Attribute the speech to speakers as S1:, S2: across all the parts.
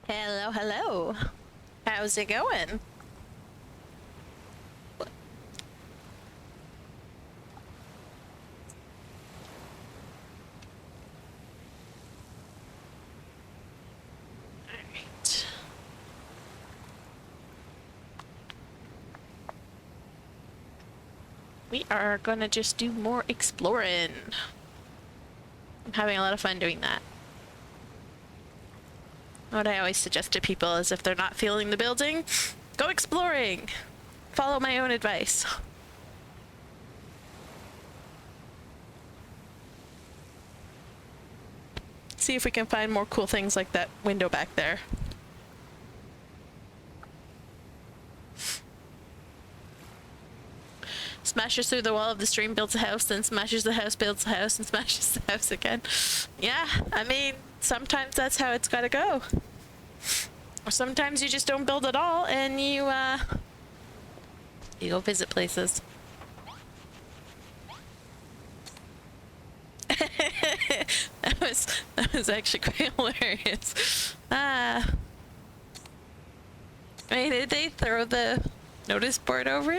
S1: Hello, hello. How's it going? Alright. We are gonna just do more exploring. I'm having a lot of fun doing that. What I always suggest to people is if they're not feeling the building, go exploring. Follow my own advice. See if we can find more cool things like that window back there. Smashes through the wall of the stream, builds a house, then smashes the house, builds a house, and smashes the house again. Yeah, I mean, sometimes that's how it's gotta go. Or sometimes you just don't build at all and you go visit places. that was actually quite hilarious. Wait, did they throw the notice board over?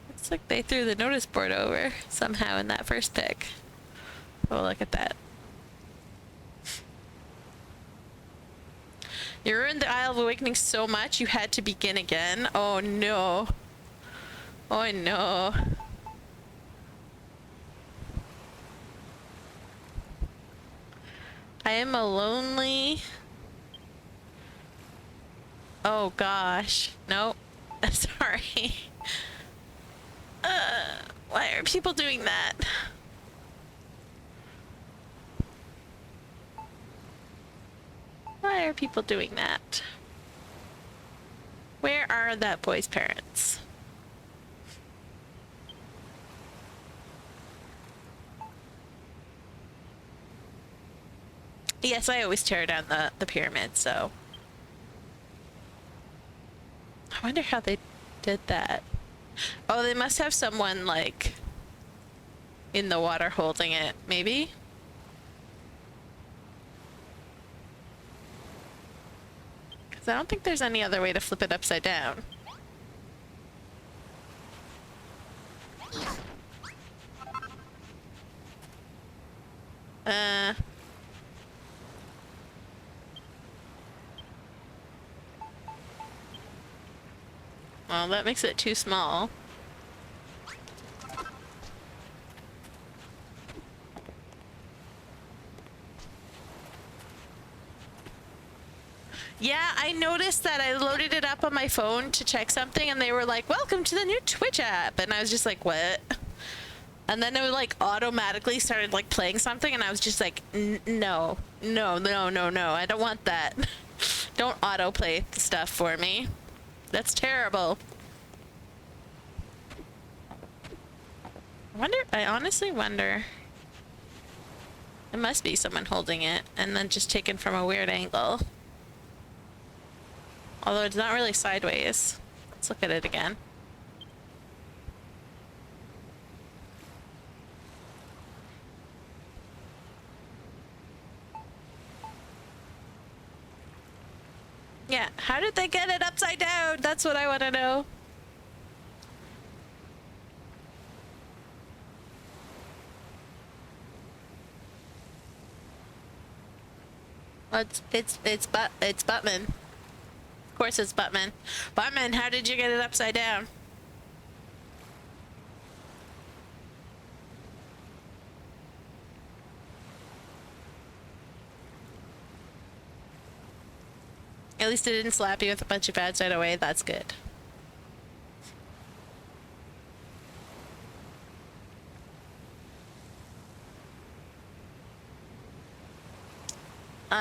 S1: Looks like they threw the notice board over somehow in that first pick. Oh, look at that. You ruined the Isle of Awakening so much you had to begin again. Oh no. Oh no. I am a lonely... Oh gosh. Nope. Sorry. Why are people doing that? Why are people doing that? Where are that boy's parents? Yes, I always tear down the pyramid, so... I wonder how they did that. Oh, they must have someone, like, in the water holding it, maybe? Because I don't think there's any other way to flip it upside down. Well, that makes it too small. Yeah, I noticed that. I loaded it up on my phone to check something and they were like, welcome to the new Twitch app. And I was just like, what? And then it like automatically started like playing something and I was just like, no, no, no, no, no. I don't want that. Don't autoplay stuff for me. That's terrible. I honestly wonder. It must be someone holding it and then just taken from a weird angle. Although it's not really sideways. Let's look at it again. Yeah, how did they get it upside down? That's what I want to know. Well, it's Buttman. Of course it's Buttman. Buttman, how did you get it upside down? At least it didn't slap you with a bunch of ads right away. That's good.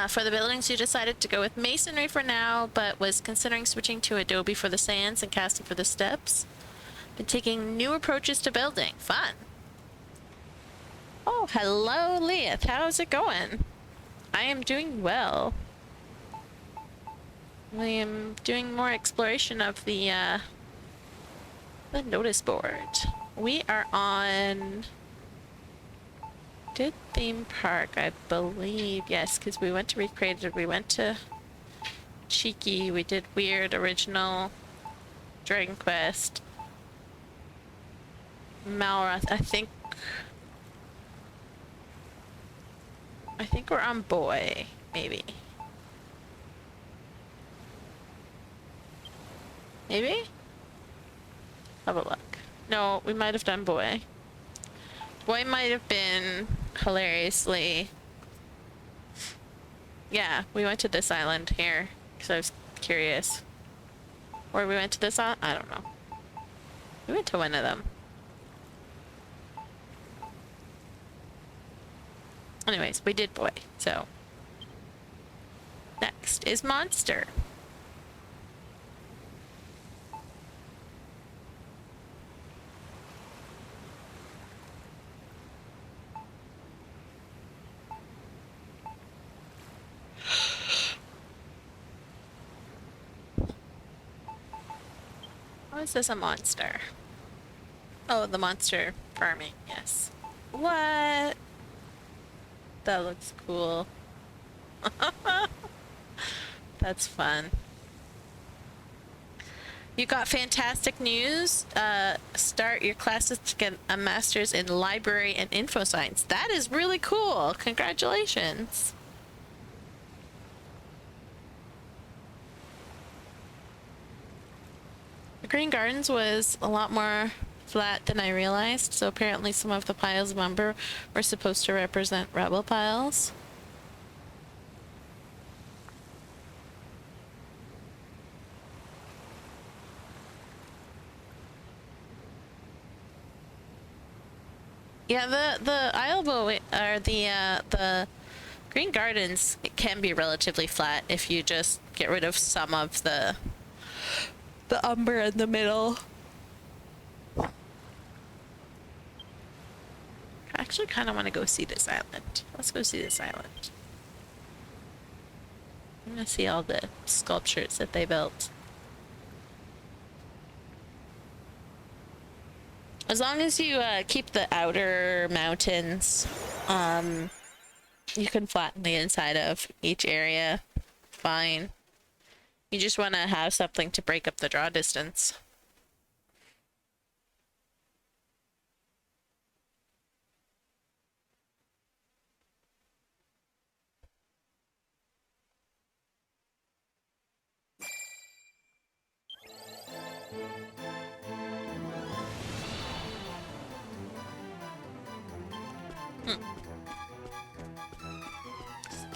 S1: For the buildings, you decided to go with masonry for now, but was considering switching to Adobe for the sands and casting for the steps. Been taking new approaches to building. Fun. Oh, hello, Leith. How's it going? I am doing well. I am doing more exploration of the notice board. We are on... Did theme park, I believe. Yes, because we went to Recreated. We went to Cheeky, we did Weird, Original, Dragon Quest, Malrath. I think we're on Boy, maybe. Maybe? Have a look. No, we might have done Boy. Boy might have been hilariously... Yeah, we went to this island here, because I was curious. Or we went to this island? I don't know. We went to one of them. Anyways, we did Boy, so... Next is Monster. How is this a monster? Oh, the monster farming, yes. What? That looks cool. That's fun. You got fantastic news. Start your classes to get a master's in library and info science. That is really cool. Congratulations. The Green Gardens was a lot more flat than I realized, so apparently some of the piles of lumber were supposed to represent rebel piles. Yeah, the Islebow or the Green Gardens, it can be relatively flat if you just get rid of some of the umber in the middle. I actually kind of want to go see this island. Let's go see this island. I'm gonna see all the sculptures that they built. As long as you keep the outer mountains, you can flatten the inside of each area. Fine. You just want to have something to break up the draw distance.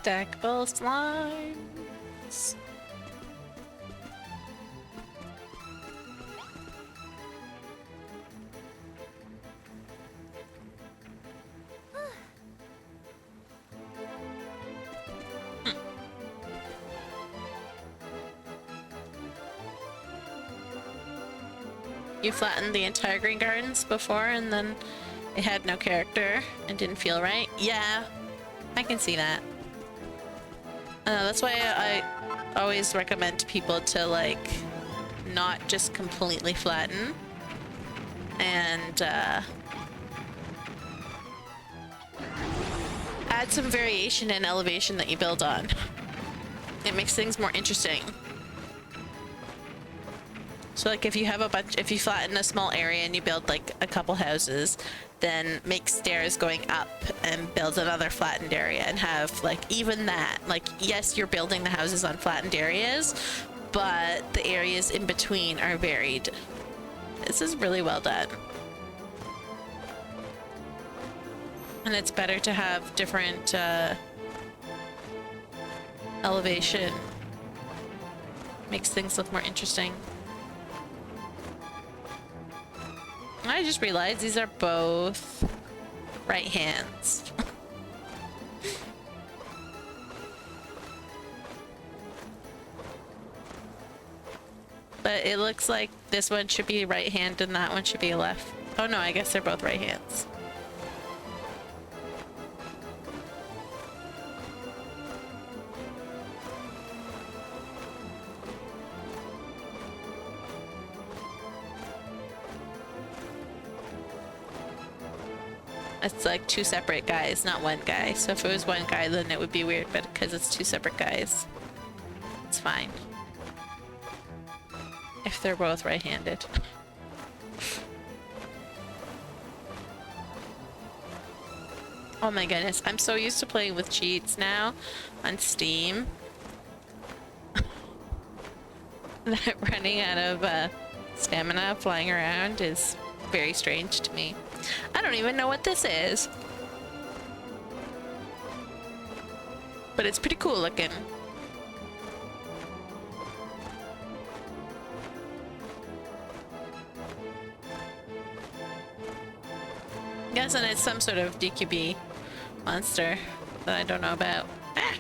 S1: Stackable slimes. You flattened the entire Green Gardens before and then it had no character and didn't feel right? Yeah, I can see that. That's why I always recommend to people to like not just completely flatten and add some variation and elevation that you build on. It makes things more interesting. So like if you have if you flatten a small area and you build like a couple houses, then make stairs going up and build another flattened area and have like even that. Like yes, you're building the houses on flattened areas, but the areas in between are varied. This is really well done. And it's better to have different elevation. Makes things look more interesting. I just realized these are both right hands. But it looks like this one should be right hand and that one should be left. Oh no, I guess they're both right hands. It's like two separate guys, not one guy. So if it was one guy, then it would be weird, but because it's two separate guys, it's fine. if they're both right-handed. Oh my goodness, I'm so used to playing with cheats now on Steam that running out of stamina flying around is very strange to me. I don't even know what this is. But it's pretty cool looking. Guessing it's some sort of DQB monster that I don't know about. Ah!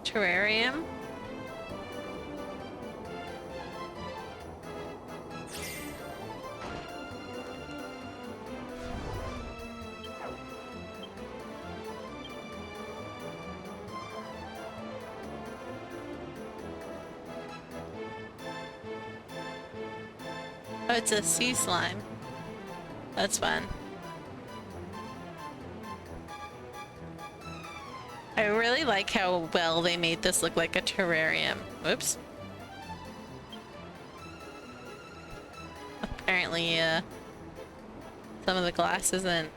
S1: Terrarium? Oh, it's a sea slime. That's fun. I really like how well they made this look like a terrarium. Whoops. Apparently, some of the glass isn't...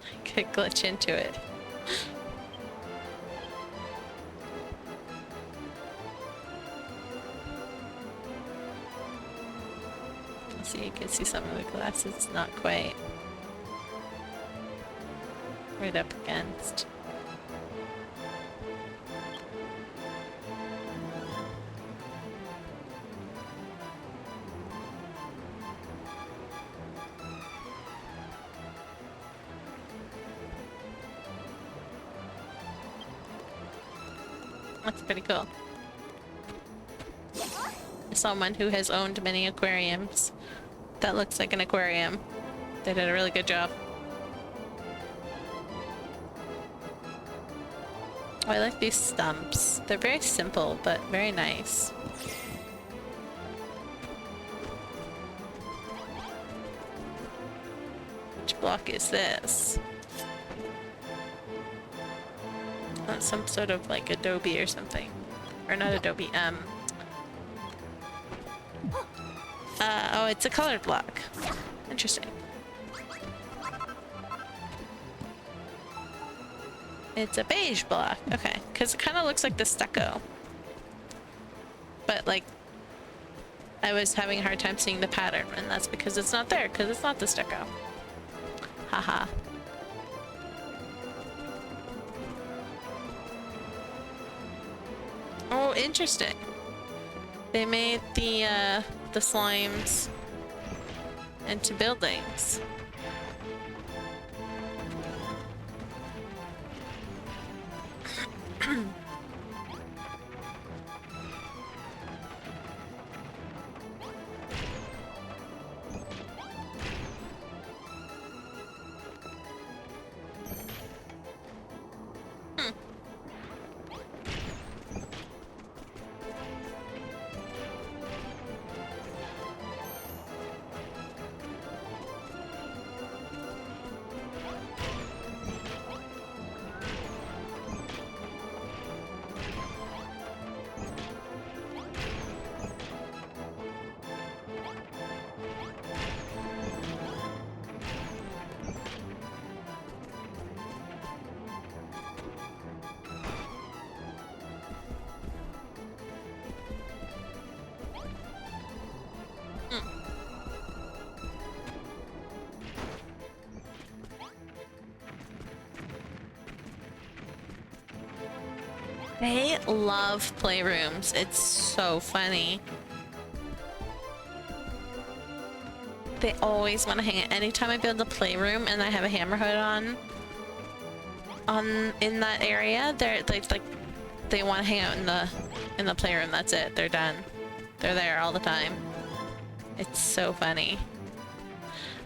S1: I could glitch into it. So you can see some of the glass, it's not quite right up against. That's pretty cool. Someone who has owned many aquariums. That looks like an aquarium. They did a really good job. Oh, I like these stumps. They're very simple, but very nice. Which block is this? That's some sort of like adobe or something. Or not adobe, oh, it's a colored block. Interesting. It's a beige block. Okay, because it kind of looks like the stucco. But, like, I was having a hard time seeing the pattern, and that's because it's not there, because it's not the stucco. Haha. Oh, interesting. They made the slimes into buildings. They love playrooms. It's so funny. They always want to hang it. Anytime I build a playroom and I have a hammer hood on in that area, they want to hang out in the playroom. That's it. They're done. They're there all the time. It's so funny.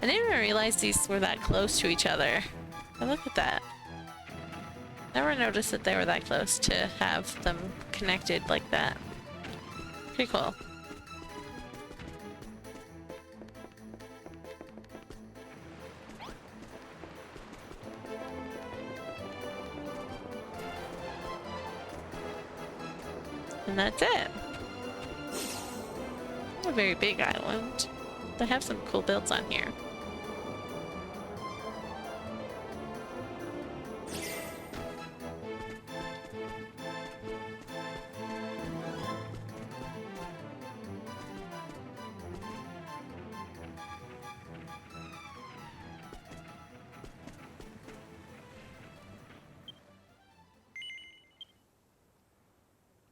S1: I didn't even realize these were that close to each other. But look at that. Never noticed that they were that close to have them connected like that. Pretty cool. And that's it. A very big island. They have some cool builds on here.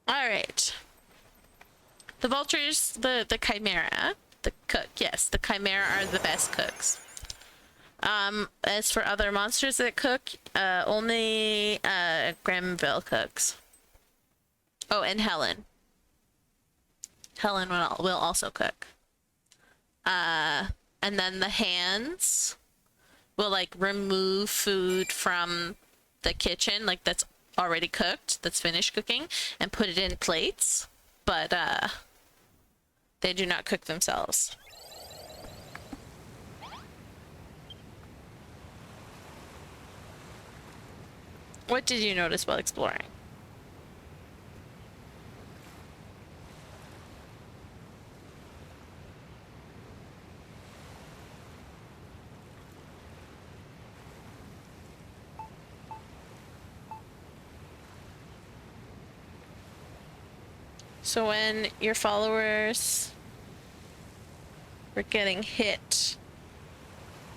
S1: Alright. The vultures, the chimera, the cook, yes, the chimera are the best cooks. As for other monsters that cook, only Granville cooks. Oh, and Helen. Helen will also cook. And then the hands will like remove food from the kitchen, like that's already cooked, that's finished cooking, and put it in plates, but they do not cook themselves. What did you notice while exploring? So when your followers were getting hit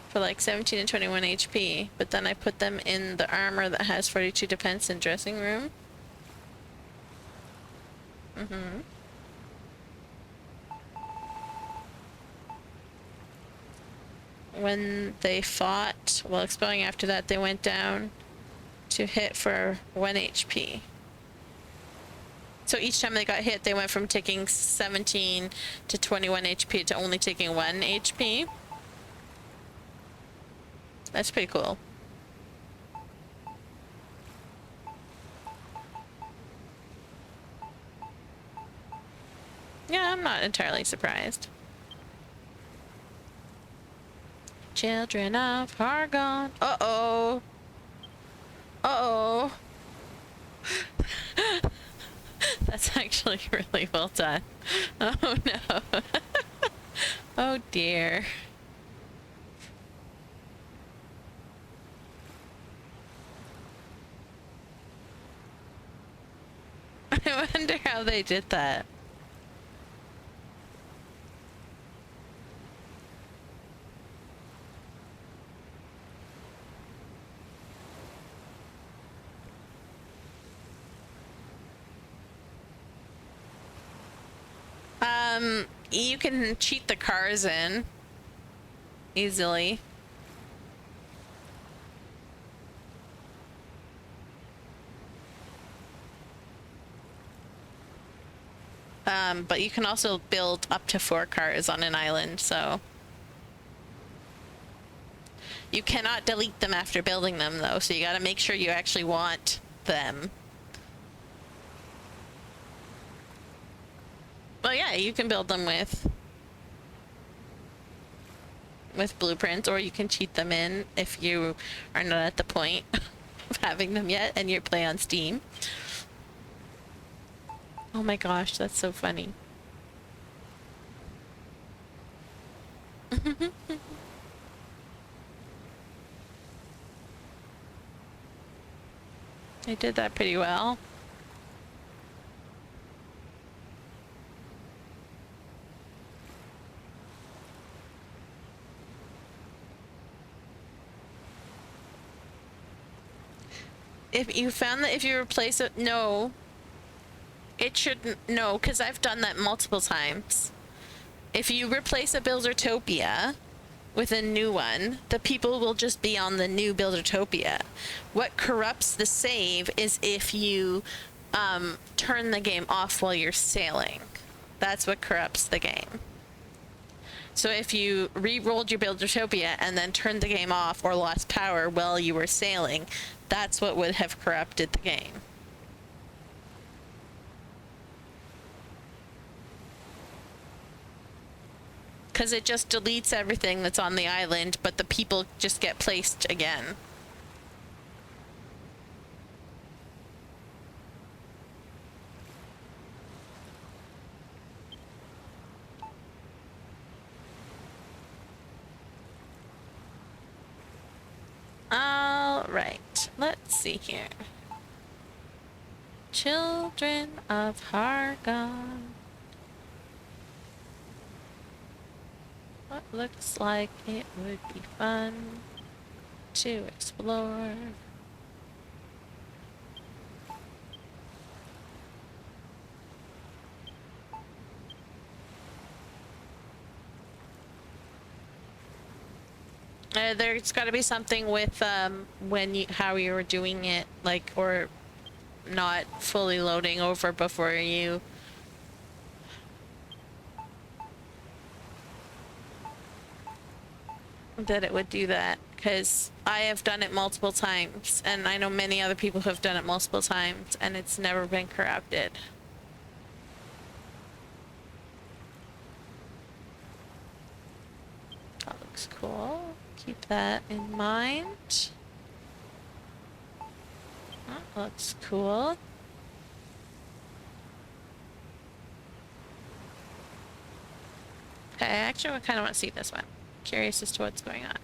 S1: for like 17 and 21 HP, but then I put them in the armor that has 42 defense and dressing room. When they fought while exploring after that, they went down to hit for 1 HP. So each time they got hit, they went from taking 17 to 21 HP to only taking 1 HP. That's pretty cool. Yeah, I'm not entirely surprised. Children of Hargon. Uh-oh. Uh-oh. That's actually really well done. Oh no. Oh dear. I wonder how they did that. You can cheat the cars in easily. But you can also build up to 4 cars on an island, so. You cannot delete them after building them though, so you gotta make sure you actually want them. Well, yeah, you can build them with blueprints, or you can cheat them in if you are not at the point of having them yet and you play on Steam. Oh my gosh, that's so funny. I did that pretty well. If you found that if you replace it, no, It shouldn't. No, because I've done that multiple times. If you replace a Buildertopia with a new one, the people will just be on the new Buildertopia. What corrupts the save is if you turn the game off while you're sailing. That's what corrupts the game. So if you re-rolled your Buildertopia and then turned the game off or lost power while you were sailing, that's what would have corrupted the game. Because it just deletes everything that's on the island, but the people just get placed again. All right, let's see here. Children of Hargon. What looks like it would be fun to explore. There's got to be something with how you were doing it, like, or not fully loading over before you. That it would do that, because I have done it multiple times, and I know many other people who have done it multiple times, and it's never been corrupted. That looks cool. Keep that in mind. That looks cool. Okay, actually I kind of want to see this one. Curious as to what's going on.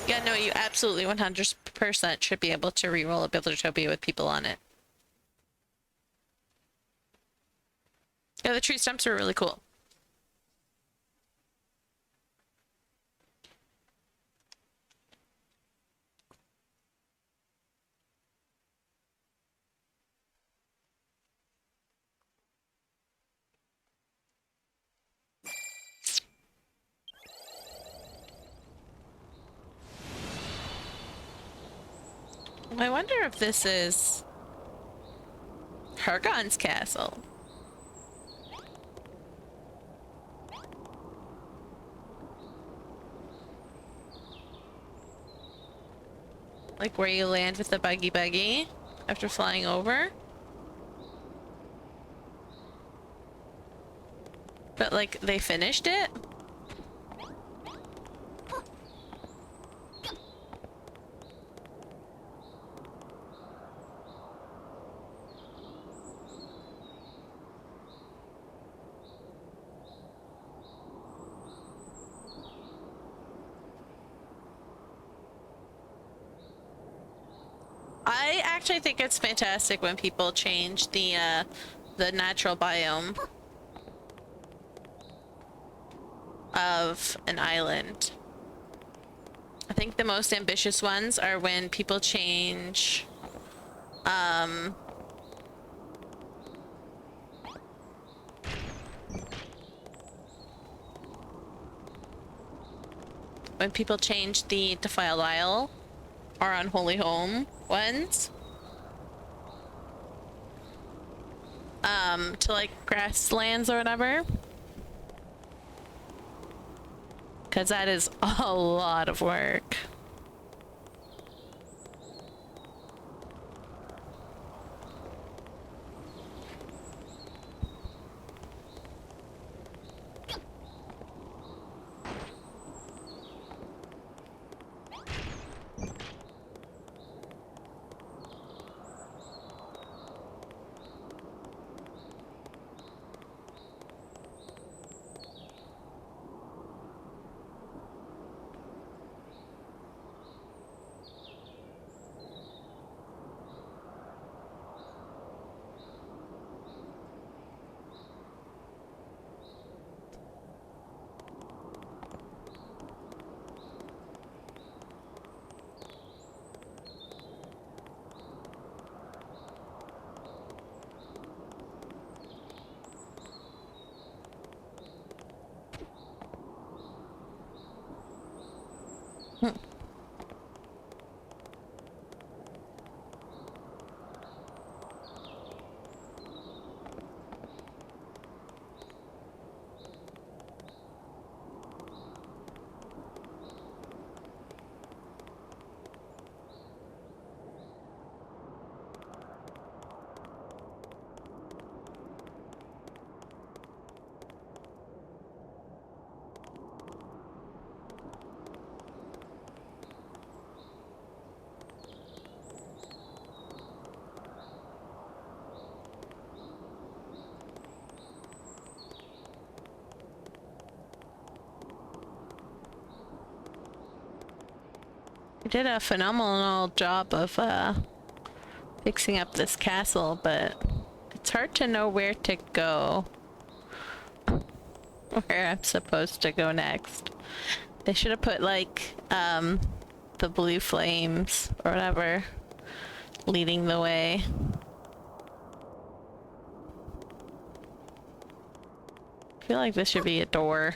S1: Yeah, no, you absolutely 100% should be able to re-roll a Buildertopia with people on it. Yeah, the tree stumps are really cool. I wonder if this is Hargon's castle. Like where you land with the buggy after flying over. But like they finished it? I actually think it's fantastic when people change the natural biome of an island. I think the most ambitious ones are when people change when people change the Defiled Isle or Unholy Home ones to like grasslands or whatever, because that is a lot of work. We did a phenomenal job of fixing up this castle, but it's hard to know where to go. Where I'm supposed to go next. They should have put like the blue flames or whatever leading the way. I feel like this should be a door.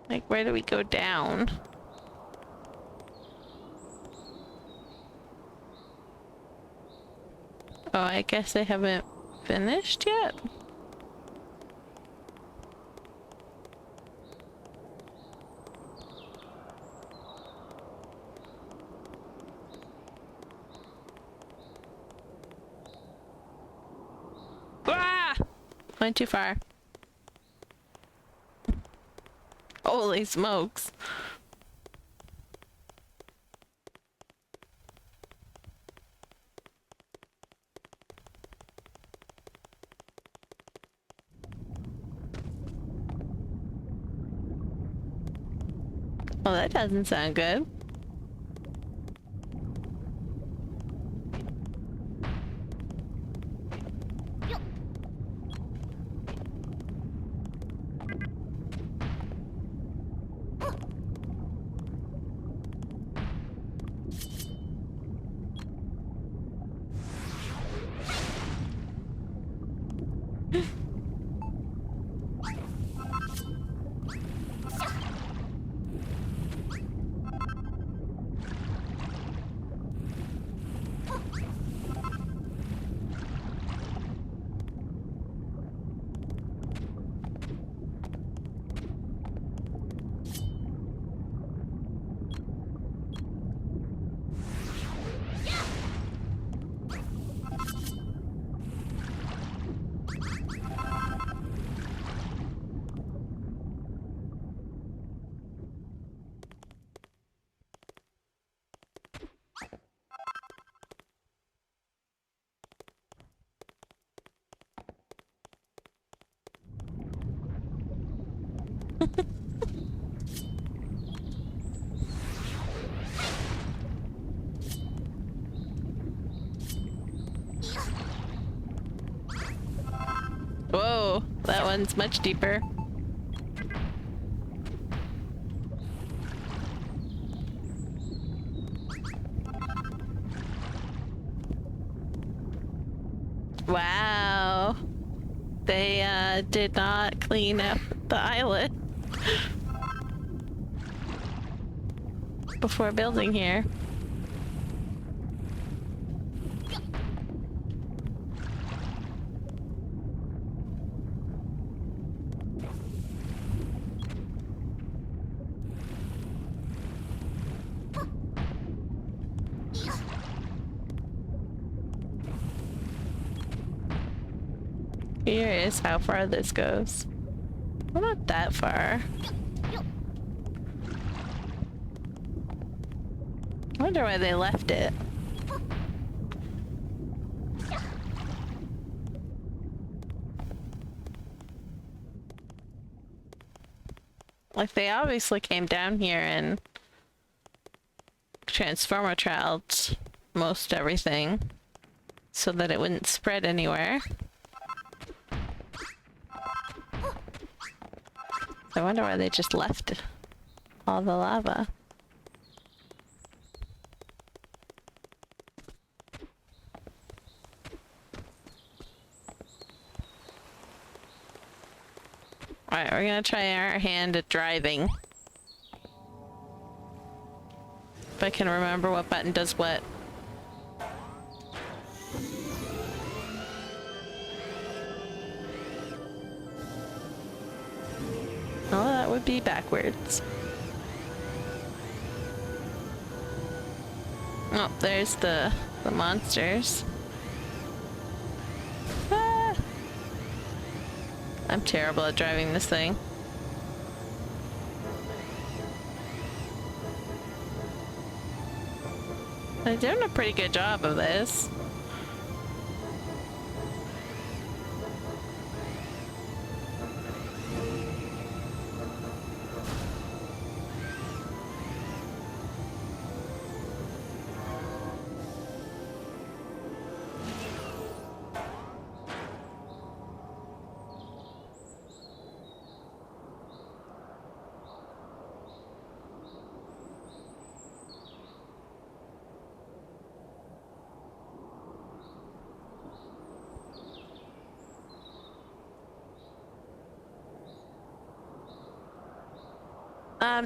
S1: Like, where do we go down? Oh, I guess they haven't finished yet? Ah! Went too far. Holy smokes. Well, that doesn't sound good. Whoa, that one's much deeper. Wow. They did not clean up the island before building here. Curious how far this goes. Well, not that far. I wonder why they left it. Like, they obviously came down here and Transformer trialed most everything so that it wouldn't spread anywhere. I wonder why they just left all the lava. Alright, we're gonna try our hand at driving. If I can remember what button does what. Oh, that would be backwards. Oh, there's the monsters. Ah! I'm terrible at driving this thing. They're doing a pretty good job of this.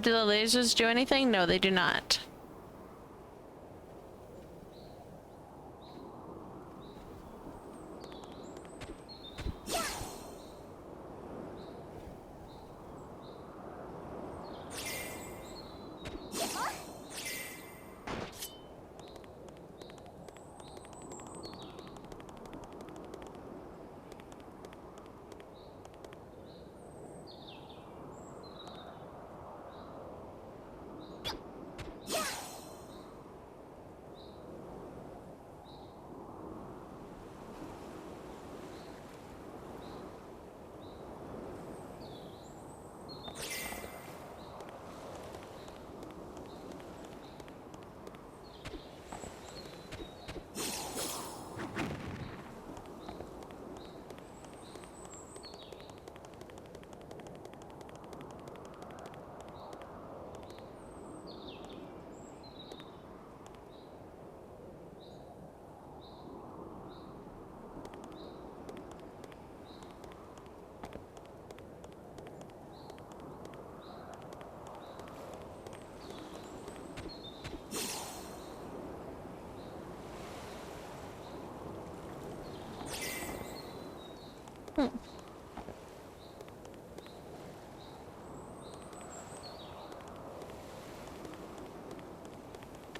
S1: Do the lasers do anything? No, they do not.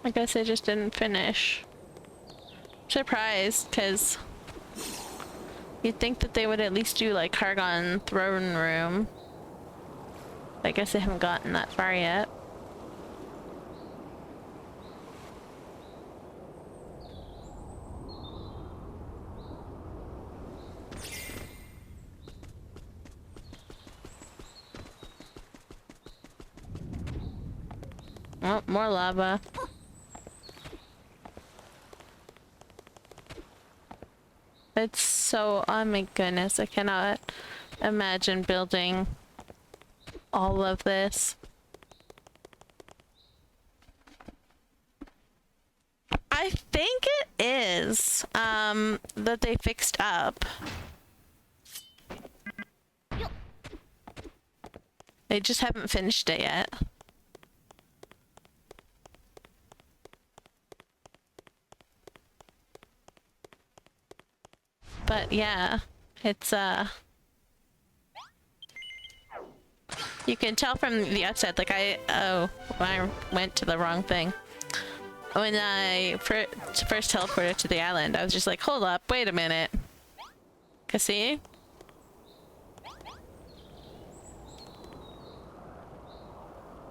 S1: I guess I just didn't finish. Surprised, because you'd think that they would at least do like Hargon throne room. I guess they haven't gotten that far yet. Oh, more lava. It's so, oh my goodness, I cannot imagine building all of this. I think it is, that they fixed up. They just haven't finished it yet. But yeah, it's you can tell from the outset, like I went to the wrong thing. When I first teleported to the island, I was just like, hold up, wait a minute. 'Cause see?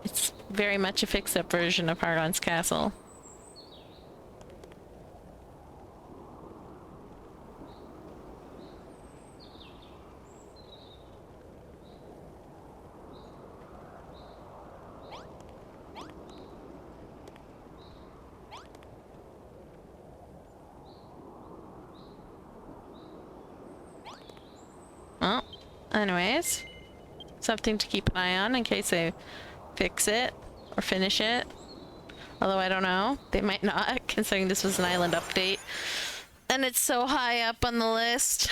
S1: It's very much a fix-up version of Hargon's castle. Well, anyways, something to keep an eye on in case they fix it or finish it. Although I don't know, they might not, considering this was an island update and it's so high up on the list.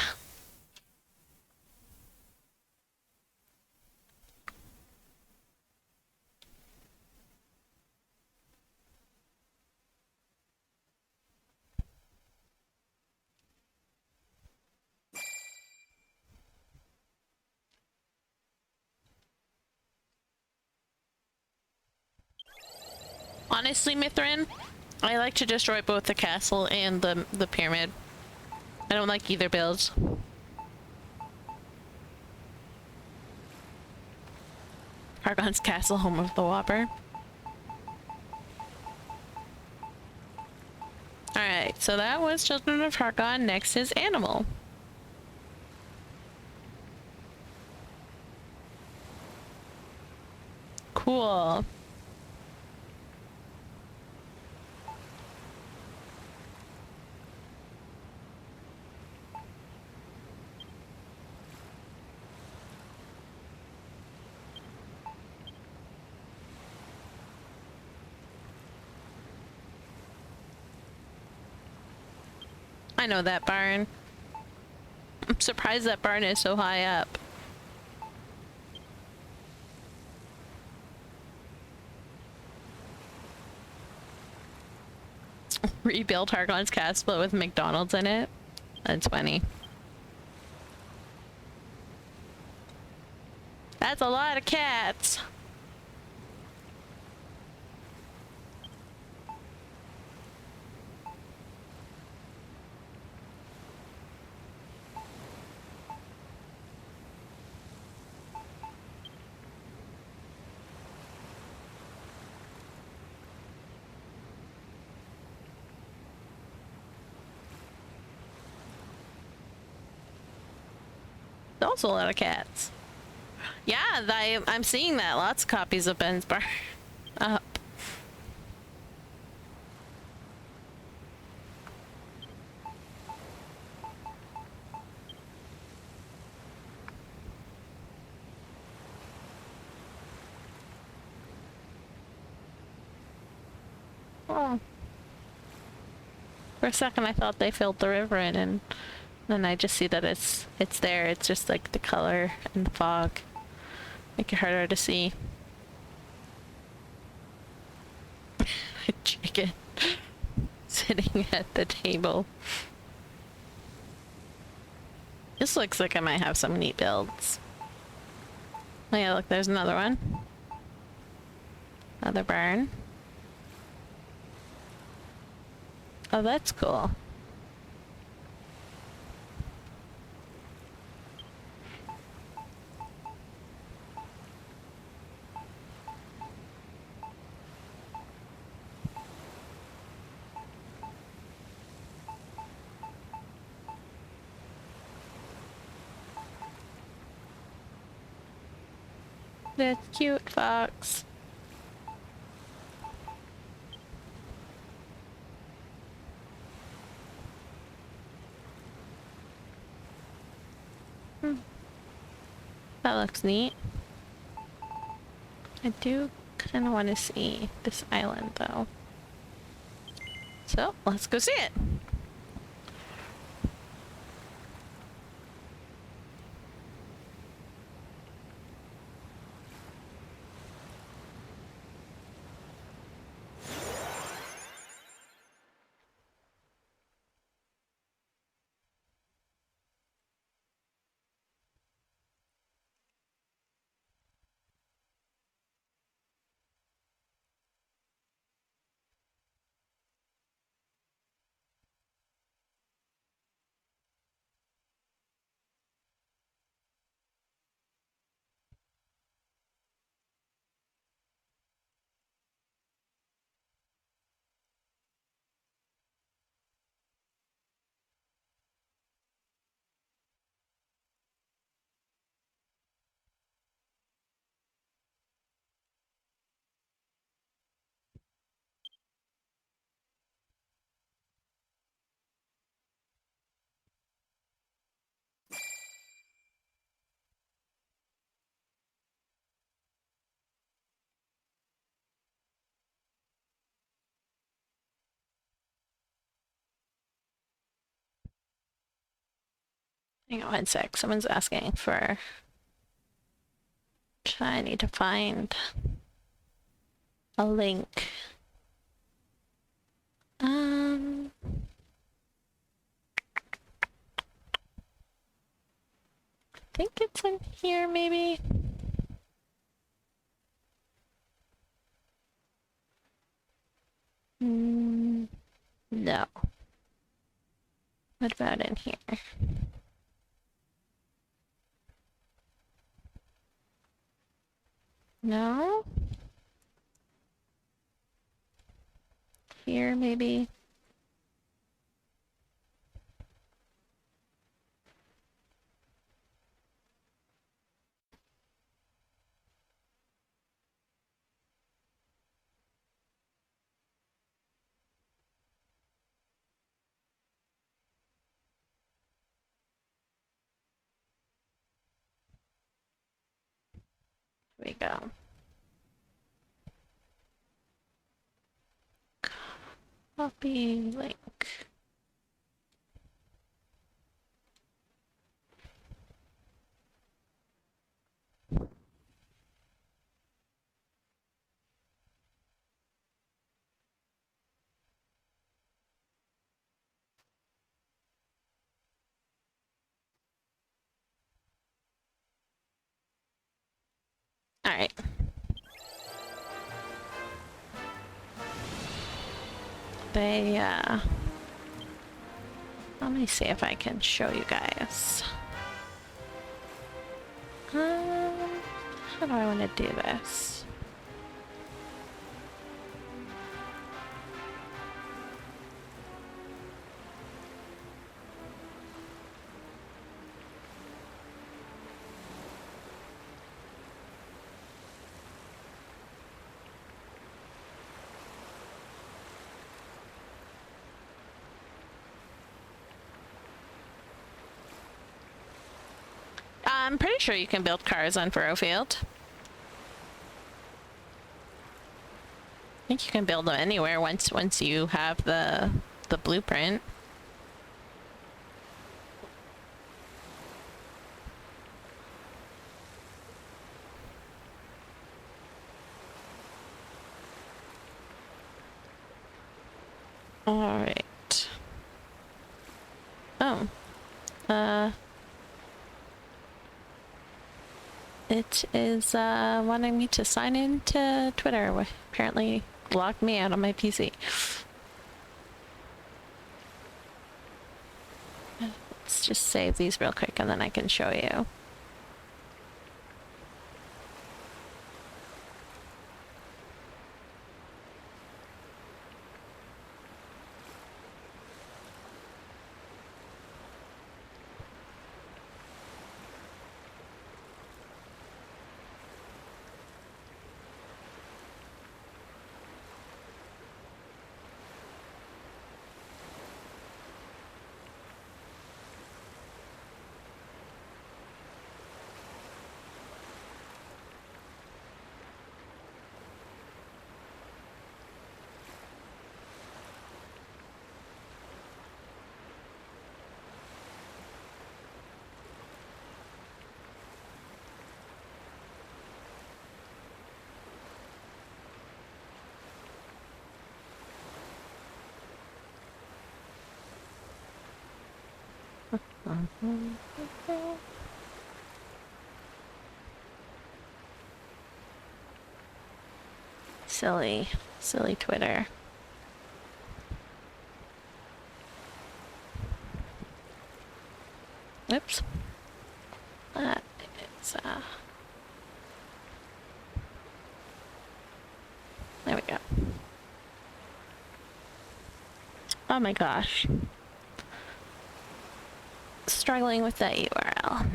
S1: Honestly, Mithrin, I like to destroy both the castle and the pyramid. I don't like either builds. Hargon's castle, home of the Whopper. Alright, so that was Children of Hargon. Next is Animal. Cool. I know that barn. I'm surprised that barn is so high up. Rebuild Hargon's castle with McDonald's in it. That's funny. That's a lot of cats. Also a lot of cats. Yeah, I'm seeing that. Lots of copies of Ben's Bar up. Oh. For a second I thought they filled the river in, and then I just see that it's there. It's just like the color and the fog make it harder to see. A chicken sitting at the table. This looks like I might have some neat builds. Oh yeah, look, there's another one. Another barn. Oh, that's cool. That's cute, Fox. That looks neat. I do kind of want to see this island, though. So, let's go see it. Hang on one sec. Someone's asking for... I need to find a link. I think it's in here, maybe? No. What about in here? No? Here, maybe? Here we go. Copy link. All right. Let me see if I can show you guys. How do I want to do this? I'm pretty sure you can build cars on Furrowfield. I think you can build them anywhere once you have the blueprint. All right. Oh. It is wanting me to sign in to Twitter. Apparently locked me out on my PC. Let's just save these real quick and then I can show you. Silly Twitter. Oops. That is, there we go. Oh my gosh. Struggling with that URL.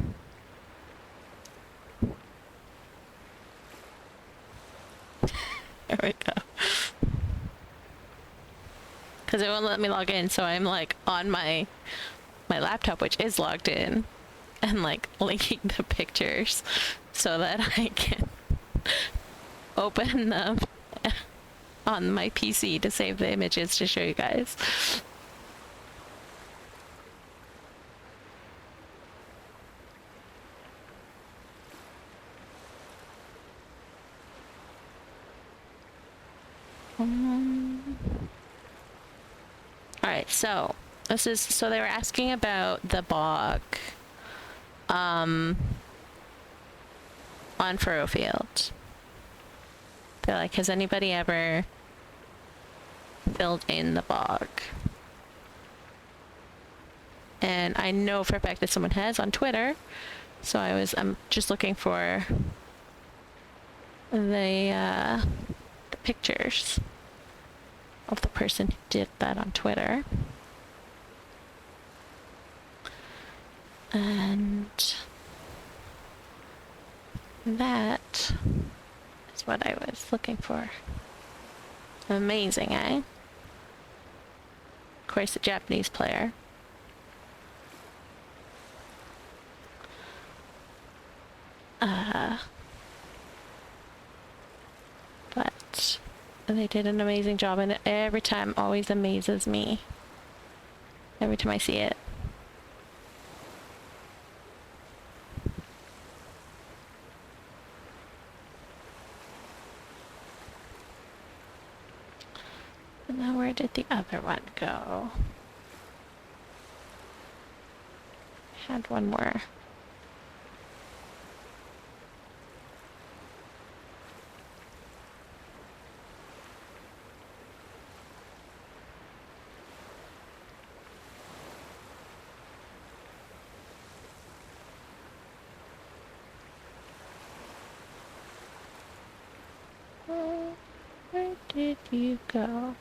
S1: There we go. Because it won't let me log in, so I'm like on my laptop, which is logged in, and like linking the pictures so that I can open them on my PC to save the images to show you guys. Alright, so they were asking about the bog on Furrowfield. They're like, has anybody ever filled in the bog? And I know for a fact that someone has on Twitter, so I'm just looking for the pictures of the person who did that on Twitter. And that is what I was looking for. Amazing, eh? Of course, a Japanese player. But they did an amazing job, and it every time always amazes me. Every time I see it. And then where did the other one go? Had one more. Where did you go?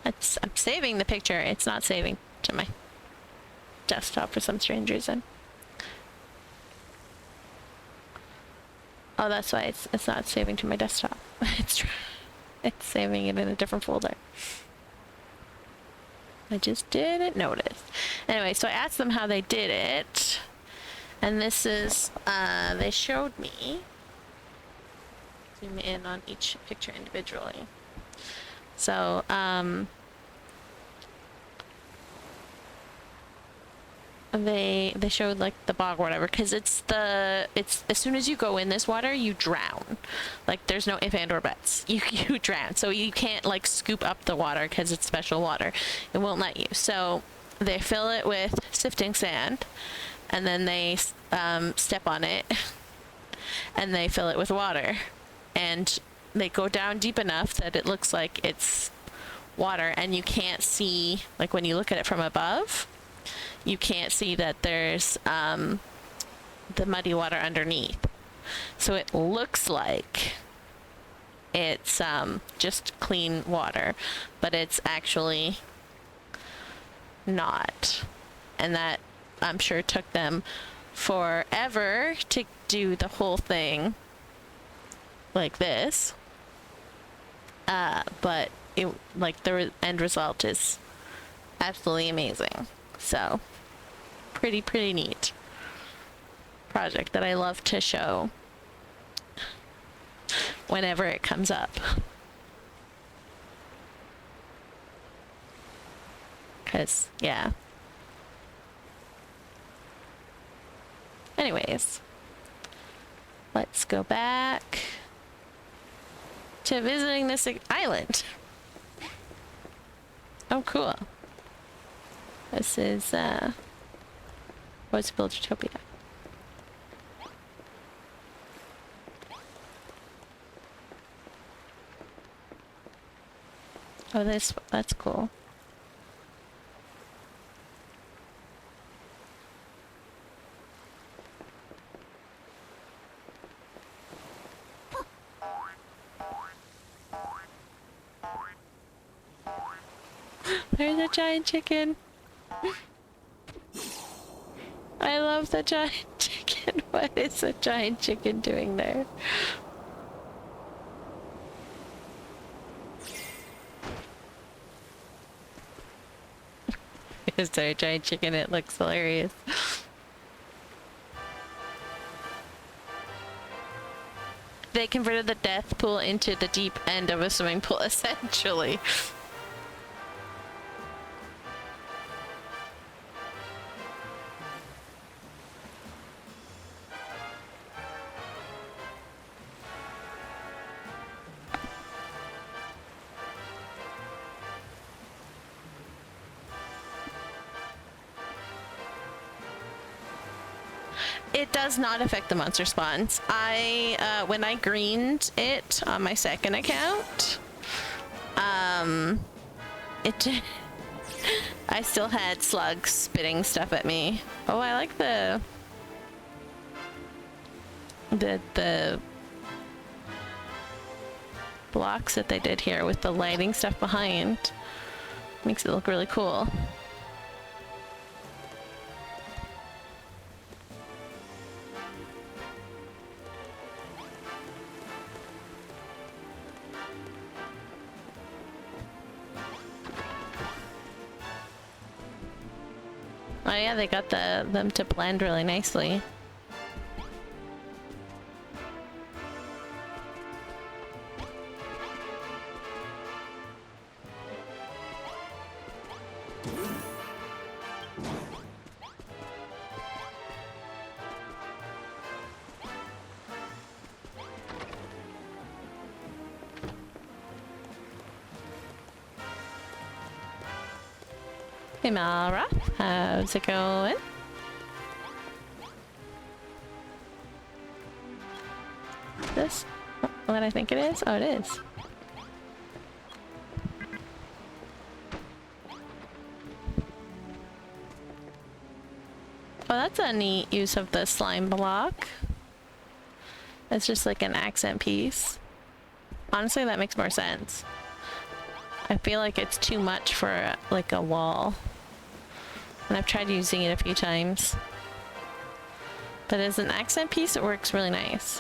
S1: I'm saving the picture. It's not saving to my desktop for some strange reason. Oh, that's why it's not saving to my desktop. It's saving it in a different folder. I just didn't notice. Anyway, so I asked them how they did it, and this is they showed me. Zoom in on each picture individually. So they showed like the bog or whatever, because it's as soon as you go in this water you drown. Like there's no if and or buts. You drown. So you can't like scoop up the water because it's special water. It won't let you. So they fill it with sifting sand, and then they step on it and they fill it with water, and they go down deep enough that it looks like it's water, and you can't see, like when you look at it from above, you can't see that there's the muddy water underneath. So it looks like it's just clean water, but it's actually not. And that, I'm sure, took them forever to do the whole thing like this. But it, like, the end result is absolutely amazing. So pretty neat project that I love to show whenever it comes up, because yeah. Anyways, let's go back to visiting this island. Oh, cool. This is what's Buildtopia. Oh, that's cool. There's a giant chicken. I love the giant chicken. What is the giant chicken doing there? Is there a giant chicken? It looks hilarious. They converted the death pool into the deep end of a swimming pool, essentially. It does not affect the monster spawns. When I greened it on my second account, it I still had slugs spitting stuff at me. Oh, I like the blocks that they did here with the lighting stuff behind. Makes it look really cool. Oh yeah, they got them to blend really nicely. Hey Mara, how's it going? This what I think it is? Oh, it is. Oh, that's a neat use of the slime block. It's just like an accent piece. Honestly, that makes more sense. I feel like it's too much for like a wall. And I've tried using it a few times. But as an accent piece, it works really nice.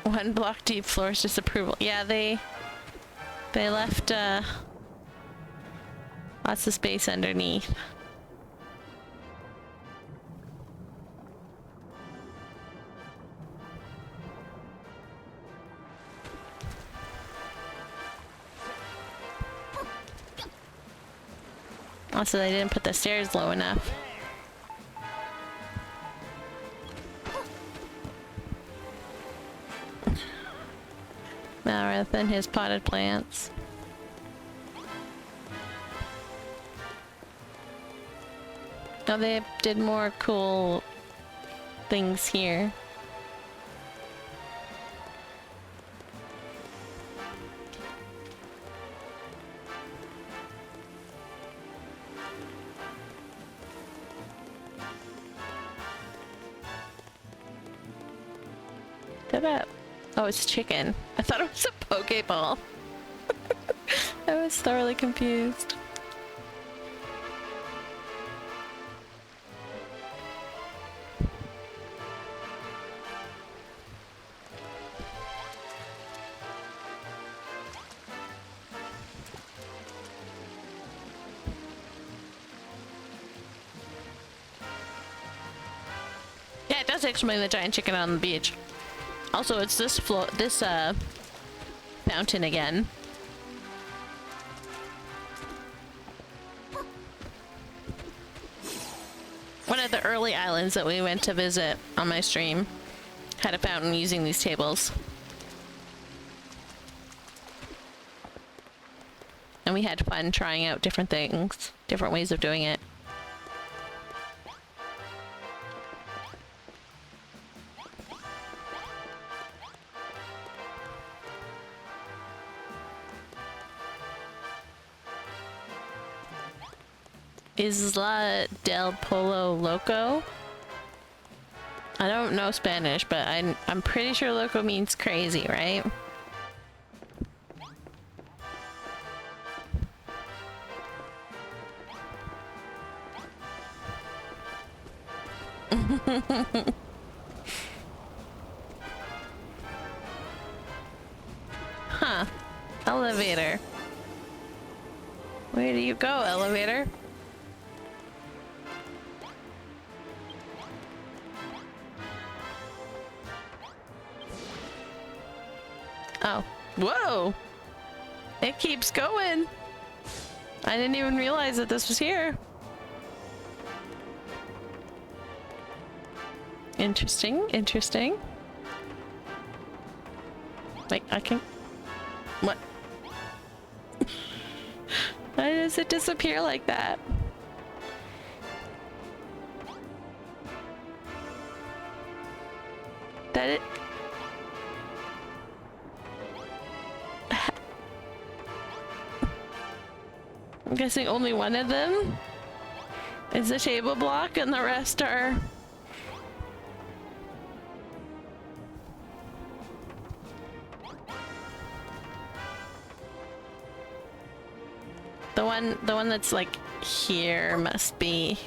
S1: One block deep floors disapproval. Yeah, they left lots of space underneath. Also, they didn't put the stairs low enough. Rather than his potted plants. Oh, they did more cool things here. Oh, it's chicken. I thought it was a Pokeball. I was thoroughly confused. Yeah, it does explain the giant chicken on the beach. Also, it's this fountain again. One of the early islands that we went to visit on my stream had a fountain using these tables. And we had fun trying out different things, different ways of doing it. Isla del Polo Loco? I don't know Spanish, but I'm pretty sure loco means crazy, right? Huh. Elevator. Where do you go, elevator? Oh. Whoa! It keeps going! I didn't even realize that this was here. Interesting, interesting. Wait, I can... What? Why does it disappear like that? That it... I'm guessing only one of them is a table block and the rest are... The one that's like here must be...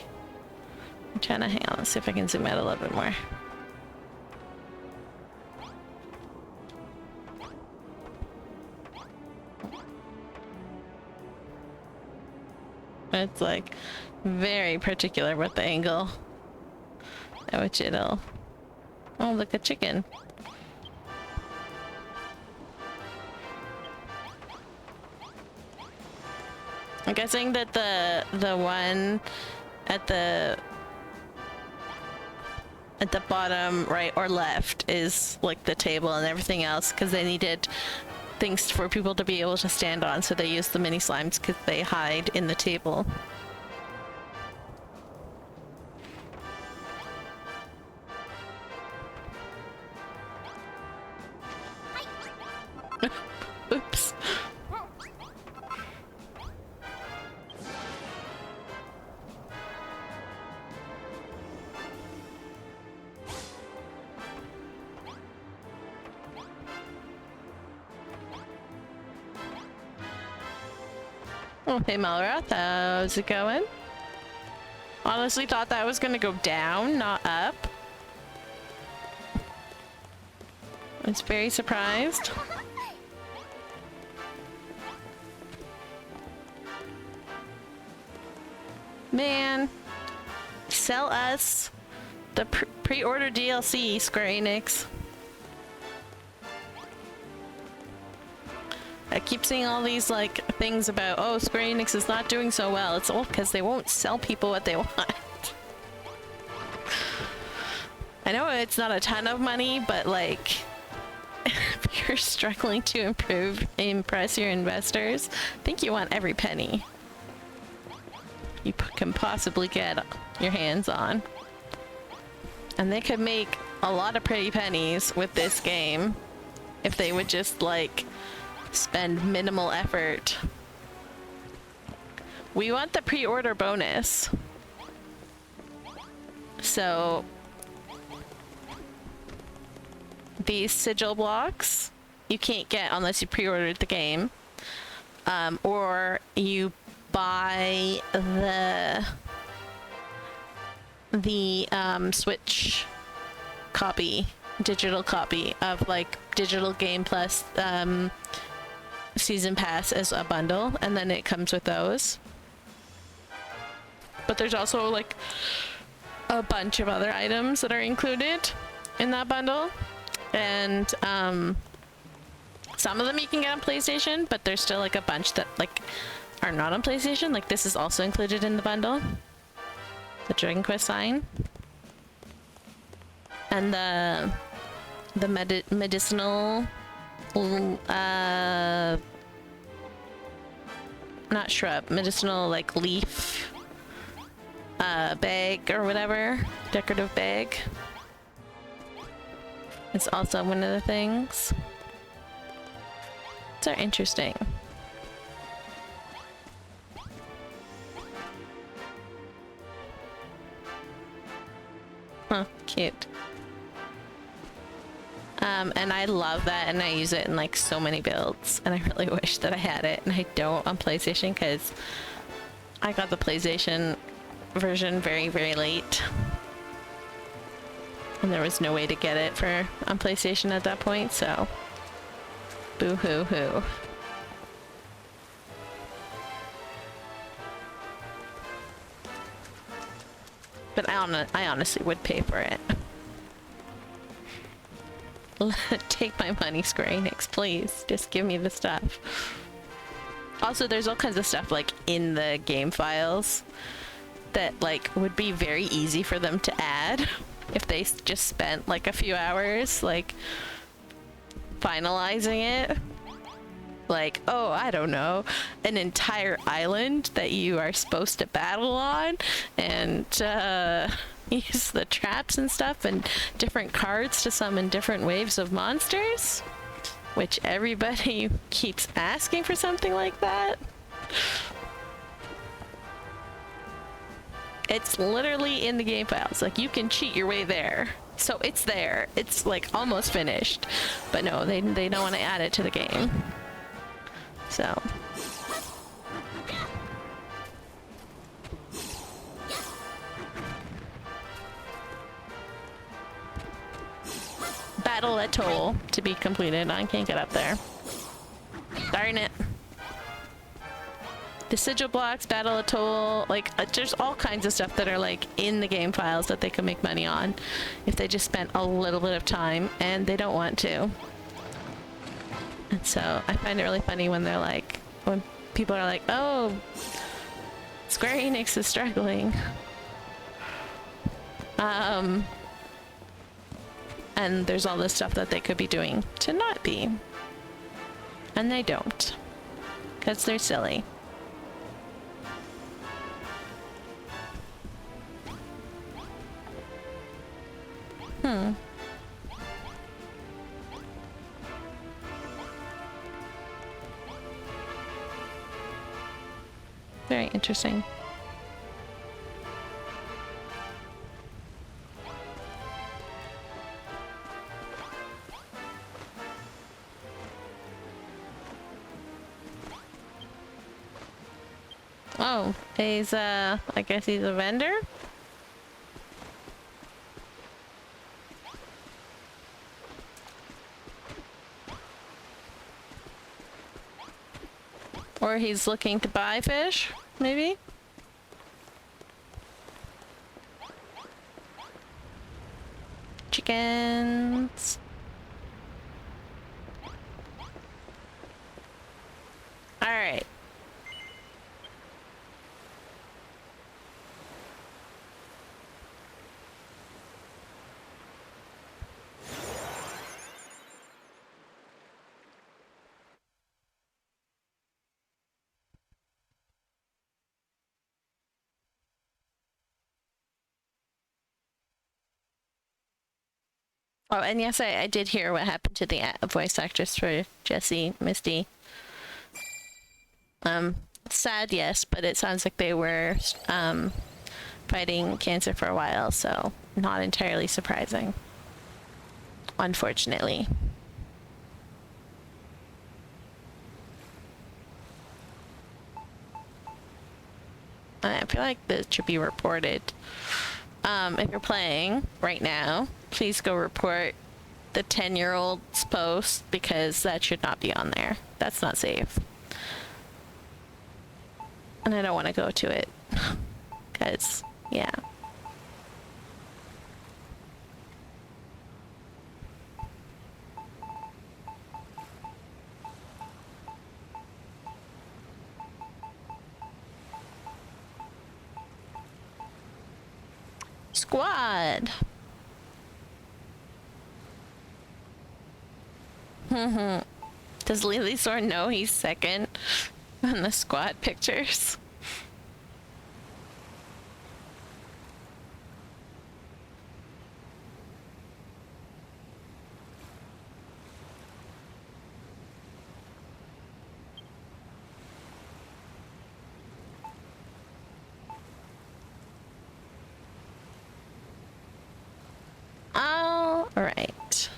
S1: I'm trying to hang on, let's see if I can zoom out a little bit more. It's like very particular with the angle at which it'll... Oh, look, a chicken. I'm guessing that the one at the bottom right or left is like the table and everything else, because they needed things for people to be able to stand on, so they use the mini slimes because they hide in the table. Oops. Oh, hey Malroth, how's it going? Honestly thought that was gonna go down, not up. I was very surprised. Man, sell us the pre-order DLC, Square Enix. I keep seeing all these like things about, oh, Square Enix is not doing so well. It's all because they won't sell people what they want. I know it's not a ton of money, but like, if you're struggling to impress your investors, I think you want every penny you can possibly get your hands on. And they could make a lot of pretty pennies with this game if they would just like spend minimal effort. We want the pre-order bonus. So these sigil blocks you can't get unless you pre-ordered the game, or you buy the Switch copy, digital copy of like Digital Game Plus Season Pass as a bundle, and then it comes with those. But there's also like a bunch of other items that are included in that bundle, and some of them you can get on PlayStation, but there's still like a bunch that like are not on PlayStation. Like this is also included in the bundle, the Dragon Quest sign, and the medicinal not shrub, medicinal like leaf bag or whatever, decorative bag. It's also one of the things. These are interesting. Huh, cute. And I love that, and I use it in like so many builds, and I really wish that I had it, and I don't on PlayStation because I got the PlayStation version very, very late, and there was no way to get it on PlayStation at that point, so boo hoo hoo. But I honestly would pay for it. Take my money, Square Enix, please. Just give me the stuff. Also, there's all kinds of stuff like in the game files that like would be very easy for them to add if they just spent like a few hours like finalizing it. Like, oh, I don't know, an entire island that you are supposed to battle on, and use the traps and stuff and different cards to summon different waves of monsters, which everybody keeps asking for something like that. It's literally in the game files. Like, you can cheat your way there. So it's there. It's like almost finished. But no, they don't want to add it to the game. So. Battle Atoll to be completed. I can't get up there. Darn it. The sigil blocks, Battle Atoll, like there's all kinds of stuff that are like in the game files that they could make money on if they just spent a little bit of time, and they don't want to. And so I find it really funny when they're like, when people are like, oh, Square Enix is struggling. And there's all this stuff that they could be doing to not be. And they don't. Because they're silly. Very interesting. Oh, he's I guess he's a vendor? Or he's looking to buy fish, maybe? Chickens. All right. Oh, and yes, I did hear what happened to the voice actress for Jessie, Misty. Sad, yes, but it sounds like they were fighting cancer for a while, so not entirely surprising. Unfortunately. I feel like this should be reported. If you're playing right now, please go report the 10-year-old's post, because that should not be on there. That's not safe. And I don't want to go to it. Because, yeah. Squad. Does Liliesor know he's second on the squad pictures? All right.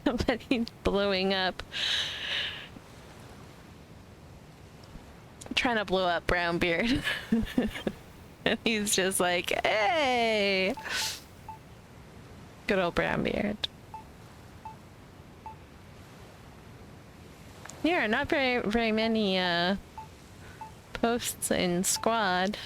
S1: Somebody blowing up. Trying to blow up Brownbeard. And he's just like, hey! Good old Brownbeard. Yeah, not very many posts in squad.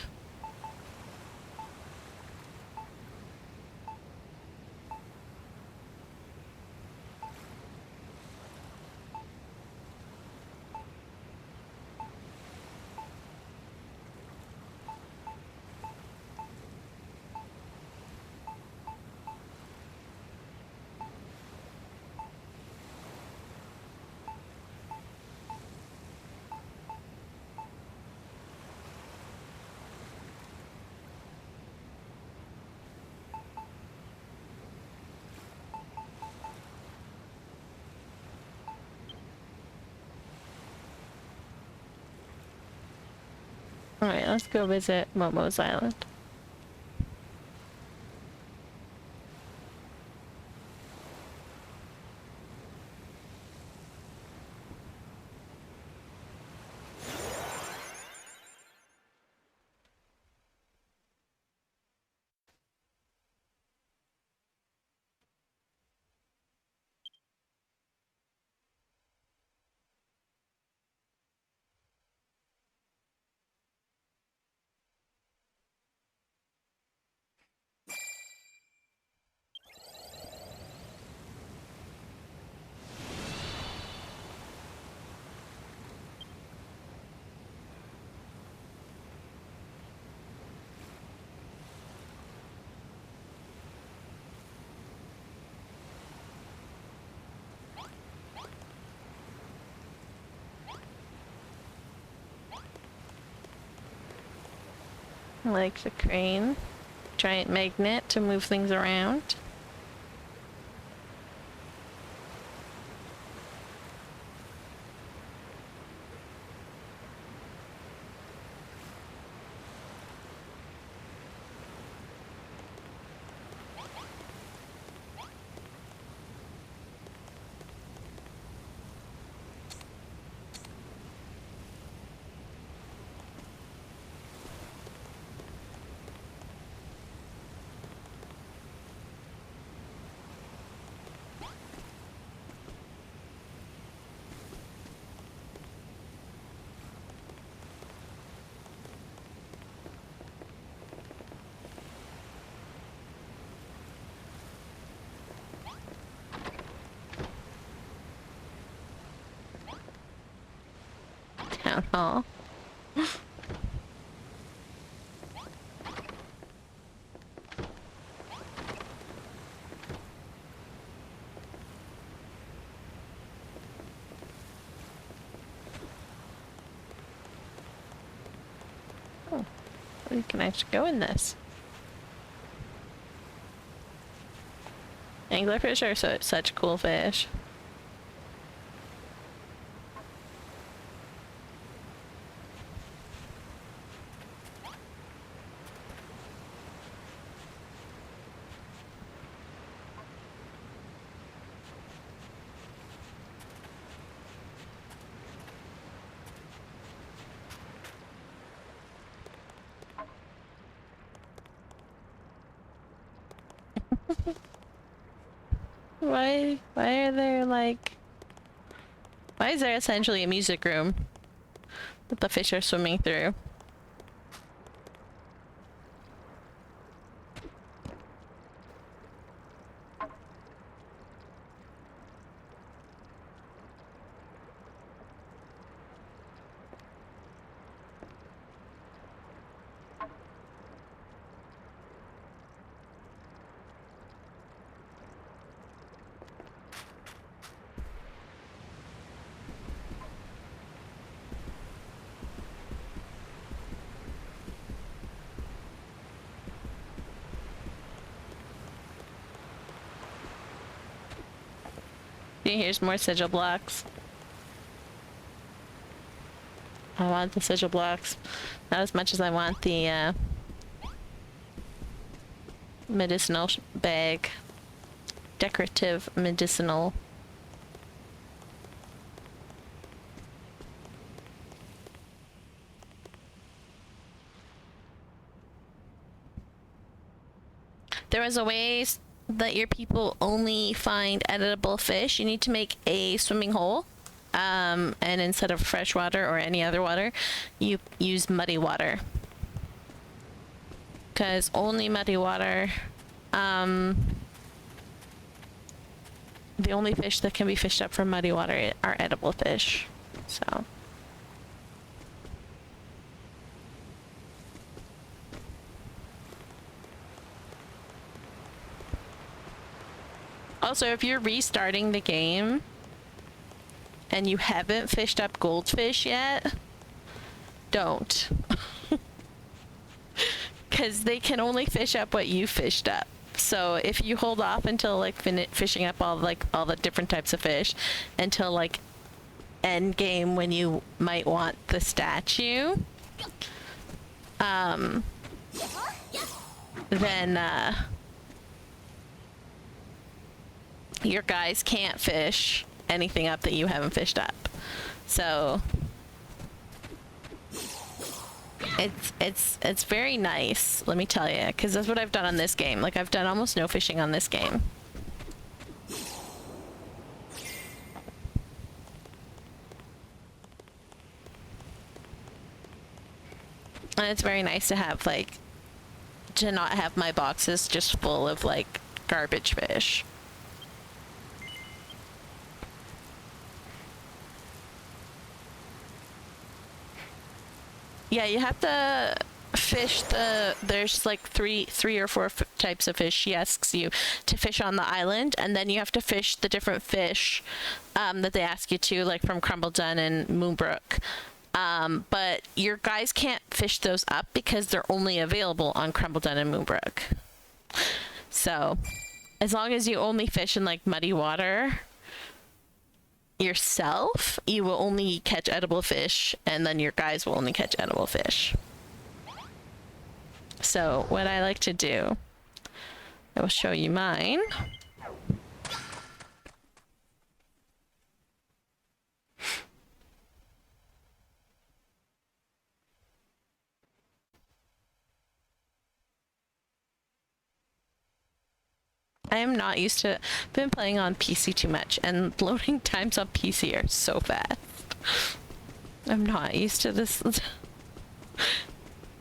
S1: Alright, let's go visit Momo's Island. Like the crane. Giant magnet to move things around. Town hall. Oh, we can actually go in this. Anglerfish are such cool fish. Why are there like... Why is there essentially a music room that the fish are swimming through? Here's more sigil blocks. I want the sigil blocks. Not as much as I want the medicinal bag. Decorative medicinal. There was a way that your people only find edible fish. You need to make a swimming hole, and instead of fresh water or any other water, you use muddy water, because only muddy water, the only fish that can be fished up from muddy water are edible fish. So also, if you're restarting the game and you haven't fished up goldfish yet, don't. Because they can only fish up what you fished up. So if you hold off until like fishing up all the different types of fish until like end game when you might want the statue, then your guys can't fish anything up that you haven't fished up. So it's very nice, let me tell you, because that's what I've done on this game. Like, I've done almost no fishing on this game. And it's very nice to have, like, to not have my boxes just full of, like, garbage fish. Yeah, you have to fish there's like three or four types of fish she asks you to fish on the island, and then you have to fish the different fish that they ask you to, like from Crumbledon and Moonbrook. But your guys can't fish those up because they're only available on Crumbledon and Moonbrook. So as long as you only fish in like muddy water yourself, you will only catch edible fish, and then your guys will only catch edible fish. So what I like to do, I will show you mine. I am not used to, I've been playing on PC too much, and loading times on PC are so fast. I'm not used to this,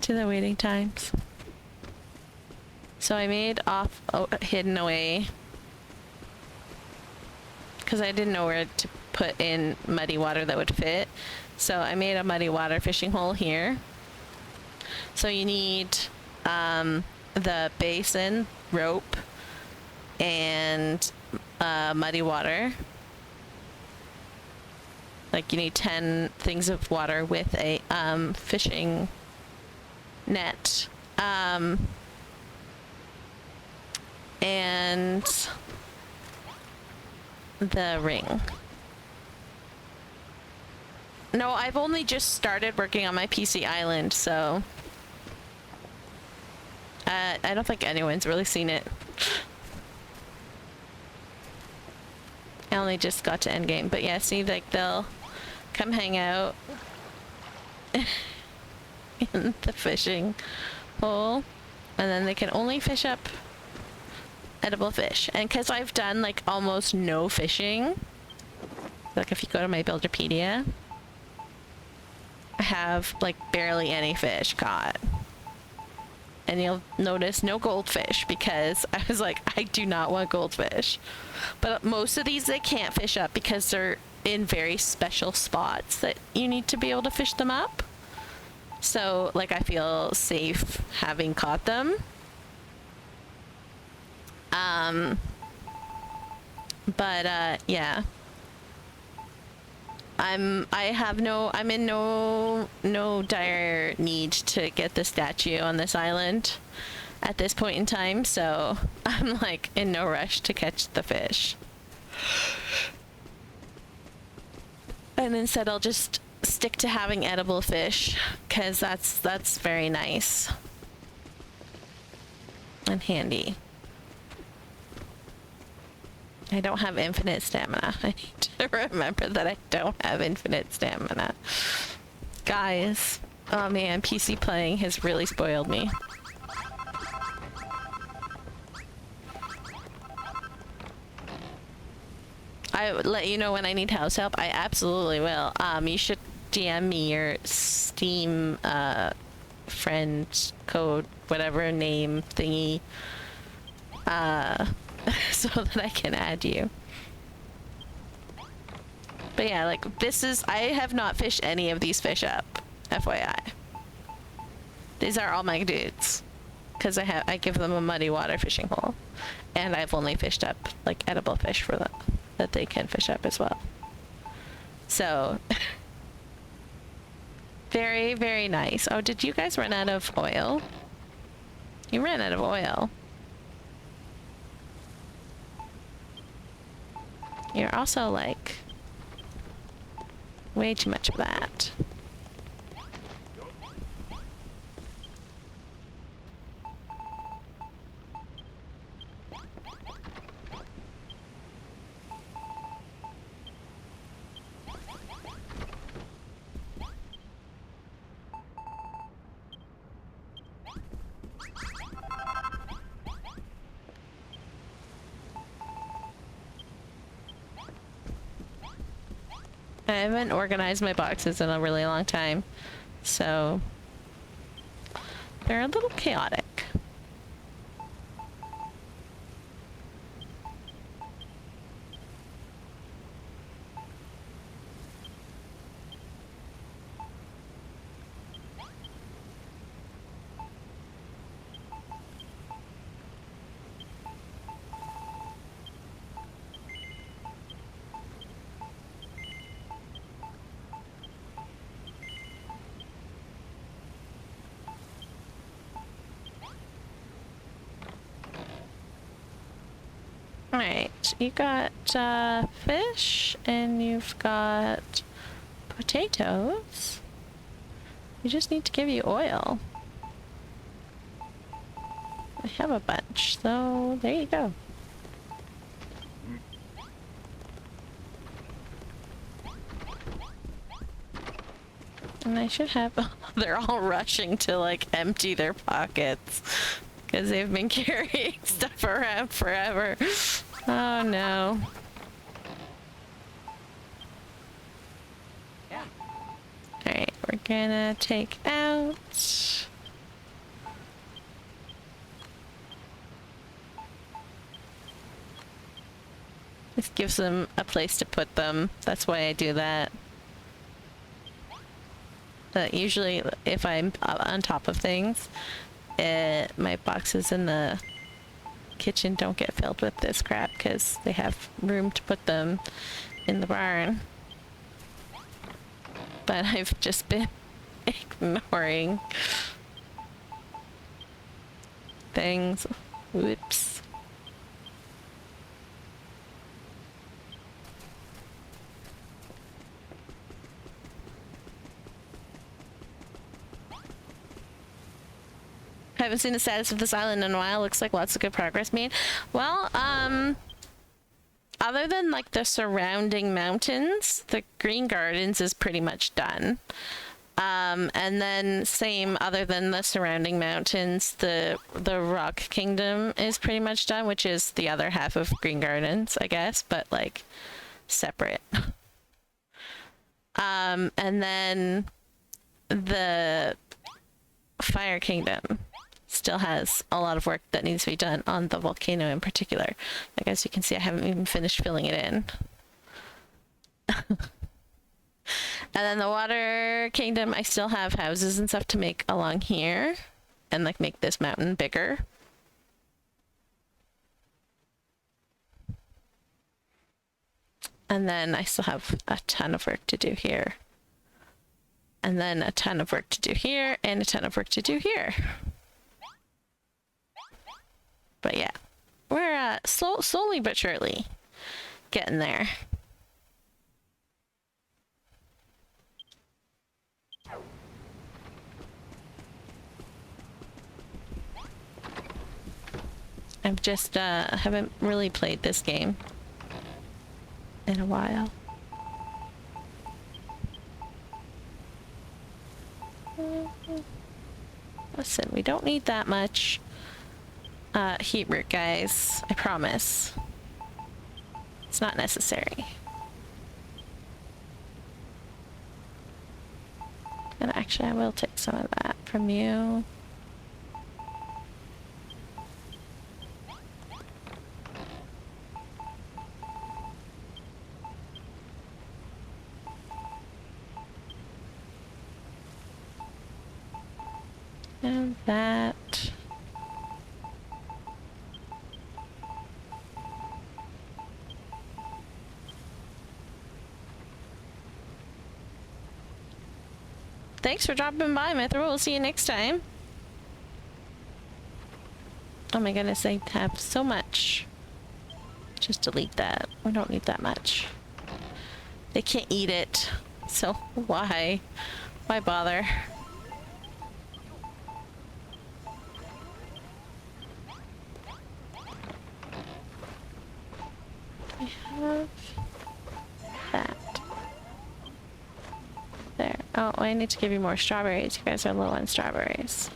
S1: to the waiting times. So I made hidden away, because I didn't know where to put in muddy water that would fit. So I made a muddy water fishing hole here. So you need the basin, rope, and muddy water. Like, you need 10 things of water with a fishing net, and the ring. No, I've only just started working on my PC island, so I don't think anyone's really seen it. I only just got to endgame, but yeah, see, like, they'll come hang out in the fishing hole, and then they can only fish up edible fish. And because I've done, like, almost no fishing, like, if you go to my Builderpedia, I have, like, barely any fish caught. And you'll notice no goldfish, because I was like, I do not want goldfish. But most of these they can't fish up because they're in very special spots that you need to be able to fish them up. So, like, I feel safe having caught them. Yeah. I'm in no dire need to get the statue on this island at this point in time, so I'm, like, in no rush to catch the fish. And instead I'll just stick to having edible fish, because that's very nice and handy. I don't have infinite stamina. I need to remember that I don't have infinite stamina. Guys, oh man, PC playing has really spoiled me. I would let you know when I need house help. I absolutely will. You should DM me your Steam friend code, whatever name thingy, so that I can add you. But yeah, like, I have not fished any of these fish up, FYI. These are all my dudes, because I give them a muddy water fishing hole, and I've only fished up, like, edible fish for them that they can fish up as well. So very, very nice. Oh, did you guys run out of oil? You ran out of oil. You're also, like, way too much of that. I haven't organized my boxes in a really long time, so they're a little chaotic. Alright, you got fish and you've got potatoes. You just need to give you oil. I have a bunch, so there you go. And I should have... They're all rushing to like empty their pockets because they've been carrying stuff around forever. Oh no. Yeah. Alright, we're gonna take out... This gives them a place to put them. That's why I do that. Usually, if I'm on top of things, my boxes in the kitchen don't get filled with this crap because they have room to put them in the barn. But I've just been ignoring things. Whoops. I haven't seen the status of this island in a while. Looks like lots of good progress made. Well, other than like the surrounding mountains, the Green Gardens is pretty much done. And then same other than the surrounding mountains, the Rock Kingdom is pretty much done, which is the other half of Green Gardens, I guess, but like separate. And then the Fire Kingdom still has a lot of work that needs to be done on the volcano in particular. Like, as you can see, I haven't even finished filling it in. And then the Water Kingdom, I still have houses and stuff to make along here and like make this mountain bigger. And then I still have a ton of work to do here. And then a ton of work to do here and a ton of work to do here. But yeah, we're slowly but surely getting there. I've just haven't really played this game in a while. Listen, we don't need that much heat root, guys. I promise. It's not necessary. And actually, I will take some of that from you. And that. Thanks for dropping by, Mithra. We'll see you next time. Oh my goodness, I have so much. Just delete that. We don't need that much. They can't eat it. So why? Why bother? have that. There. Oh, I need to give you more strawberries. You guys are low on strawberries.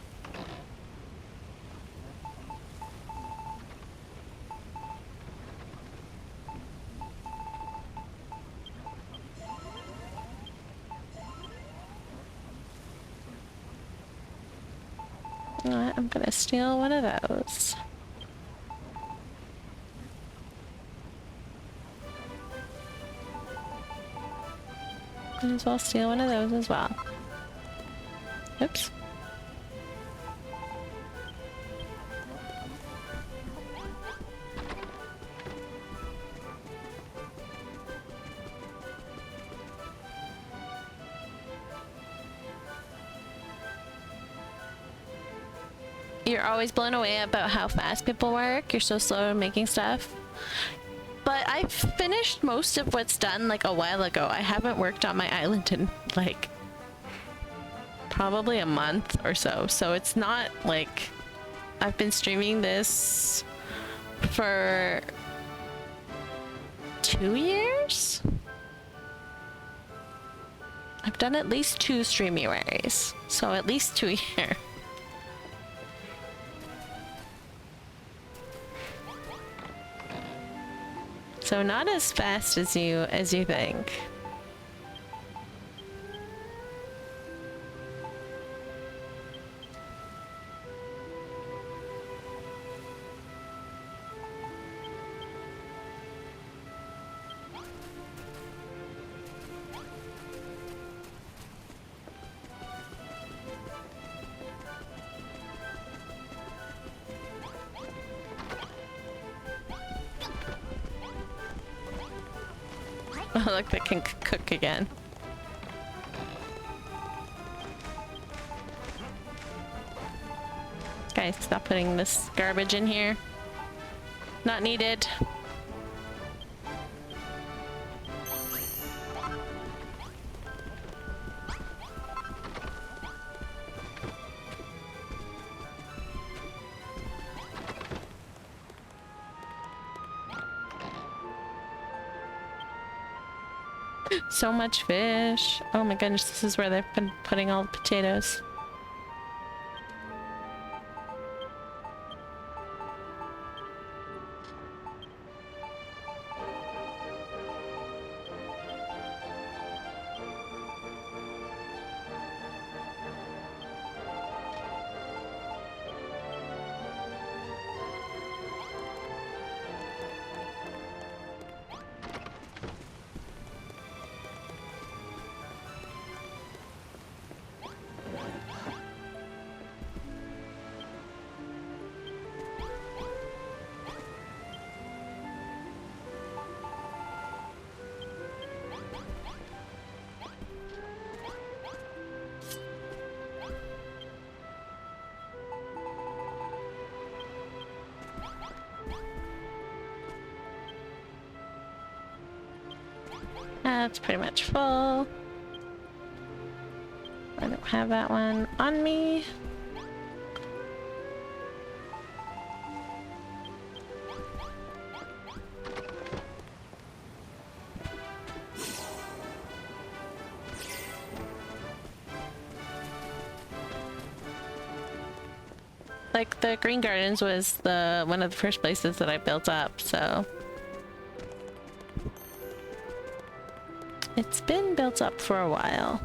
S1: You know what? I'm gonna steal one of those. Might as well steal one of those as well. Oops. You're always blown away about how fast people work. You're so slow at making stuff. But I've finished most of what's done like a while ago. I haven't worked on my island in like probably a month or so. So it's not like I've been streaming this for 2 years. I've done at least 2 Streamuaries. So at least 2 years. So not as fast as you think. Oh, look, they can cook again. Guys, stop putting this garbage in here. Not needed. So much fish. Oh my goodness, this is where they've been putting all the potatoes. That's pretty much full. I don't have that one on me. Like, the Green Gardens was one of the first places that I built up, so it's been built up for a while.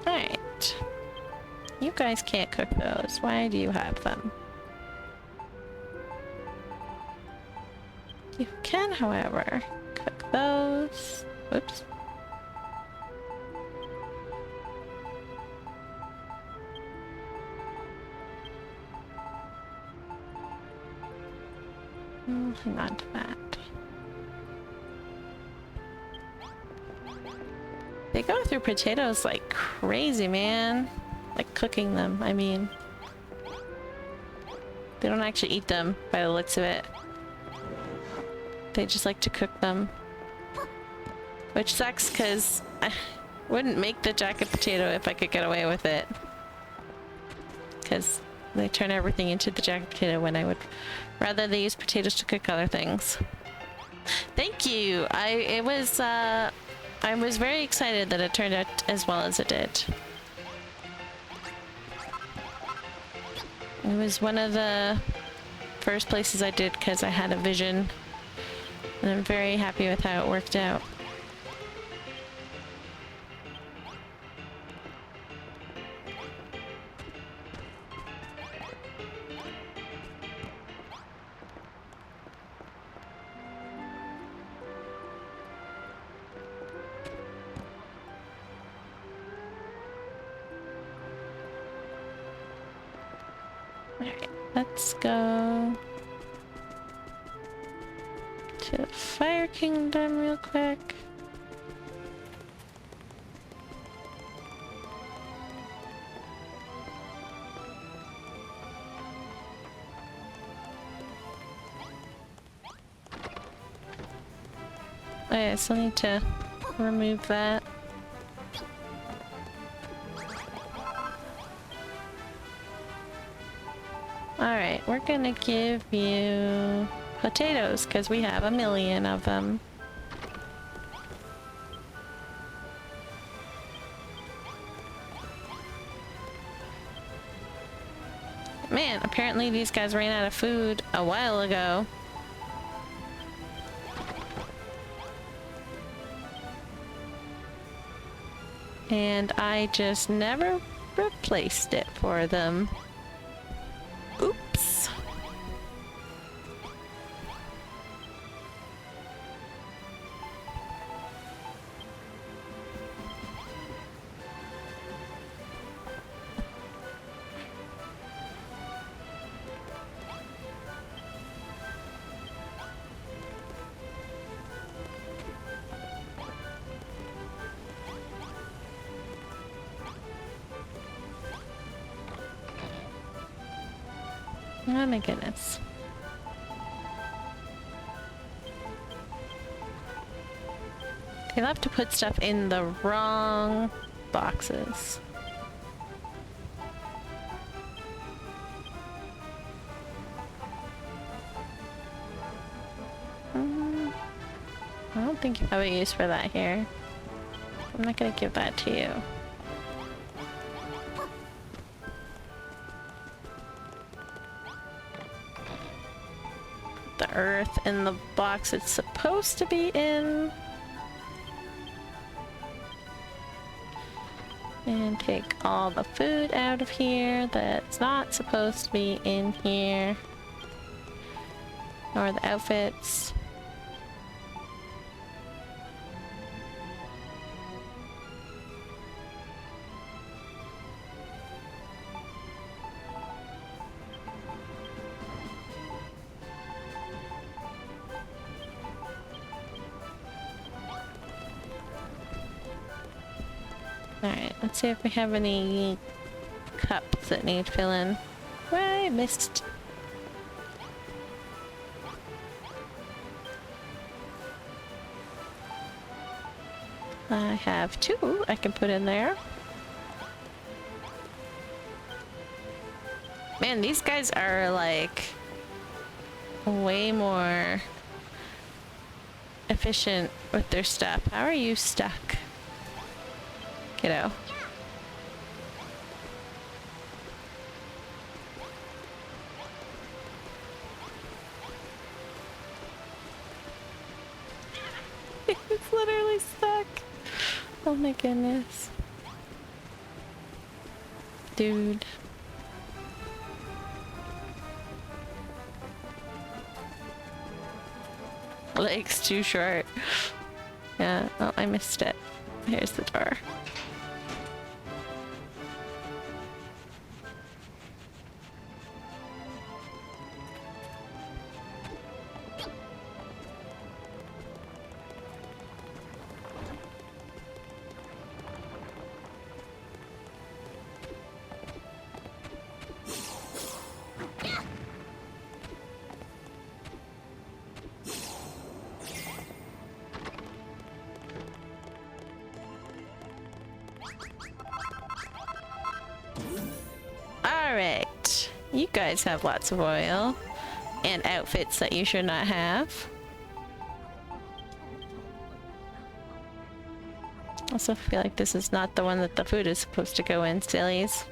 S1: Alright. You guys can't cook those. Why do you have them? You can, however, cook those. Whoops. Hang on to that. They go through potatoes like crazy, man. Like cooking them, I mean. They don't actually eat them by the looks of it. They just like to cook them. Which sucks because I wouldn't make the jacket potato if I could get away with it. Because they turn everything into the jacket potato when I would rather they use potatoes to cook other things. Thank you. I was very excited that it turned out as well as it did. It was one of the first places I did because I had a vision, and I'm very happy with how it worked out. Alright, let's go to the Fire Kingdom real quick. Okay, I still need to remove that. Alright, we're gonna give you potatoes because we have 1,000,000 of them. Man, apparently these guys ran out of food a while ago. And I just never replaced it for them. Oops. Oh my goodness. You'll have to put stuff in the wrong boxes. I don't think you have a use for that here. I'm not gonna give that to you. The earth in the box it's supposed to be in. And take all the food out of here that's not supposed to be in here. Or the outfits. Alright, let's see if we have any cups that need filling. Well, I missed. I have 2 I can put in there. Man, these guys are like way more efficient with their stuff. How are you stuck? Kiddo. It's literally stuck. Oh my goodness. Dude. Leg's too short. Yeah, oh, I missed it. Here's the door. Correct. You guys have lots of oil and outfits that you should not have. Also feel like this is not the one that the food is supposed to go in, sillies.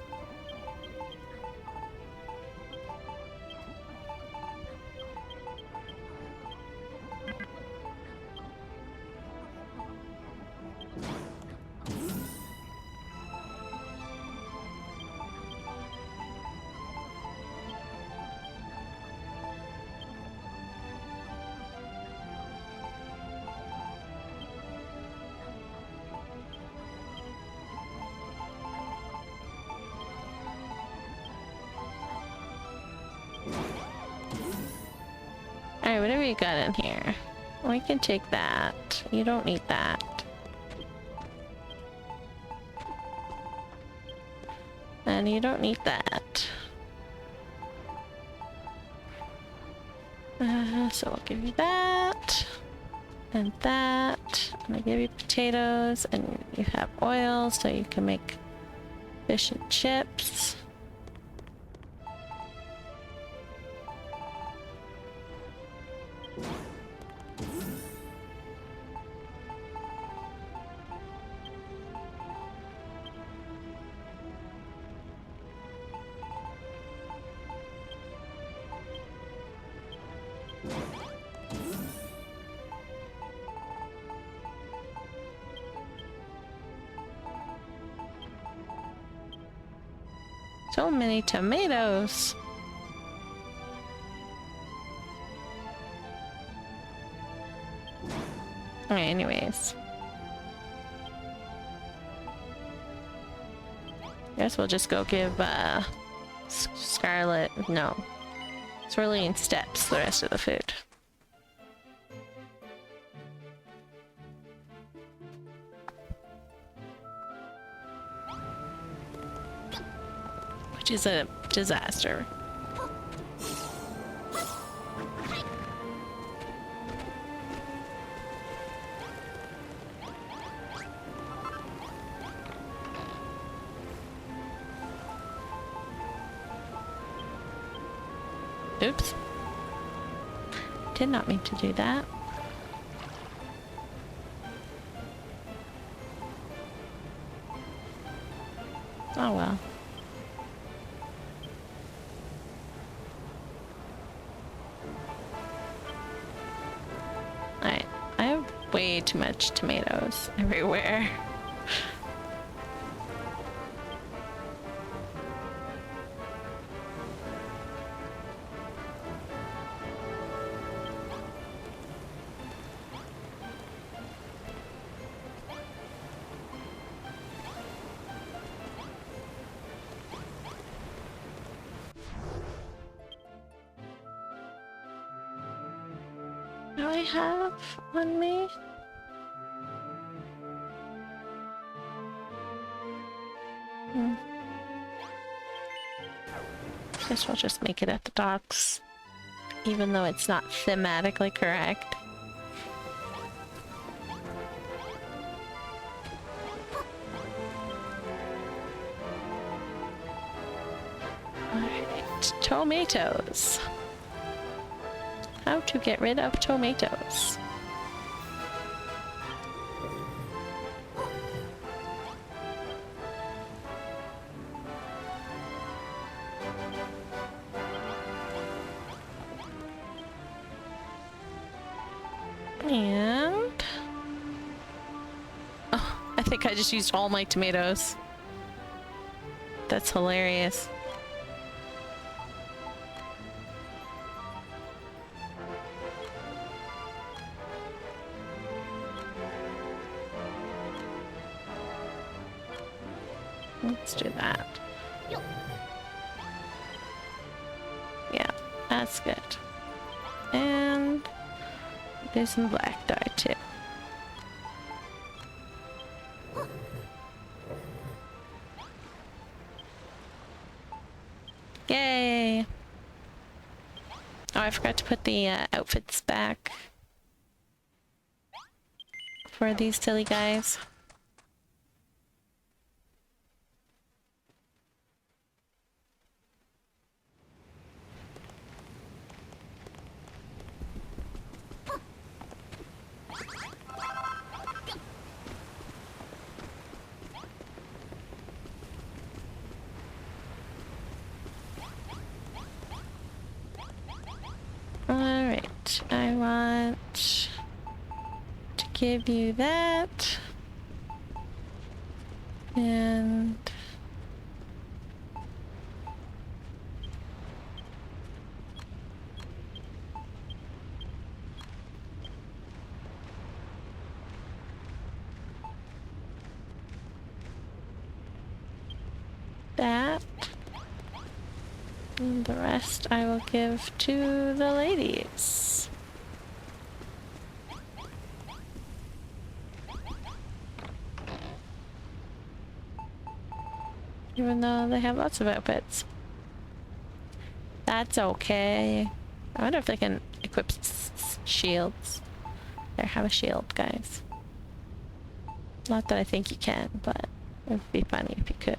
S1: Alright, whatever you got in here. We can take that. You don't need that. And you don't need that. So I'll give you that. And that. And I give you potatoes. And you have oil, so you can make fish and chips. So many tomatoes. Alright, anyways. Guess we'll just go give Scarlet, no, Swirly and Steps the rest of the food. Which is a disaster. Oops. Did not mean to do that. Oh well. Alright, I have way too much tomatoes everywhere. Do I have on me? Guess we'll just make it at the docks, even though it's not thematically correct. Alright, tomatoes. How to get rid of tomatoes. And... oh, I think I just used all my tomatoes. That's hilarious. Let's do that. Yeah, that's good. And there's some black dye too. Yay! Oh, I forgot to put the outfits back for these silly guys. I want to give you that. And that. And the rest I will give to the ladies. Even though they have lots of outfits. That's okay. I wonder if they can equip shields. There, have a shield, guys. Not that I think you can, but it would be funny if you could.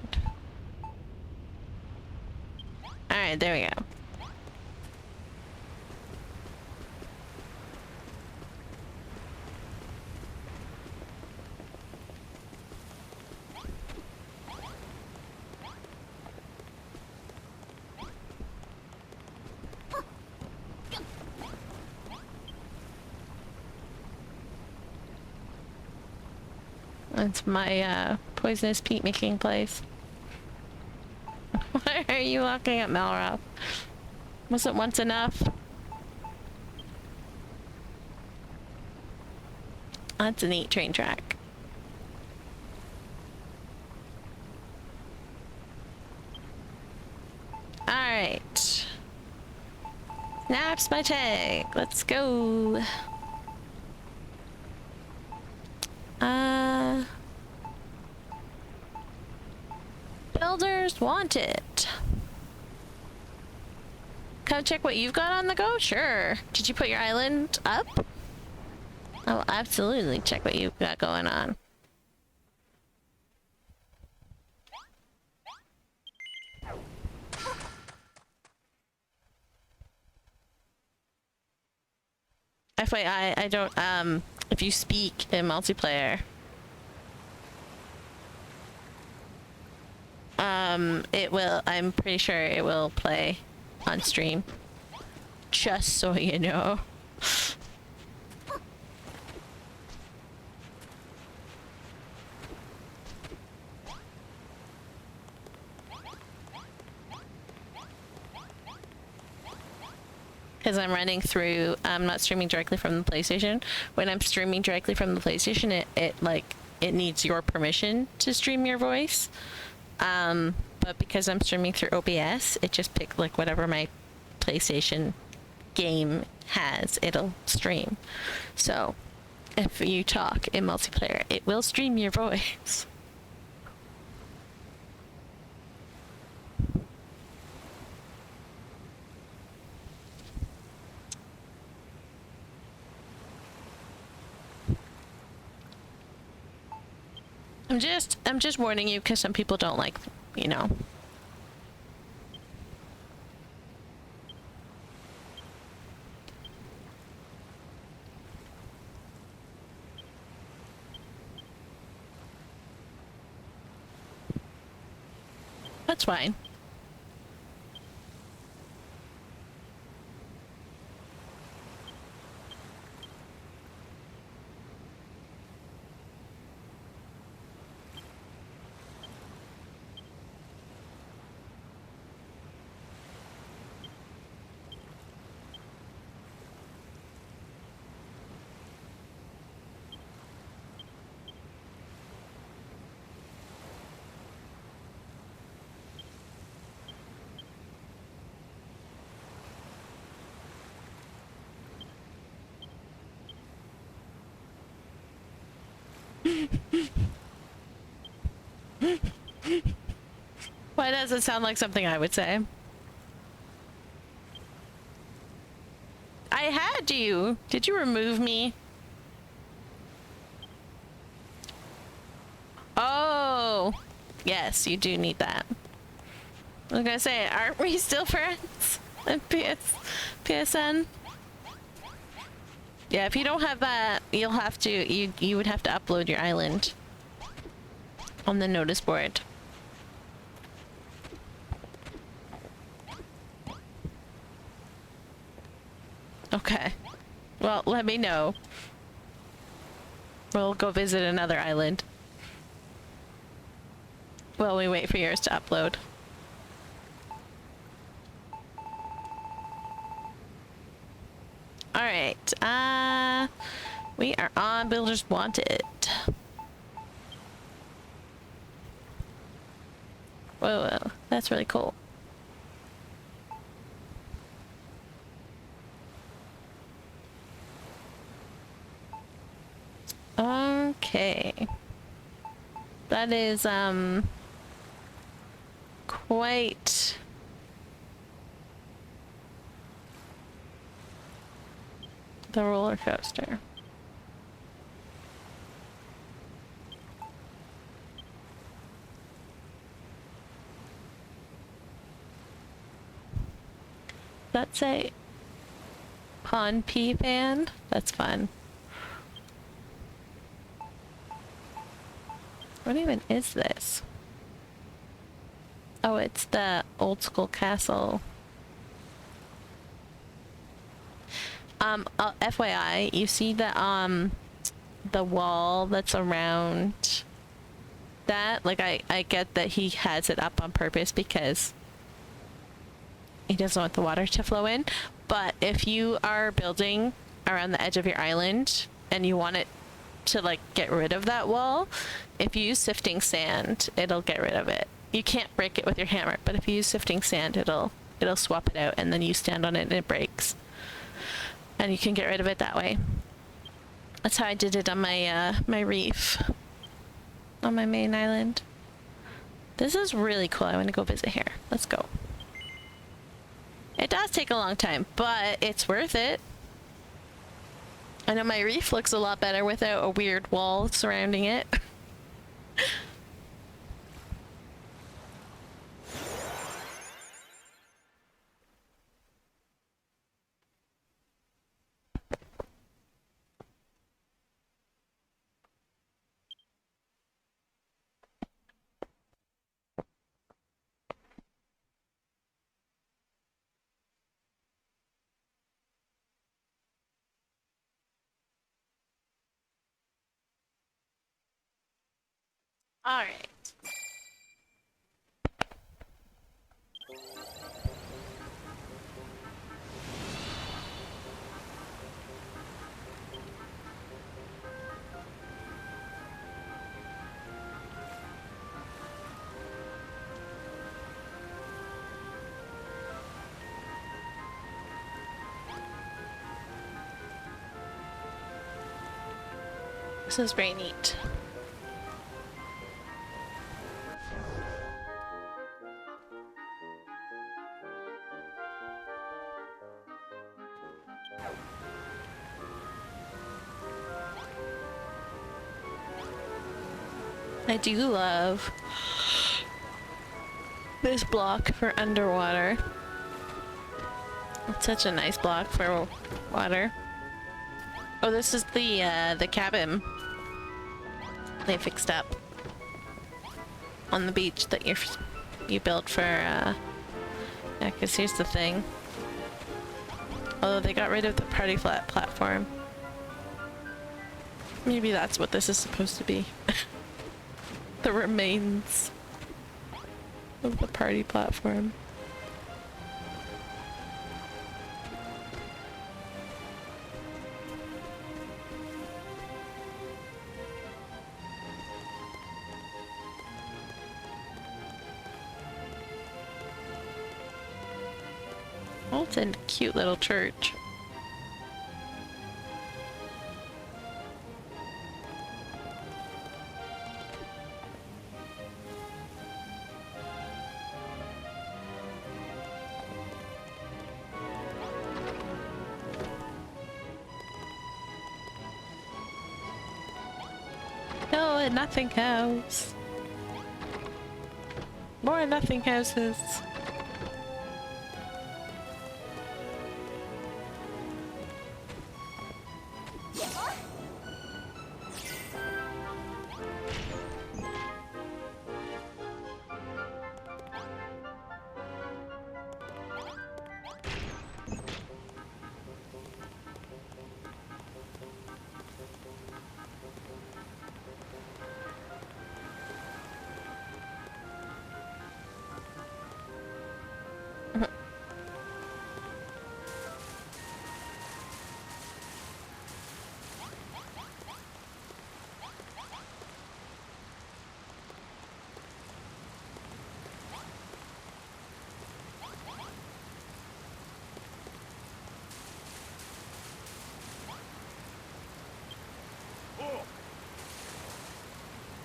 S1: Alright, there we go. That's my poisonous peat making place. Why are you locking up Malroth? Wasn't once enough? That's a neat train track. Alright. Snaps my tag. Let's go. Builders wanted. Come check what you've got on the go? Sure. Did you put your island up? I'll absolutely check what you've got going on. FYI, I don't, if you speak in multiplayer, it will, I'm pretty sure it will play on stream. Just so you know. Because I'm running through, I'm not streaming directly from the PlayStation. When I'm streaming directly from the PlayStation, it needs your permission to stream your voice. But because I'm streaming through OBS, it just picks like whatever my PlayStation game has, it'll stream. So if you talk in multiplayer, it will stream your voice. I'm just warning you because some people don't like, you know. That's fine. Why does it sound like something I would say? I had you. Did you remove me? Oh, yes, you do need that. I was gonna say, aren't we still friends? PSN? Yeah, if you don't have that, you'll have to, you would have to upload your island on the notice board. Okay. Well, let me know. We'll go visit another island. While we wait for yours to upload. Alright, we are on Builders Wanted. Whoa, that's really cool. Okay. That is, quite... the roller coaster. That's a Pond P fan? That's fun. What even is this? Oh, it's the old school castle. FYI, you see the wall that's around that? Like, I get that he has it up on purpose because he doesn't want the water to flow in. But if you are building around the edge of your island and you want it to, like, get rid of that wall, if you use sifting sand, it'll get rid of it. You can't break it with your hammer, but if you use sifting sand, it'll swap it out, and then you stand on it and it breaks. And you can get rid of it that way. That's how I did it on my my reef on my main island. This is really cool. I want to go visit here. Let's go. It does take a long time, but it's worth it. I know my reef looks a lot better without a weird wall surrounding it. All right. This is very neat. I do love this block for underwater. It's such a nice block for water. Oh, this is the cabin they fixed up on the beach that you built for yeah, 'cause here's the thing. Although they got rid of the party flat platform. Maybe that's what this is supposed to be. The remains of the party platform. Oh, it's a cute little church. No, a nothing house. More nothing houses.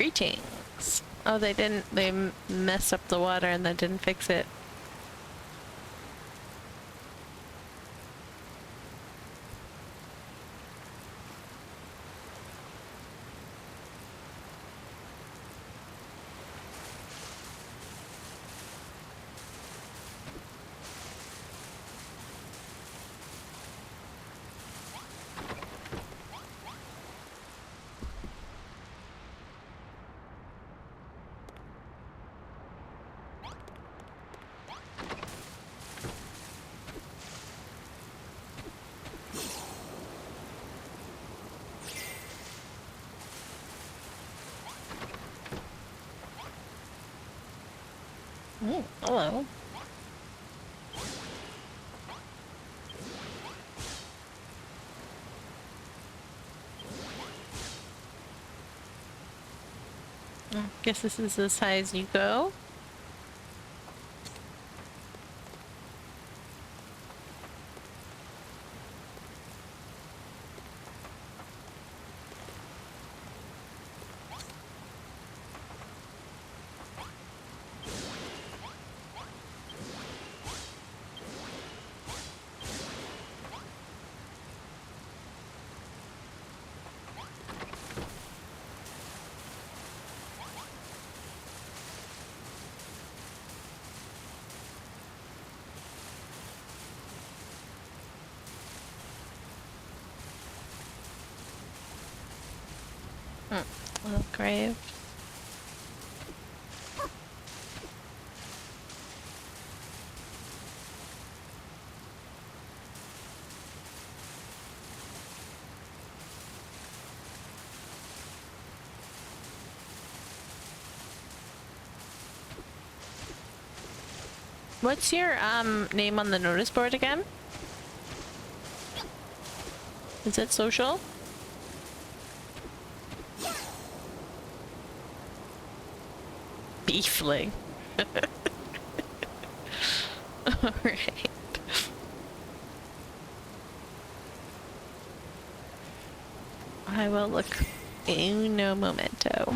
S1: Greetings. Oh, they didn't. They messed up the water and then didn't fix it. Hello. Guess this is as high as you go. Little grave. What's your name on the notice board again? Is it social? Beefling. Alright. I will look uno momento.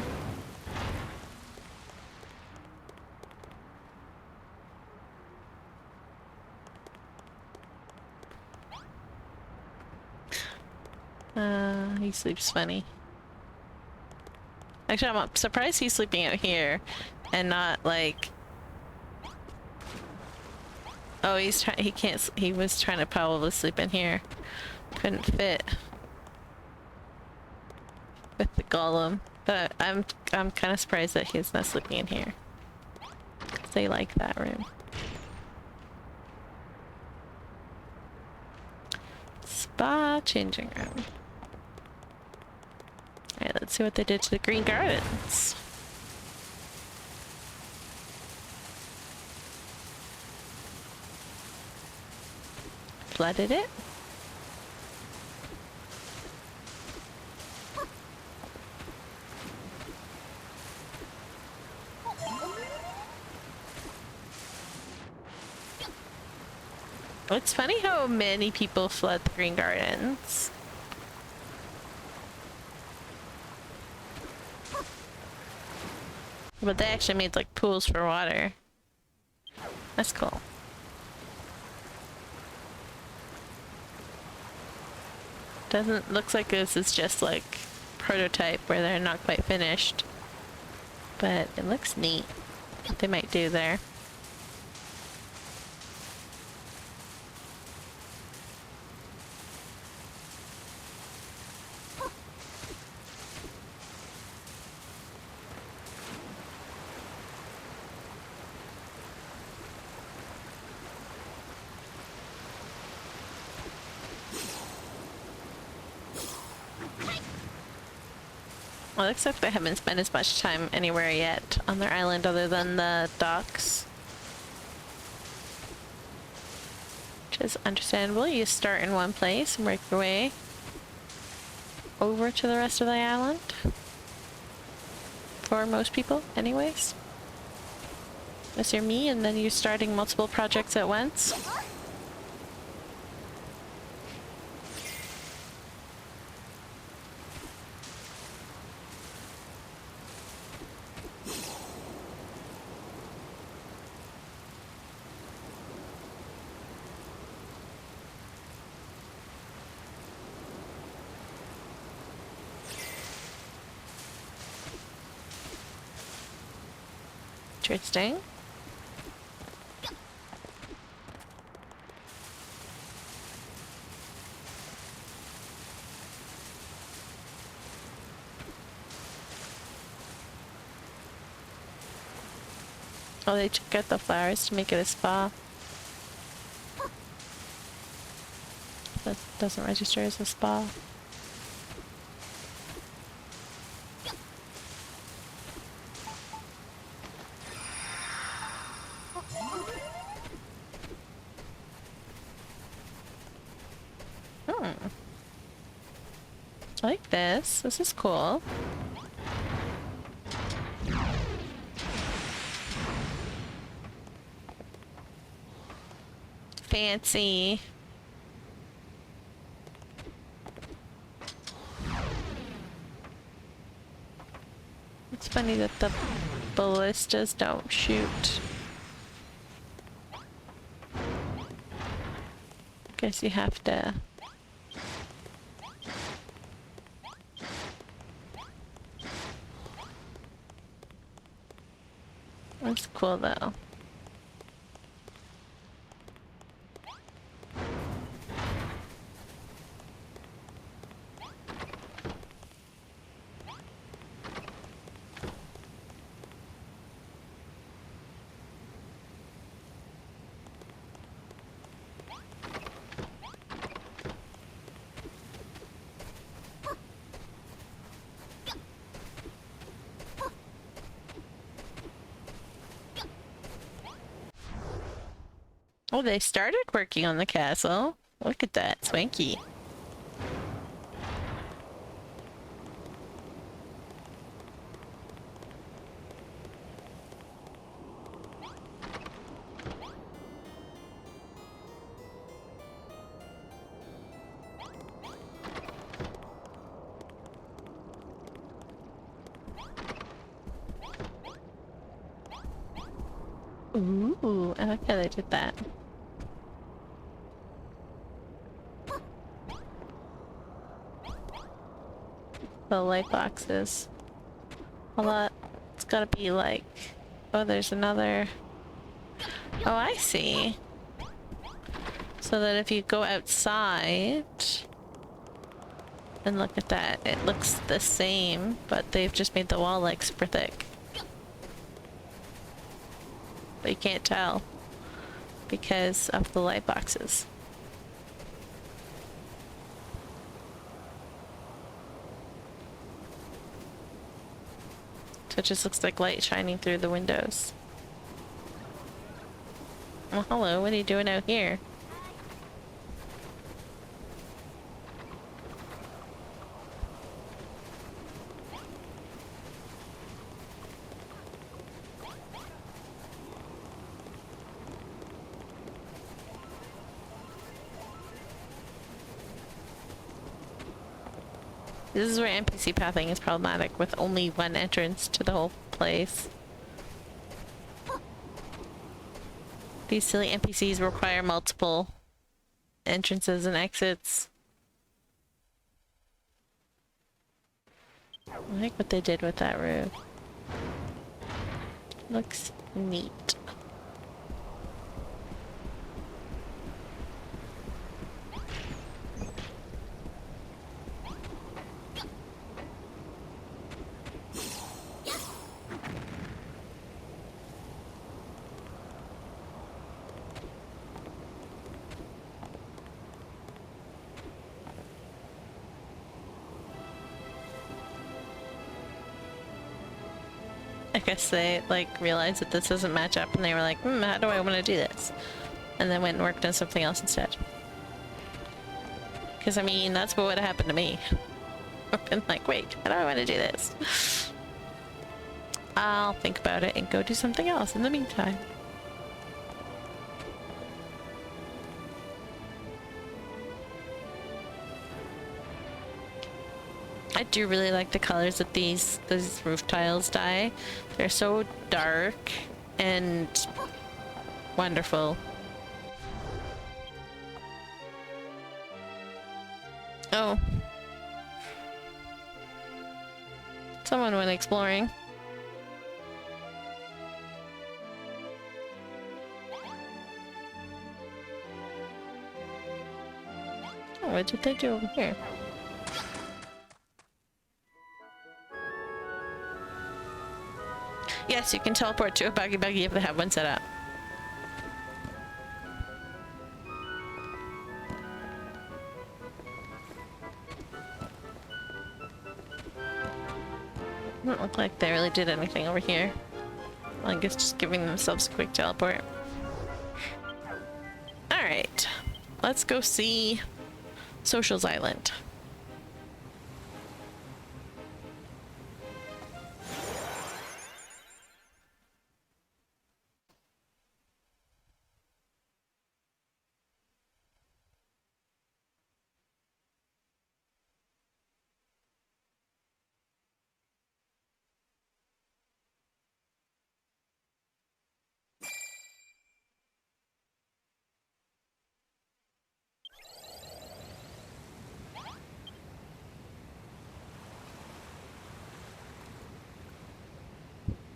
S1: He sleeps funny. Actually, I'm surprised he's sleeping out here and not like... Oh, he's trying. He can't. He was trying to probably sleep in here. Couldn't fit with the golem. But I'm kind of surprised that he's not sleeping in here. 'Cause they like that room. Spa changing room. Alright, let's see what they did to the green gardens. Flooded it. It's funny how many people flood the green gardens. But they actually made like pools for water. That's cool. Looks like this is just like prototype where they're not quite finished. But it looks neat what they might do there. Well, it looks like they haven't spent as much time anywhere yet on their island other than the docks. Which is understandable. You start in one place and work your way over to the rest of the island. For most people, anyways. Unless you're me and then you're starting multiple projects at once. Interesting. Oh, they took out the flowers to make it a spa. That doesn't register as a spa. I like this. This is cool. Fancy. It's funny that the ballistas don't shoot. Guess you have to. That's cool though. Oh, they started working on the castle. Look at that, swanky. Ooh, I like how they did that. The light boxes. Well, that it's gotta be like. Oh, there's another. Oh, I see. So that if you go outside and look at that, it looks the same, but they've just made the wall like super thick. But you can't tell because of the light boxes. So it just looks like light shining through the windows. Well, hello, what are you doing out here? This is where NPC pathing is problematic, with only one entrance to the whole place. These silly NPCs require multiple entrances and exits. I like what they did with that roof. Looks neat. I guess they like realized that this doesn't match up and they were like, how do I want to do this? And then went and worked on something else instead. Because I mean, that's what would have happened to me. I've been like, wait, how do I want to do this? I'll think about it and go do something else in the meantime. I do really like the colors that these roof tiles dye. They're so dark and wonderful. Oh. Someone went exploring. What did they do over here? Yes, you can teleport to a buggy if they have one set up. Doesn't look like they really did anything over here. I guess just giving themselves a quick teleport. Alright. Let's go see Socials Island.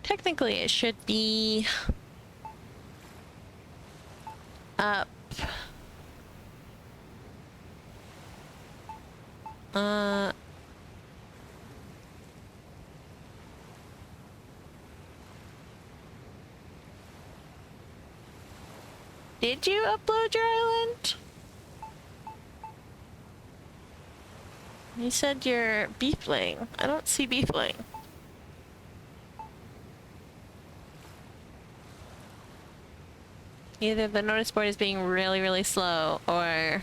S1: Technically, it should be up. Did you upload your island? You said you're Beefling. I don't see Beefling. Either the notice board is being really, really slow, or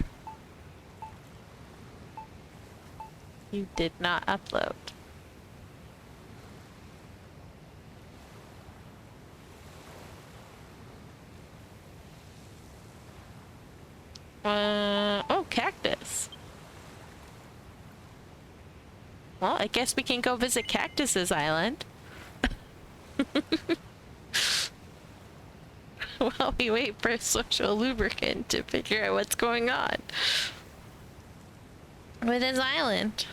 S1: you did not upload. Oh, cactus. Well, I guess we can go visit Cactus's island. While we wait for Social Lubricant to figure out what's going on with his island.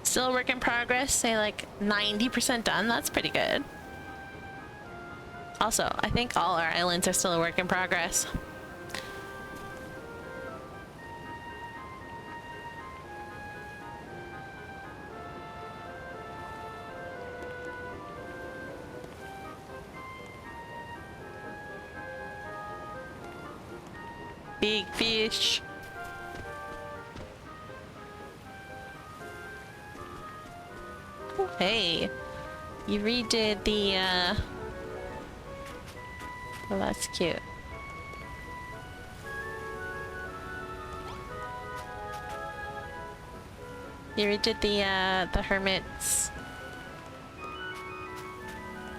S1: Still a work in progress, say like 90% done. That's pretty good. Also, I think all our islands are still a work in progress. Big fish. Oh, hey, you redid the, well, that's cute. You redid the hermit's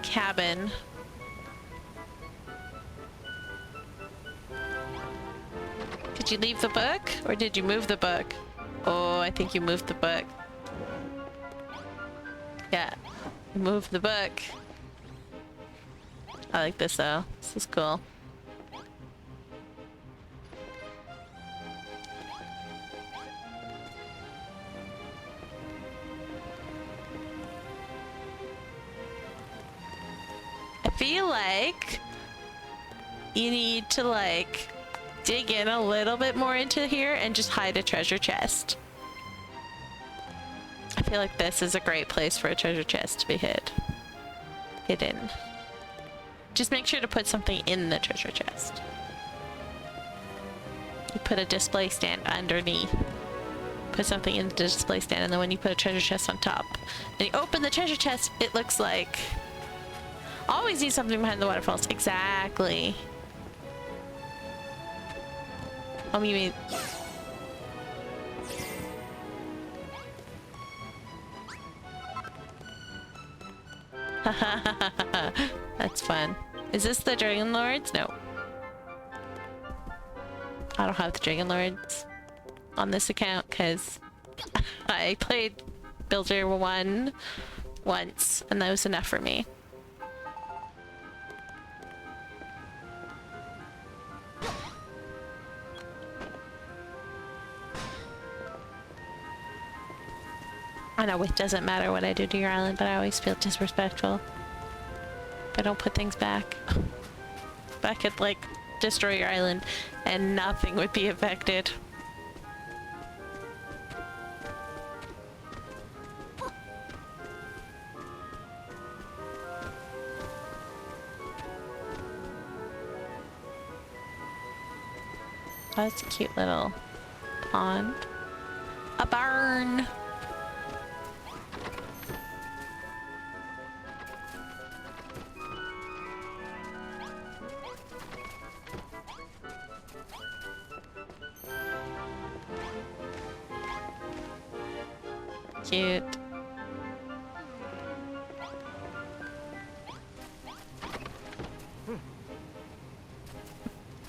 S1: cabin. Did you leave the book, or did you move the book? Oh, I think you moved the book. Yeah, move the book. I like this though. This is cool. I feel like you need to like dig in a little bit more into here and just hide a treasure chest. I feel like this is a great place for a treasure chest to be hidden. Just make sure to put something in the treasure chest. You put a display stand underneath. Put something in the display stand, and then when you put a treasure chest on top, and you open the treasure chest, it looks like... Always need something behind the waterfalls. Exactly. Oh, you mean... That's fun. Is this the Dragon Lords? No. I don't have the Dragon Lords on this account because I played Builder 1 once and that was enough for me. I know it doesn't matter what I do to your island, but I always feel disrespectful if I don't put things back. If I could, like, destroy your island and nothing would be affected. That's a cute little pond. A barn! Cute.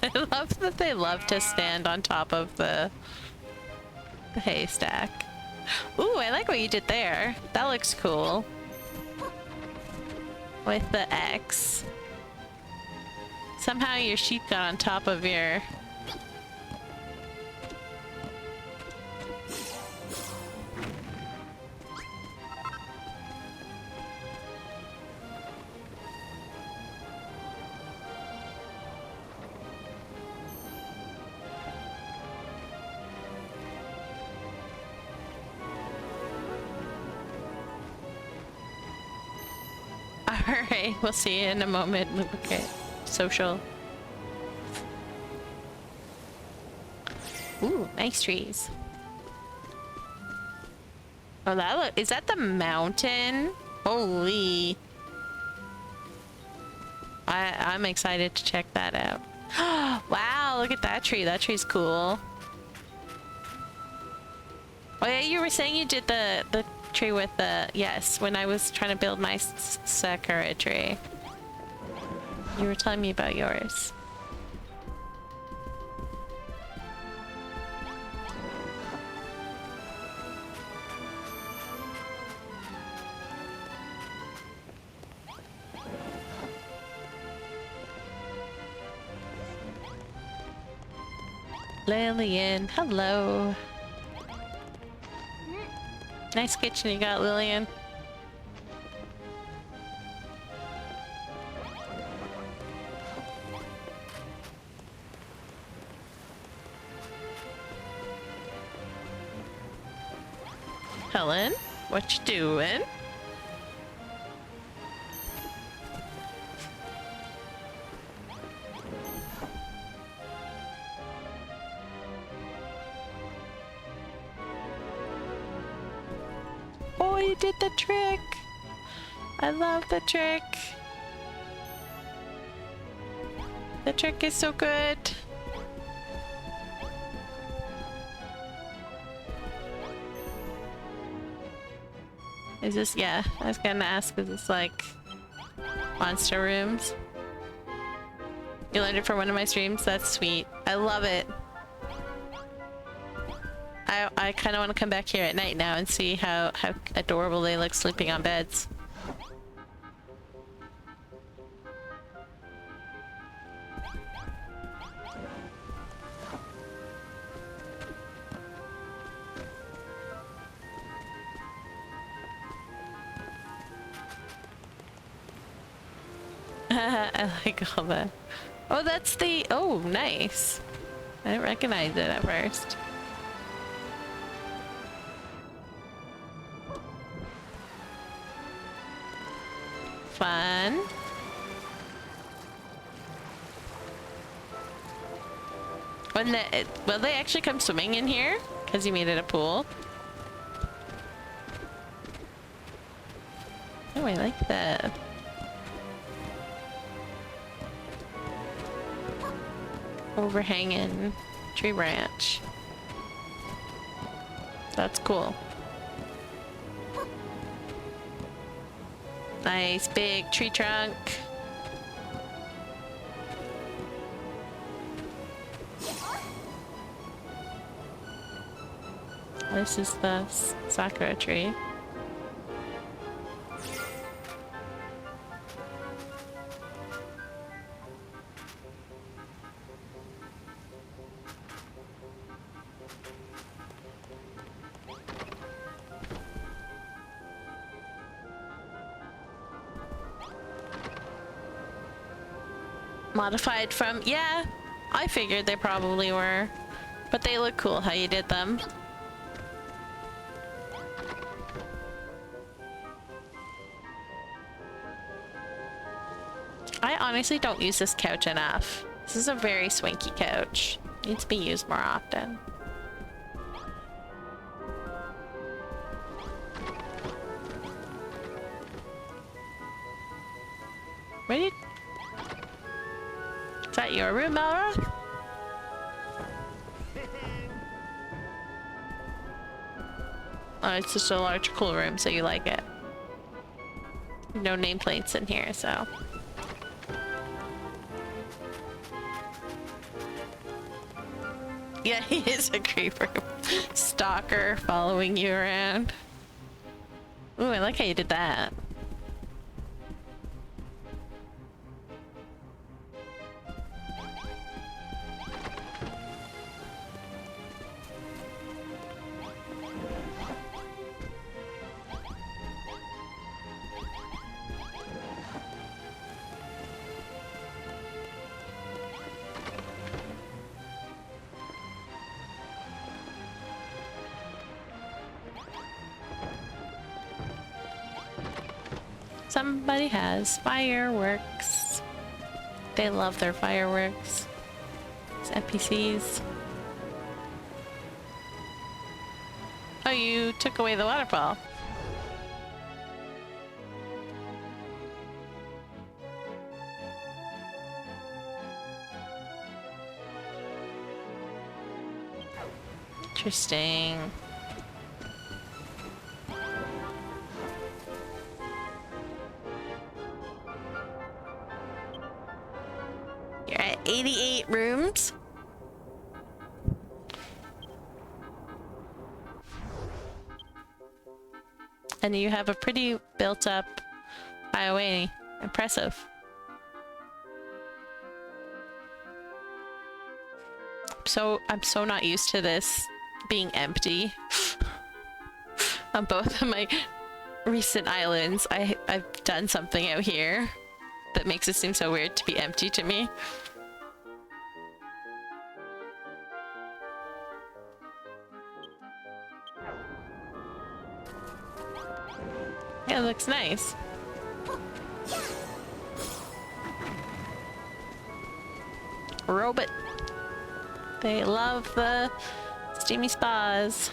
S1: I love that they love to stand on top of the haystack. Ooh, I like what you did there. That looks cool. With the X. Somehow your sheep got on top of your... Alright, we'll see you in a moment. Okay, social. Ooh, nice trees. Oh, that look, is that the mountain? Holy. I'm excited to check that out. Wow, look at that tree. That tree's cool. Oh yeah, you were saying you did the tree with the... Yes, when I was trying to build my Sakura tree. You were telling me about yours. Lillian, hello. Nice kitchen you got, Lillian. Helen, what you doing? Oh, you did the trick! I love the trick. The trick is so good. Is this, yeah, I was gonna ask, is this like monster rooms? You learned it from one of my streams? That's sweet. I love it. I kind of want to come back here at night now and see how adorable they look sleeping on beds. I like all that. Oh, that's the... Oh, nice. I didn't recognize it at first. Fun. Will they actually come swimming in here? Because you made it a pool. Oh, I like that. Overhanging tree branch. That's cool. Nice big tree trunk. This is the sakura tree. Modified from, yeah, I figured they probably were, but they look cool how you did them. I honestly don't use this couch enough. This is a very swanky couch. Needs to be used more often. Where did... Is that your room, Malra? Oh, it's just a large, cool room, so you like it. No nameplates in here, so... Yeah, he is a creeper. Stalker following you around. Ooh, I like how you did that. Somebody has fireworks. They love their fireworks. It's NPCs. Oh, you took away the waterfall. Interesting. You're at 88 rooms. And you have a pretty built up IOA. Impressive. I'm so not used to this being empty. On both of my recent islands, I've done something out here that makes it seem so weird to be empty to me. Yeah, it looks nice. Robot. They love the steamy spas.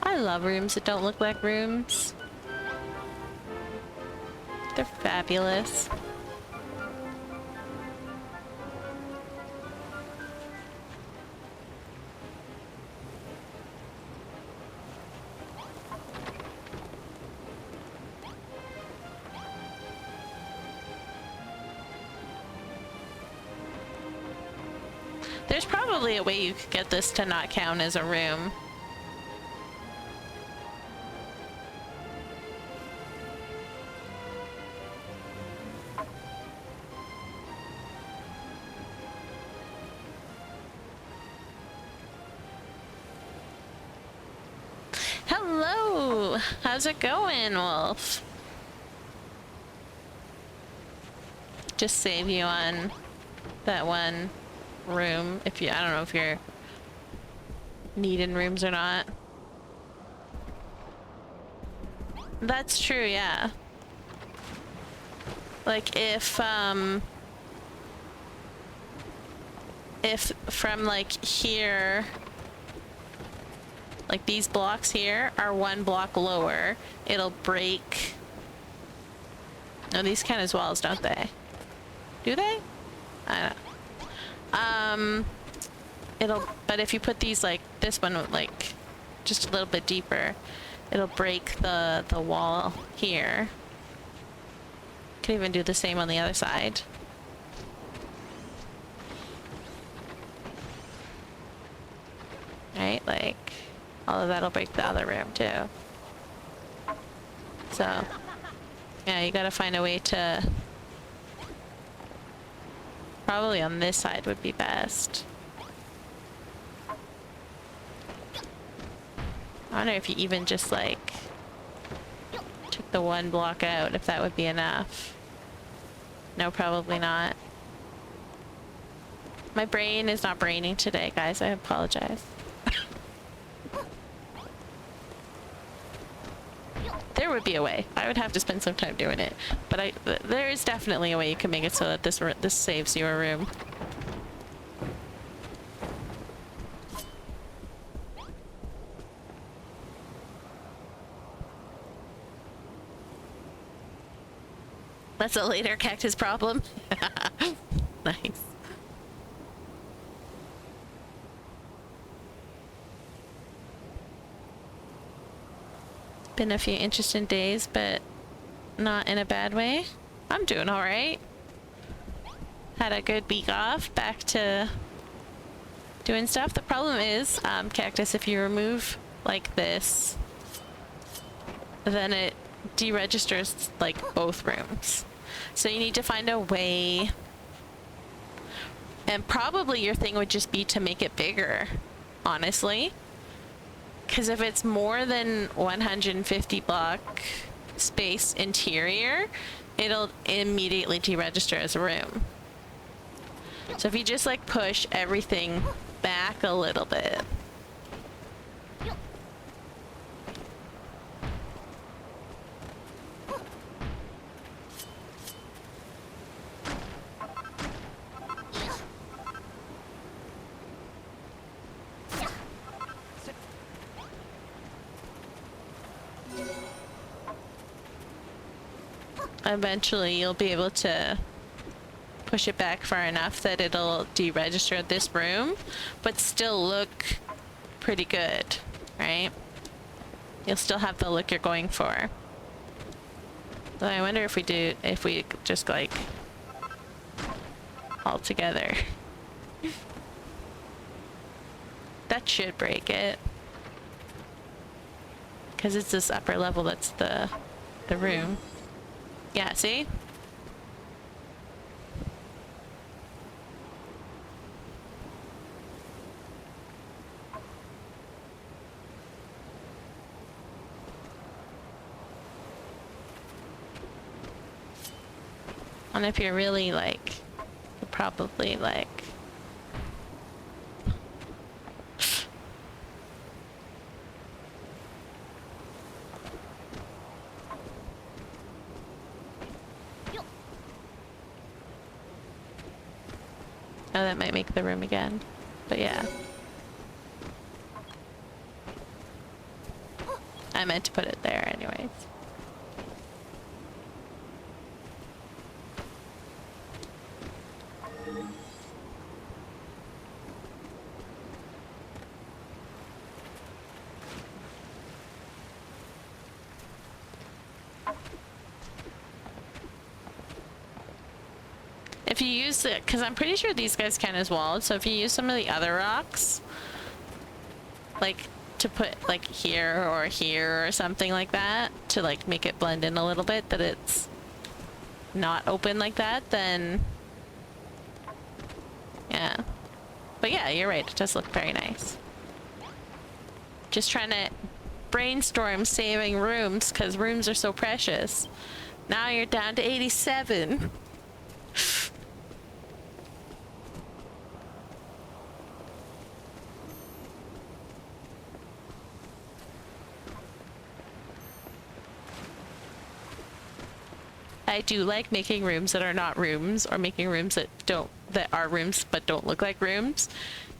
S1: I love rooms that don't look like rooms. They're fabulous. There's probably a way you could get this to not count as a room. Hello! How's it going, Wolf? Just save you on that one room if you, I don't know if you're needing rooms or not. That's true, yeah. Like if from like here, like these blocks here are one block lower, it'll break. No, these count as walls, don't they? Do they? I don't know. But if you put these like this one like just a little bit deeper, it'll break the wall here. Could even do the same on the other side. right? Like, all of that'll break the other room too. So, yeah, you gotta find a way to... Probably on this side would be best. I wonder if you even just, like, took the one block out, if that would be enough. No, probably not. My brain is not braining today, guys. I apologize. There would be a way. I would have to spend some time doing it, but there is definitely a way you can make it so that this saves you a room. That's a later cactus problem. Nice. Been a few interesting days, but not in a bad way. I'm doing all right. Had a good week off, back to doing stuff. The problem is, Cactus, if you remove like this, then it deregisters like both rooms. So you need to find a way, and probably your thing would just be to make it bigger, honestly. Because if it's more than 150 block space interior, it'll immediately deregister as a room. So if you just like push everything back a little bit. Eventually you'll be able to push it back far enough that it'll deregister this room, but still look pretty good, right? You'll still have the look you're going for. So I wonder if we just like all together. That should break it. Because it's this upper level that's the room. Yeah, see? And if you're really like, you're probably like, oh, that might make the room again, but yeah. I meant to put it there anyways. If you use it, because I'm pretty sure these guys can as well, so if you use some of the other rocks, like to put like here or something like that, to like make it blend in a little bit, that it's not open like that, then yeah. But yeah, you're right, it does look very nice. Just trying to brainstorm saving rooms, because rooms are so precious. Now you're down to 87. I do like making rooms that are not rooms, or making rooms that are rooms but don't look like rooms.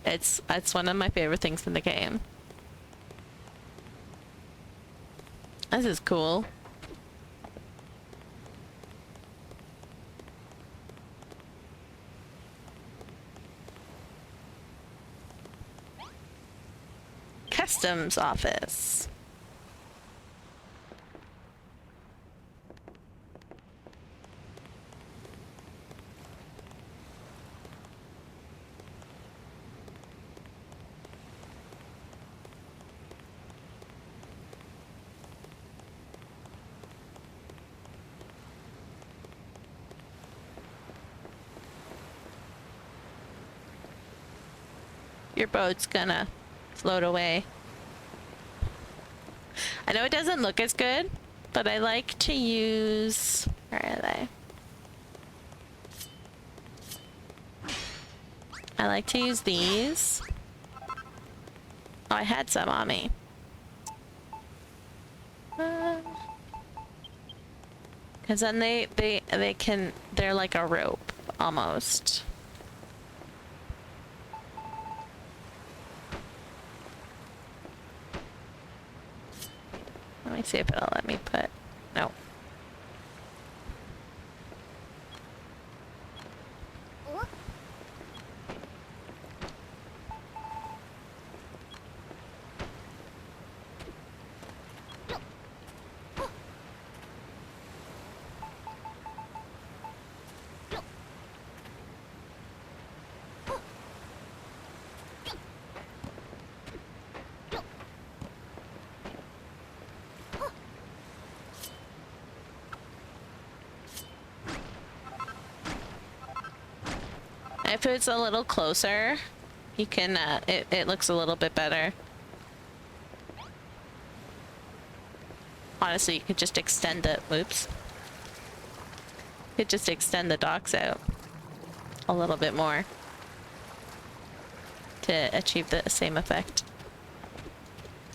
S1: It's one of my favorite things in the game. This is cool. Customs office. your boat's gonna float away. I know it doesn't look as good, but I like to use... Where are they? I like to use these. Oh, I had some on me. Because then they can... They're like a rope, almost. Let me see if it'll let me put... No. If it's a little closer, you can, it looks a little bit better. Honestly, you could just extend it. Whoops. You could just extend the docks out a little bit more to achieve the same effect.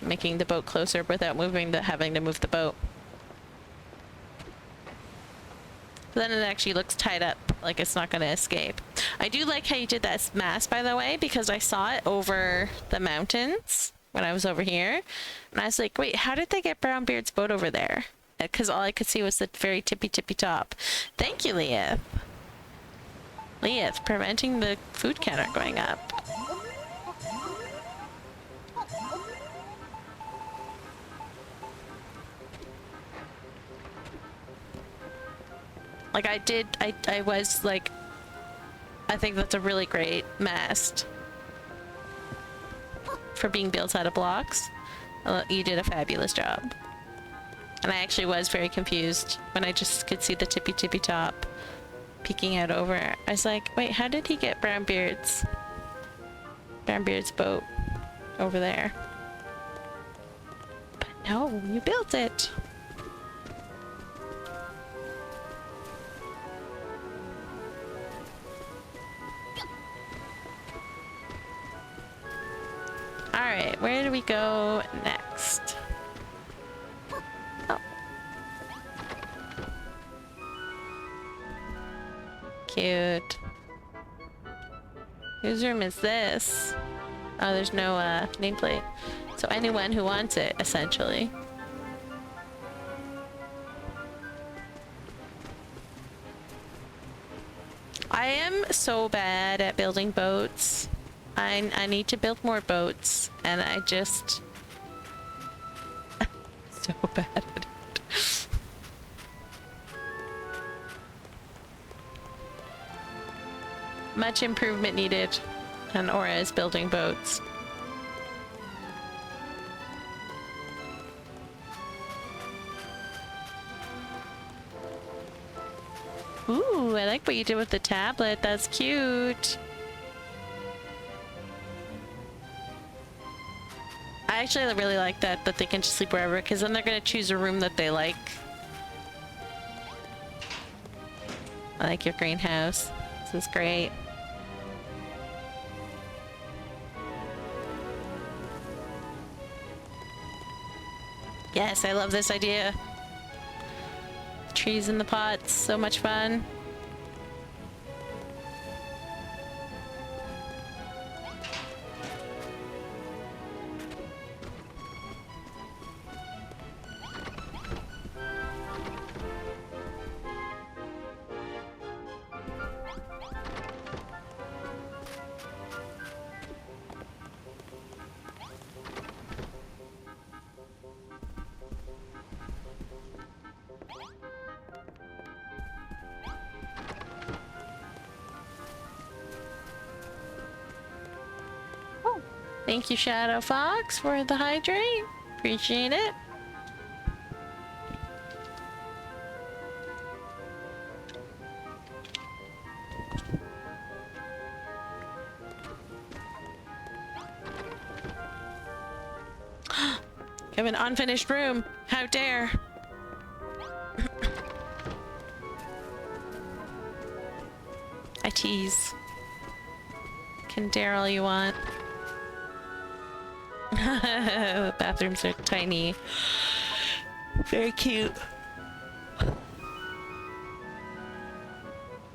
S1: Making the boat closer without having to move the boat. Then it actually looks tied up, like it's not going to escape. I do like how you did that mast, by the way, because I saw it over the mountains when I was over here. And I was like, wait, how did they get Brownbeard's boat over there? Because all I could see was the very tippy top. Thank you, Leah. Leah, preventing the food counter going up. Like I was like, I think that's a really great mast for being built out of blocks. You did a fabulous job. And I actually was very confused when I just could see the tippy top peeking out over. I was like, wait, how did he get Brownbeard's boat over there? But no, you built it. Alright, where do we go next? Oh. Cute. Whose room is this? Oh, there's no nameplate. So anyone who wants it, essentially. I am so bad at building boats. I need to build more boats, and I just... so bad at it. Much improvement needed, and Aura is building boats. Ooh, I like what you did with the tablet. That's cute. I actually really like that they can just sleep wherever, because then they're going to choose a room that they like. I like your greenhouse. This is great. Yes, I love this idea. Trees in the pots, so much fun. Thank you, Shadow Fox, for the hydrate. Appreciate it. You have an unfinished room. How dare. I tease. Can dare all you want. Bathrooms are tiny. Very cute.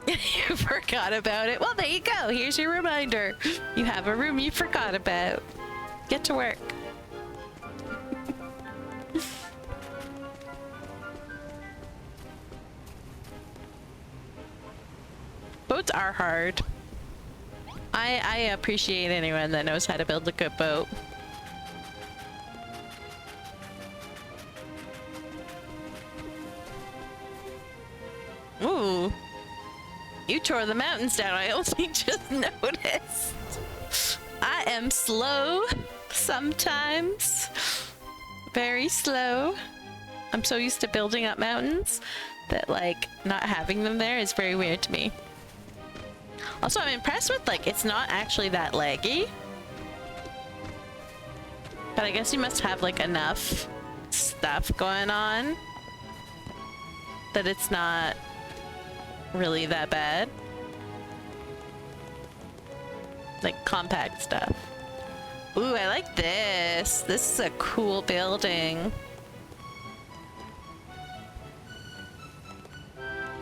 S1: You forgot about it. Well, there you go. Here's your reminder. You have a room you forgot about. Get to work. Boats are hard. I appreciate anyone that knows how to build a good boat. Ooh. You tore the mountains down. I only just noticed. I am slow sometimes. Very slow. I'm so used to building up mountains that, like, not having them there is very weird to me. Also, I'm impressed with, like, it's not actually that laggy. But I guess you must have, like, enough stuff going on that it's not really that bad. Like, compact stuff. Ooh, I like this. This is a cool building.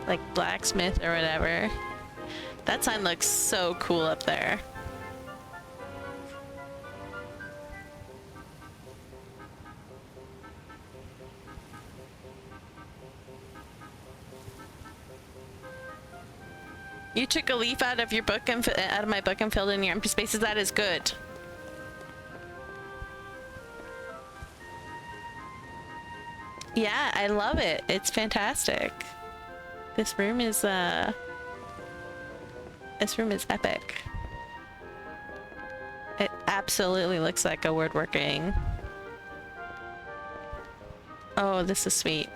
S1: Like blacksmith or whatever. That sign looks so cool up there. You took a leaf out of your book and out of my book and filled in your empty spaces. That is good. Yeah, I love it. It's fantastic. This room is epic. It absolutely looks like a woodworking. Oh, this is sweet.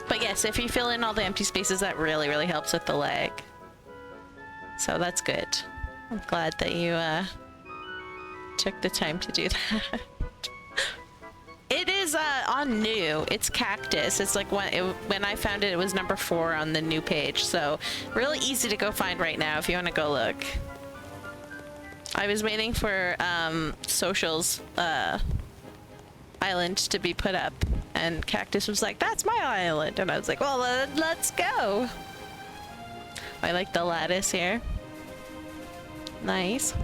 S1: But yes, if you fill in all the empty spaces, that really, really helps with the lag. So that's good. I'm glad that you took the time to do that. It is on new. It's Cactus. It's like when I found it, it was number 4 on the new page. So really easy to go find right now if you want to go look. I was waiting for Social's island to be put up, and Cactus was like, "That's my island," and I was like, "Well, let's go." I like the lattice here. Nice.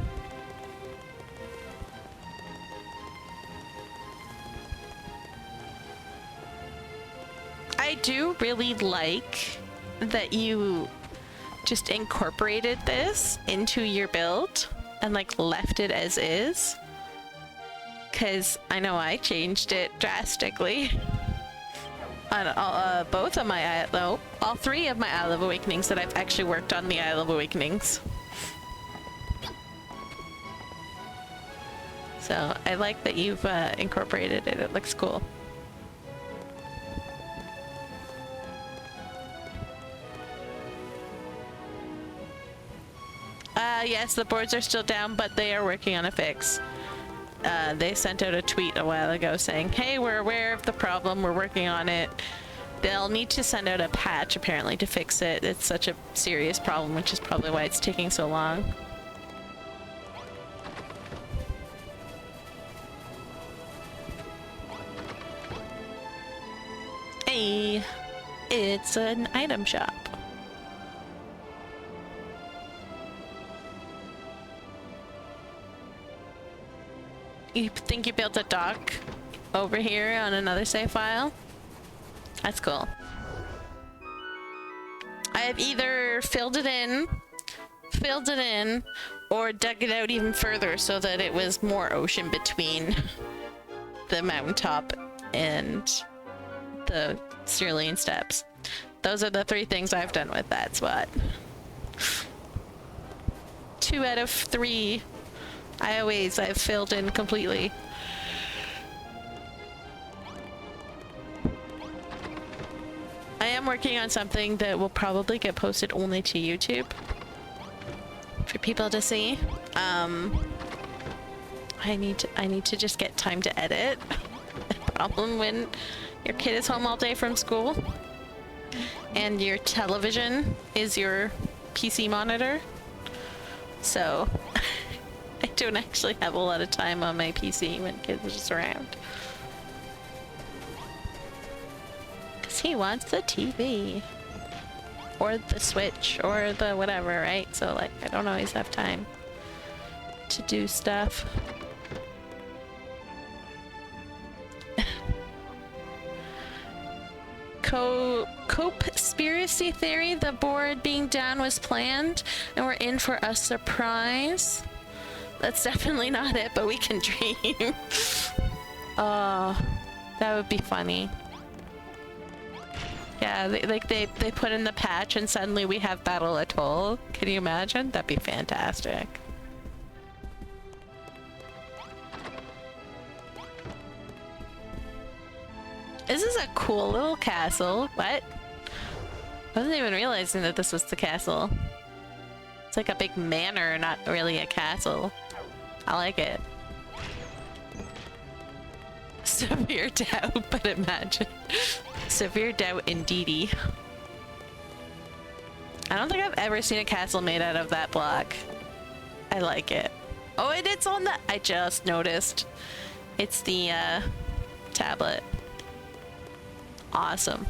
S1: I do really like that you just incorporated this into your build and like left it as is, because I know I changed it drastically on both of my all 3 of my Isle of Awakenings that I've actually worked on the Isle of Awakenings. So I like that you've incorporated it. It looks cool. Yes, the boards are still down, but they are working on a fix. They sent out a tweet a while ago saying, "Hey, we're aware of the problem, we're working on it." They'll need to send out a patch apparently to fix it. It's such a serious problem, which is probably why it's taking so long. Hey, it's an item shop. You think you built a dock over here on another save file? That's cool. I have either filled it in, or dug it out even further so that it was more ocean between the mountaintop and the Cerulean Steppes. Those are the 3 things I've done with that spot. 2 out of 3 IOAs I've filled in completely. I am working on something that will probably get posted only to YouTube for people to see. I need to just get time to edit. Problem when your kid is home all day from school and your television is your PC monitor. So I don't actually have a lot of time on my PC when kids are just around. Cause he wants the TV. Or the Switch, or the whatever, right? So like, I don't always have time to do stuff. Conspiracy theory, the board being down was planned and we're in for a surprise. That's definitely not it, but we can dream. That would be funny. Yeah, they put in the patch and suddenly we have Battle Atoll. Can you imagine? That'd be fantastic. This is a cool little castle. What? I wasn't even realizing that this was the castle. It's like a big manor, not really a castle. I like it. Severe doubt, but imagine. Severe doubt indeedy. I don't think I've ever seen a castle made out of that block. I like it. Oh, and it's on the... I just noticed. It's the tablet. Awesome.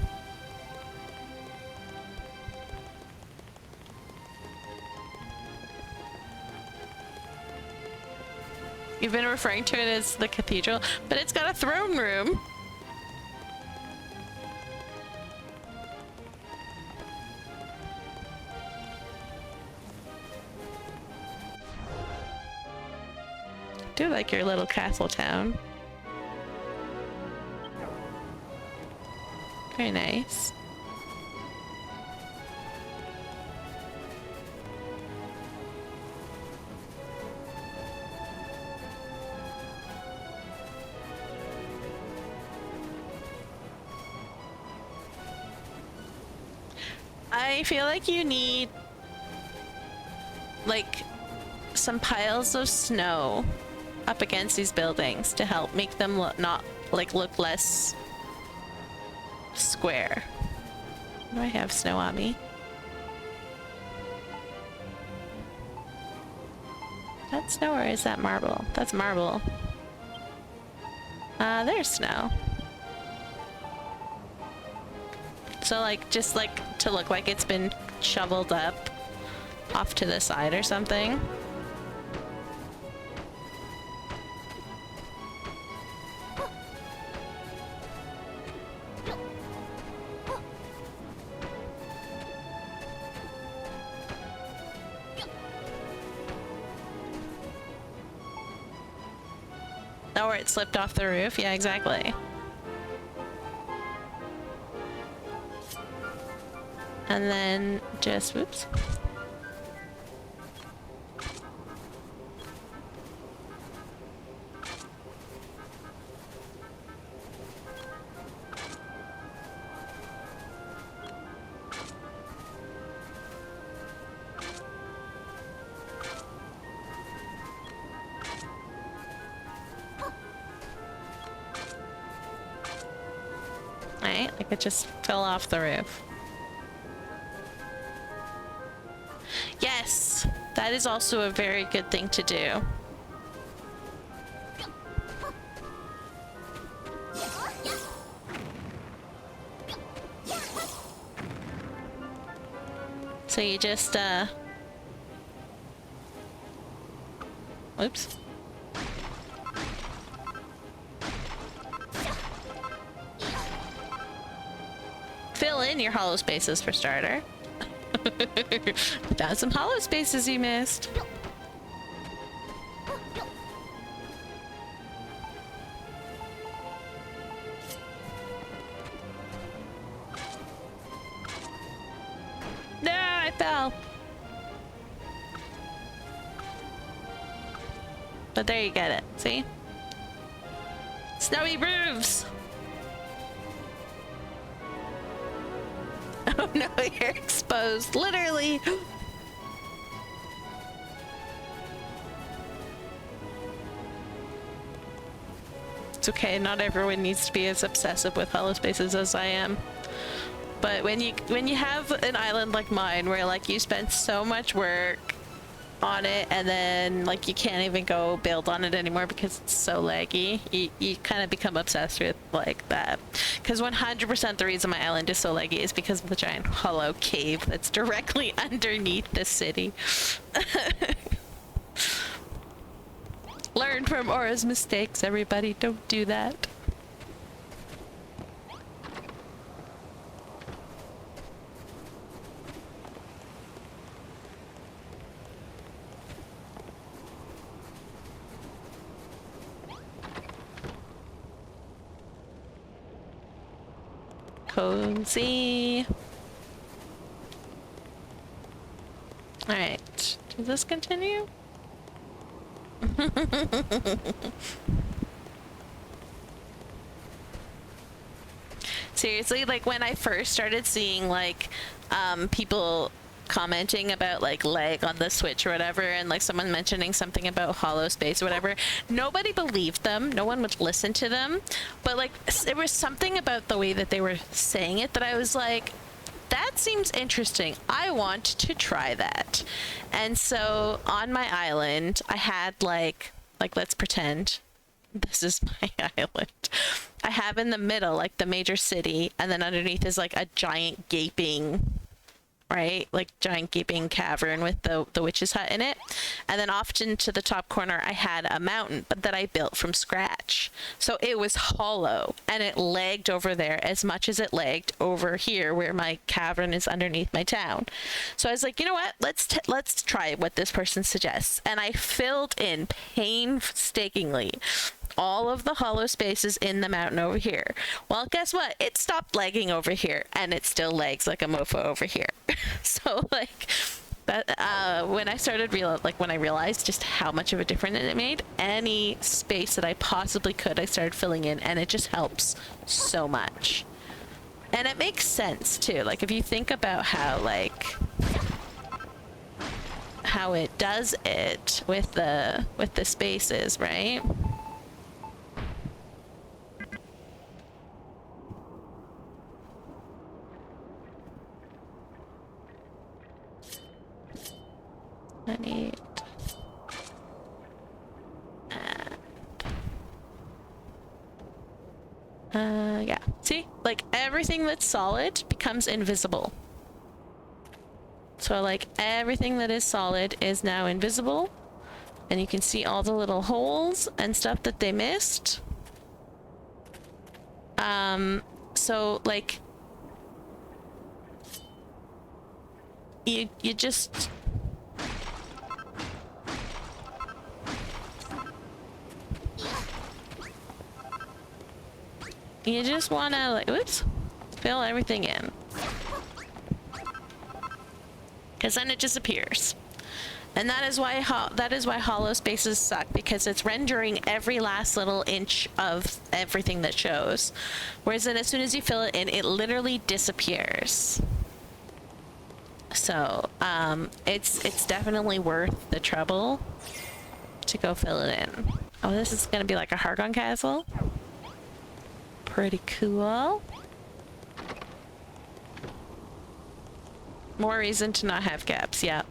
S1: You've been referring to it as the cathedral, but it's got a throne room. I do like your little castle town. Very nice. I feel like you need like some piles of snow up against these buildings to help make them look look less square. Do I have snow on me? That's snow or is that marble? That's marble. There's snow. So like, just like to look like it's been shoveled up off to the side or something. Oh, where it slipped off the roof? Yeah, exactly. And then just, whoops. Right, like it just fell off the roof. Yes, that is also a very good thing to do. So you just, oops. Fill in your hollow spaces for starter. Found some hollow spaces you missed. No, I fell. But there you get it. See? Snowy roofs. no, you're exposed. Literally. It's okay, not everyone needs to be as obsessive with hollow spaces as I am. But when you have an island like mine where like you spend so much work on it and then like you can't even go build on it anymore because it's so laggy, you kind of become obsessed with like that. Because 100% the reason my island is so laggy is because of the giant hollow cave that's directly underneath the city. Learn from Aura's mistakes, everybody. Don't do that. Cozy. Alright. Does this continue? Seriously, like when I first started seeing like people commenting about like lag on the Switch or whatever, and like someone mentioning something about hollow space or whatever, nobody believed them, no one would listen to them, but like there was something about the way that they were saying it that I was like, that seems interesting. I want to try that. And so on my island, I had like let's pretend this is my island. I have in the middle like the major city, and then underneath is like a giant gaping, right? Like giant gaping cavern with the witch's hut in it. And then off into the top corner, I had a mountain, but that I built from scratch. So it was hollow and it lagged over there as much as it lagged over here where my cavern is underneath my town. So I was like, you know what? Let's try what this person suggests. And I filled in painstakingly all of the hollow spaces in the mountain over here. Well, guess what? It stopped lagging over here, and it still lags like a mofo over here. So like that when I realized just how much of a difference it made, any space that I possibly could, I started filling in, and it just helps so much. And it makes sense too. Like if you think about how it does it with the spaces, right? I need yeah, see, like everything that's solid becomes invisible. So like everything that is solid is now invisible, and you can see all the little holes and stuff that they missed. So like you just want to like, oops, fill everything in, because then it disappears. And that is why hollow spaces suck, because it's rendering every last little inch of everything that shows, whereas then as soon as you fill it in, it literally disappears. So it's definitely worth the trouble to go fill it in. Oh, this is gonna be like a Hargon castle. Pretty cool. More reason to not have gaps, yeah.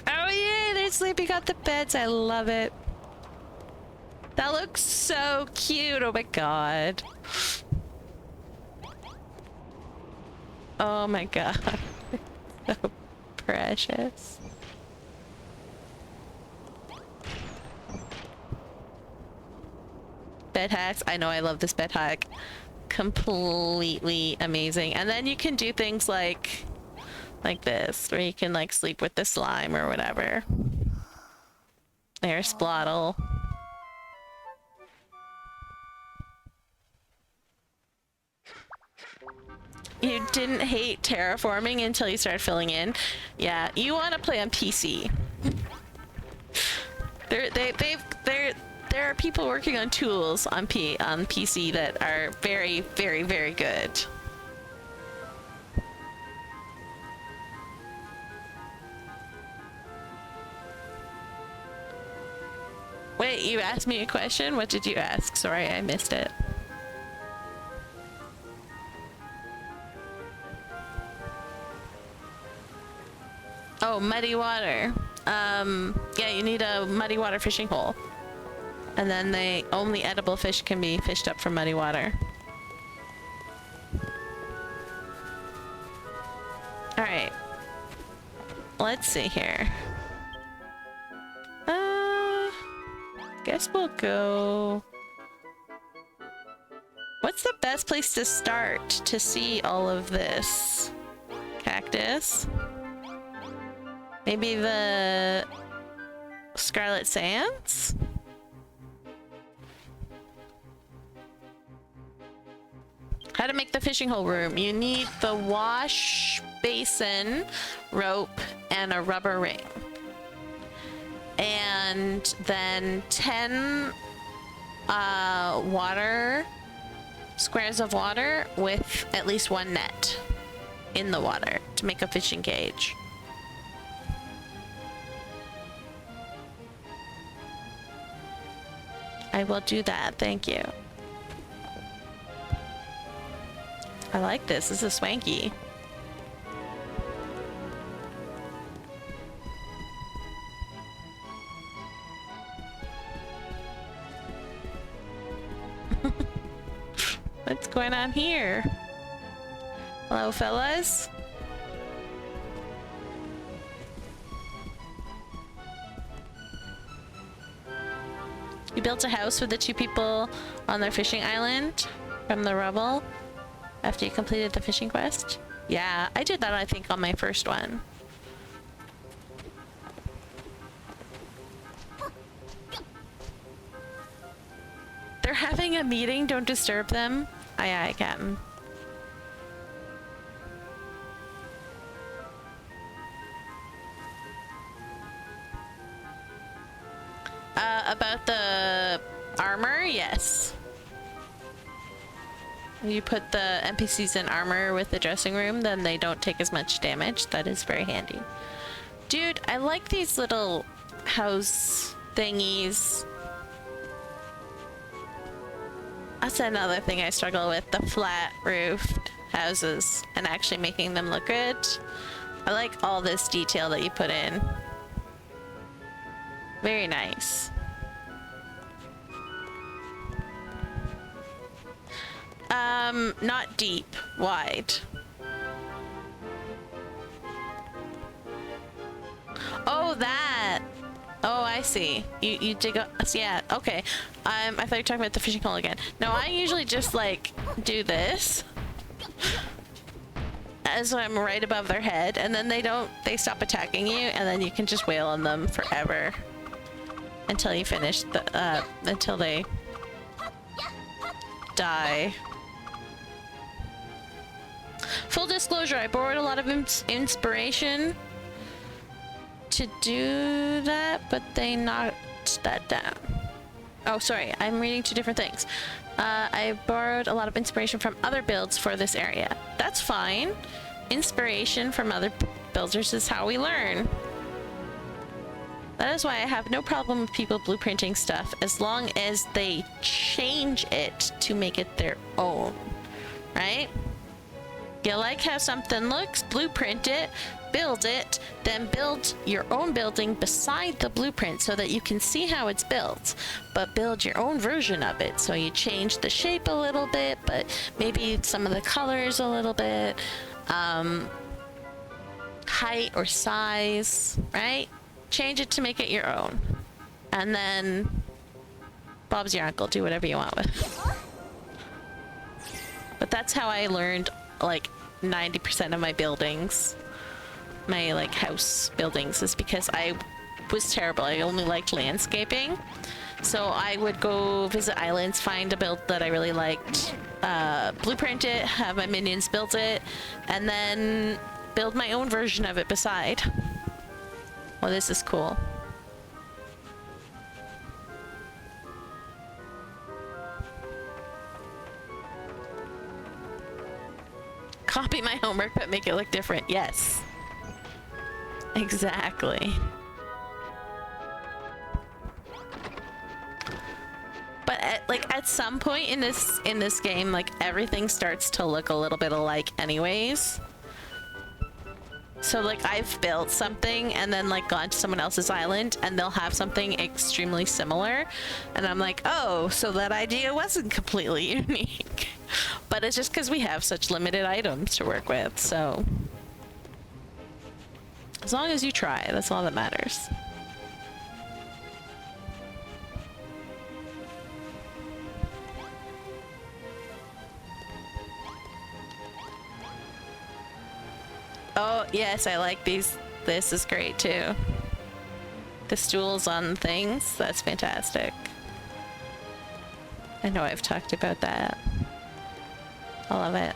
S1: Oh yay, they're sleeping on the beds. I love it. That looks so cute. Oh my god. Oh my god. So precious. Bed hacks. I know, I love this bed hack. Completely amazing. And then you can do things like this, where you can like sleep with the slime or whatever. There's Splottle. You didn't hate terraforming until you started filling in. Yeah, you want to play on PC. There are people working on tools on PC that are very, very, very good. Wait, you asked me a question? What did you ask? Sorry, I missed it. Oh, muddy water. Yeah, you need a muddy water fishing hole. And then only edible fish can be fished up from muddy water. Alright. Let's see here. Guess we'll go... What's the best place to start to see all of this? Cactus? Maybe the Scarlet Sands? How to make the fishing hole room. You need the wash basin, rope, and a rubber ring. And then 10 squares of water with at least one net in the water to make a fishing cage. I will do that, thank you. I like this. This is swanky. What's going on here? Hello, fellas? You built a house with the 2 people on their fishing island from the rubble after you completed the fishing quest? Yeah, I did that, I think, on my first one. They're having a meeting, don't disturb them. Aye, aye, Captain. About the armor, yes. You put the NPCs in armor with the dressing room, then they don't take as much damage. That is very handy. Dude, I like these little house thingies. That's another thing I struggle with, the flat roofed houses and actually making them look good. I like all this detail that you put in. Very nice. Not deep, wide. Oh, that! Oh, I see. You dig up, yeah, okay. I thought you were talking about the fishing hole again. No, I usually just, like, do this. As I'm right above their head, and then they stop attacking you, and then you can just wail on them forever. Until you finish the, until they die. Full disclosure, I borrowed a lot of inspiration to do that, but they knocked that down. Oh, sorry, I'm reading 2 different things. I borrowed a lot of inspiration from other builds for this area. That's fine. Inspiration from other builders is how we learn. That is why I have no problem with people blueprinting stuff as long as they change it to make it their own, right? You like how something looks, blueprint it, build it, then build your own building beside the blueprint so that you can see how it's built, but build your own version of it. So you change the shape a little bit, but maybe some of the colors a little bit, height or size, right? Change it to make it your own. And then Bob's your uncle, do whatever you want with. But that's how I learned like 90% of my buildings, my like house buildings, is because I was terrible. I only liked landscaping. So I would go visit islands, find a build that I really liked, blueprint it, have my minions build it, and then build my own version of it beside. Oh, this is cool. Copy my homework but make it look different. Yes. Exactly. like at some point in this game, like everything starts to look a little bit alike anyways. So like I've built something and then like gone to someone else's island and they'll have something extremely similar, and I'm like, oh, so that idea wasn't completely unique. But it's just because we have such limited items to work with, so as long as you try, that's all that matters. Oh, yes, I like these. This is great too. The stools on things, that's fantastic. I know I've talked about that. I love it.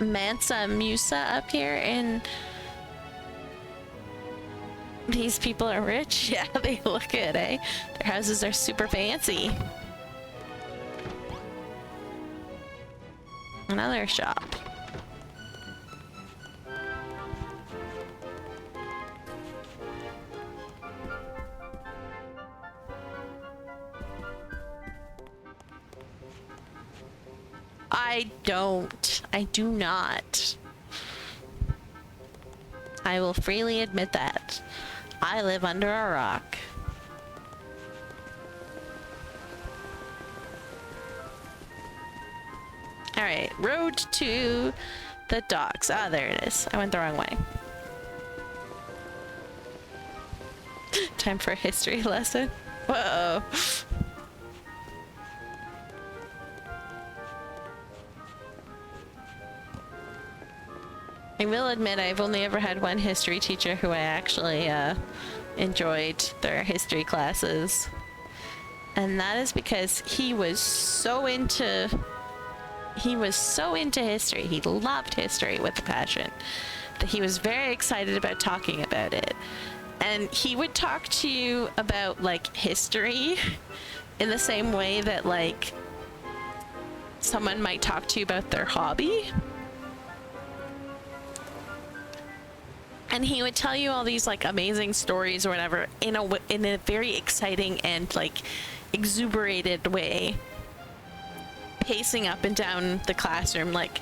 S1: Mansa Musa up here, and these people are rich. Yeah, they look good, eh? Their houses are super fancy. Another shop. I do not. I will freely admit that. I live under a rock. Alright, road to the docks. Ah, there it is. I went the wrong way. Time for a history lesson. Whoa. I will admit I've only ever had one history teacher who I actually enjoyed their history classes. And that is because he was so into history. He loved history with a passion. That he was very excited about talking about it. And he would talk to you about like history in the same way that like someone might talk to you about their hobby. And he would tell you all these like amazing stories or whatever in a very exciting and like exuberated way, pacing up and down the classroom, like,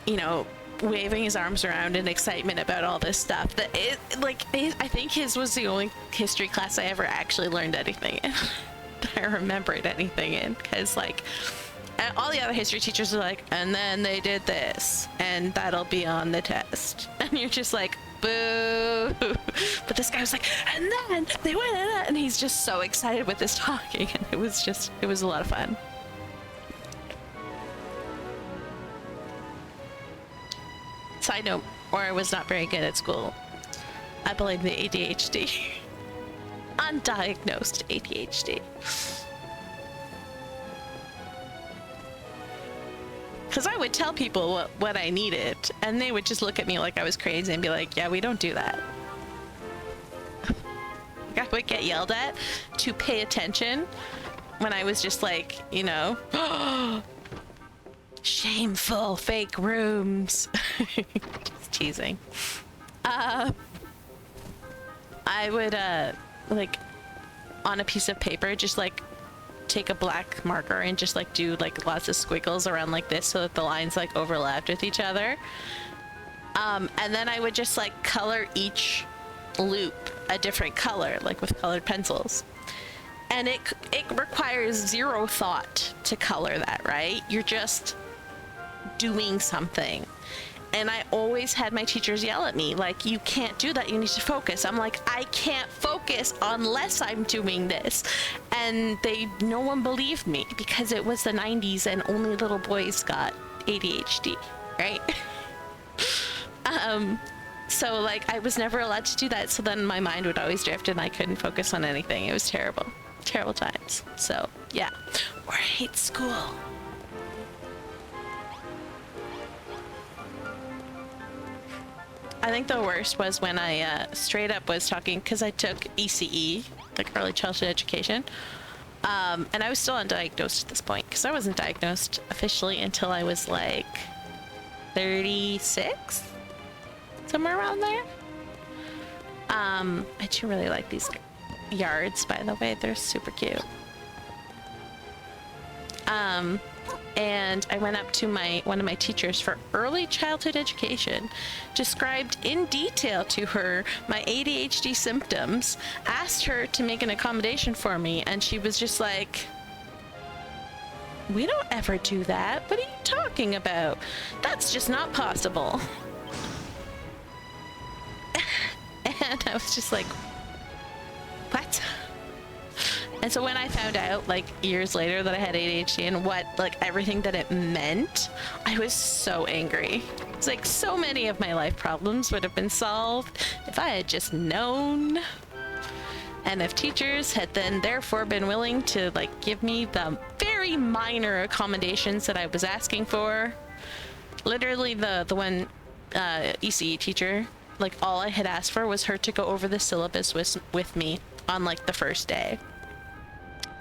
S1: you know, waving his arms around in excitement about all this stuff. That it I think his was the only history class I ever actually learned anything in. I remembered anything in, because like all the other history teachers are like, and then they did this, and that'll be on the test. And you're just like, boo. But this guy was like, and then they went at that, and he's just so excited with this talking, and it was a lot of fun. Side note, or I was not very good at school. I blame the ADHD. Undiagnosed ADHD. Because I would tell people what I needed, and they would just look at me like I was crazy and be like, yeah, we don't do that. I would get yelled at to pay attention when I was just like, you know, shameful fake rooms. Just teasing. I would, like, on a piece of paper, just like take a black marker and just like do like lots of squiggles around like this so that the lines like overlapped with each other. And then I would just like color each loop a different color, like with colored pencils. And it requires zero thought to color that, right? You're just doing something. And I always had my teachers yell at me, like, you can't do that, you need to focus. I'm like, I can't focus unless I'm doing this. And no one believed me because it was the 90s and only little boys got ADHD, right? So like I was never allowed to do that. So then my mind would always drift and I couldn't focus on anything. It was terrible, terrible times. So yeah, or I hate school. I think the worst was when I straight up was talking, because I took ECE, like early childhood education, and I was still undiagnosed at this point, because I wasn't diagnosed officially until I was like 36, somewhere around there. I do really like these yards, by the way. They're super cute. And I went up to one of my teachers for early childhood education, described in detail to her my ADHD symptoms, asked her to make an accommodation for me, and she was just like, "We don't ever do that. What are you talking about? That's just not possible." And I was just like, what? And so when I found out, like, years later that I had ADHD and what, like, everything that it meant, I was so angry. It's like so many of my life problems would have been solved if I had just known. And if teachers had then therefore been willing to, like, give me the very minor accommodations that I was asking for. Literally the one ECE teacher, like, all I had asked for was her to go over the syllabus with me on, like, the first day,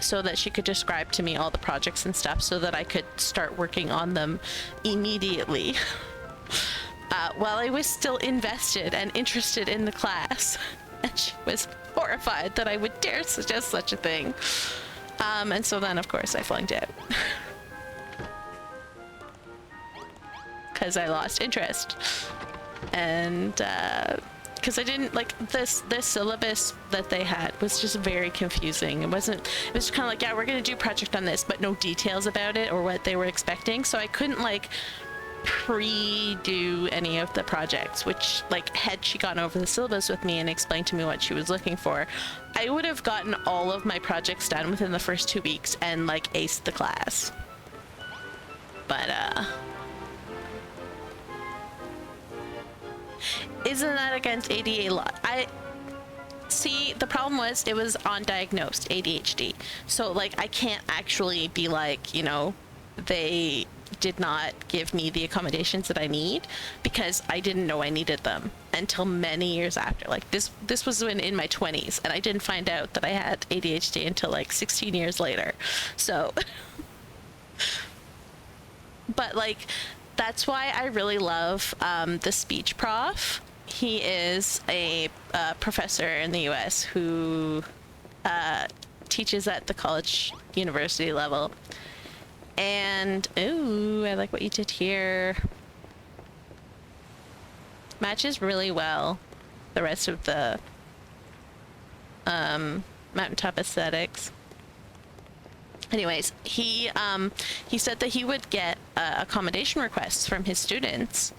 S1: so that she could describe to me all the projects and stuff so that I could start working on them immediately while I was still invested and interested in the class. And she was horrified that I would dare suggest such a thing. And so then, of course, I flunked out. Because I lost interest. And because I didn't like this syllabus that they had was just very confusing. It was kind of like, yeah, we're gonna do a project on this, but no details about it or what they were expecting. So I couldn't like pre-do any of the projects, which, like, had she gone over the syllabus with me and explained to me what she was looking for, I would have gotten all of my projects done within the first 2 weeks and, like, aced the class. But isn't that against ADA law? See, the problem was it was undiagnosed ADHD. So, like, I can't actually be like, you know, they did not give me the accommodations that I need because I didn't know I needed them until many years after. Like, this was when in my 20s, and I didn't find out that I had ADHD until like 16 years later. So, but like, that's why I really love the speech prof. He is a professor in the US who teaches at the college university level. And, ooh, I like what you did here. Matches really well the rest of the mountaintop aesthetics. Anyways, he said that he would get accommodation requests from his students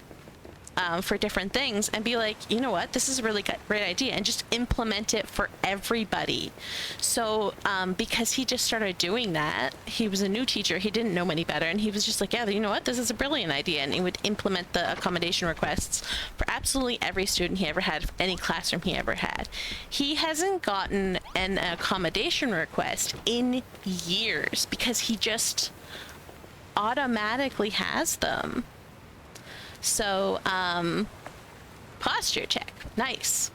S1: for different things and be like, you know what, this is a really great idea, and just implement it for everybody. So because he just started doing that, he was a new teacher, he didn't know any better, and he was just like, yeah, you know what, this is a brilliant idea, and he would implement the accommodation requests for absolutely every student he ever had, any classroom he ever had. He hasn't gotten an accommodation request in years because he just automatically has them. So, posture check. Nice.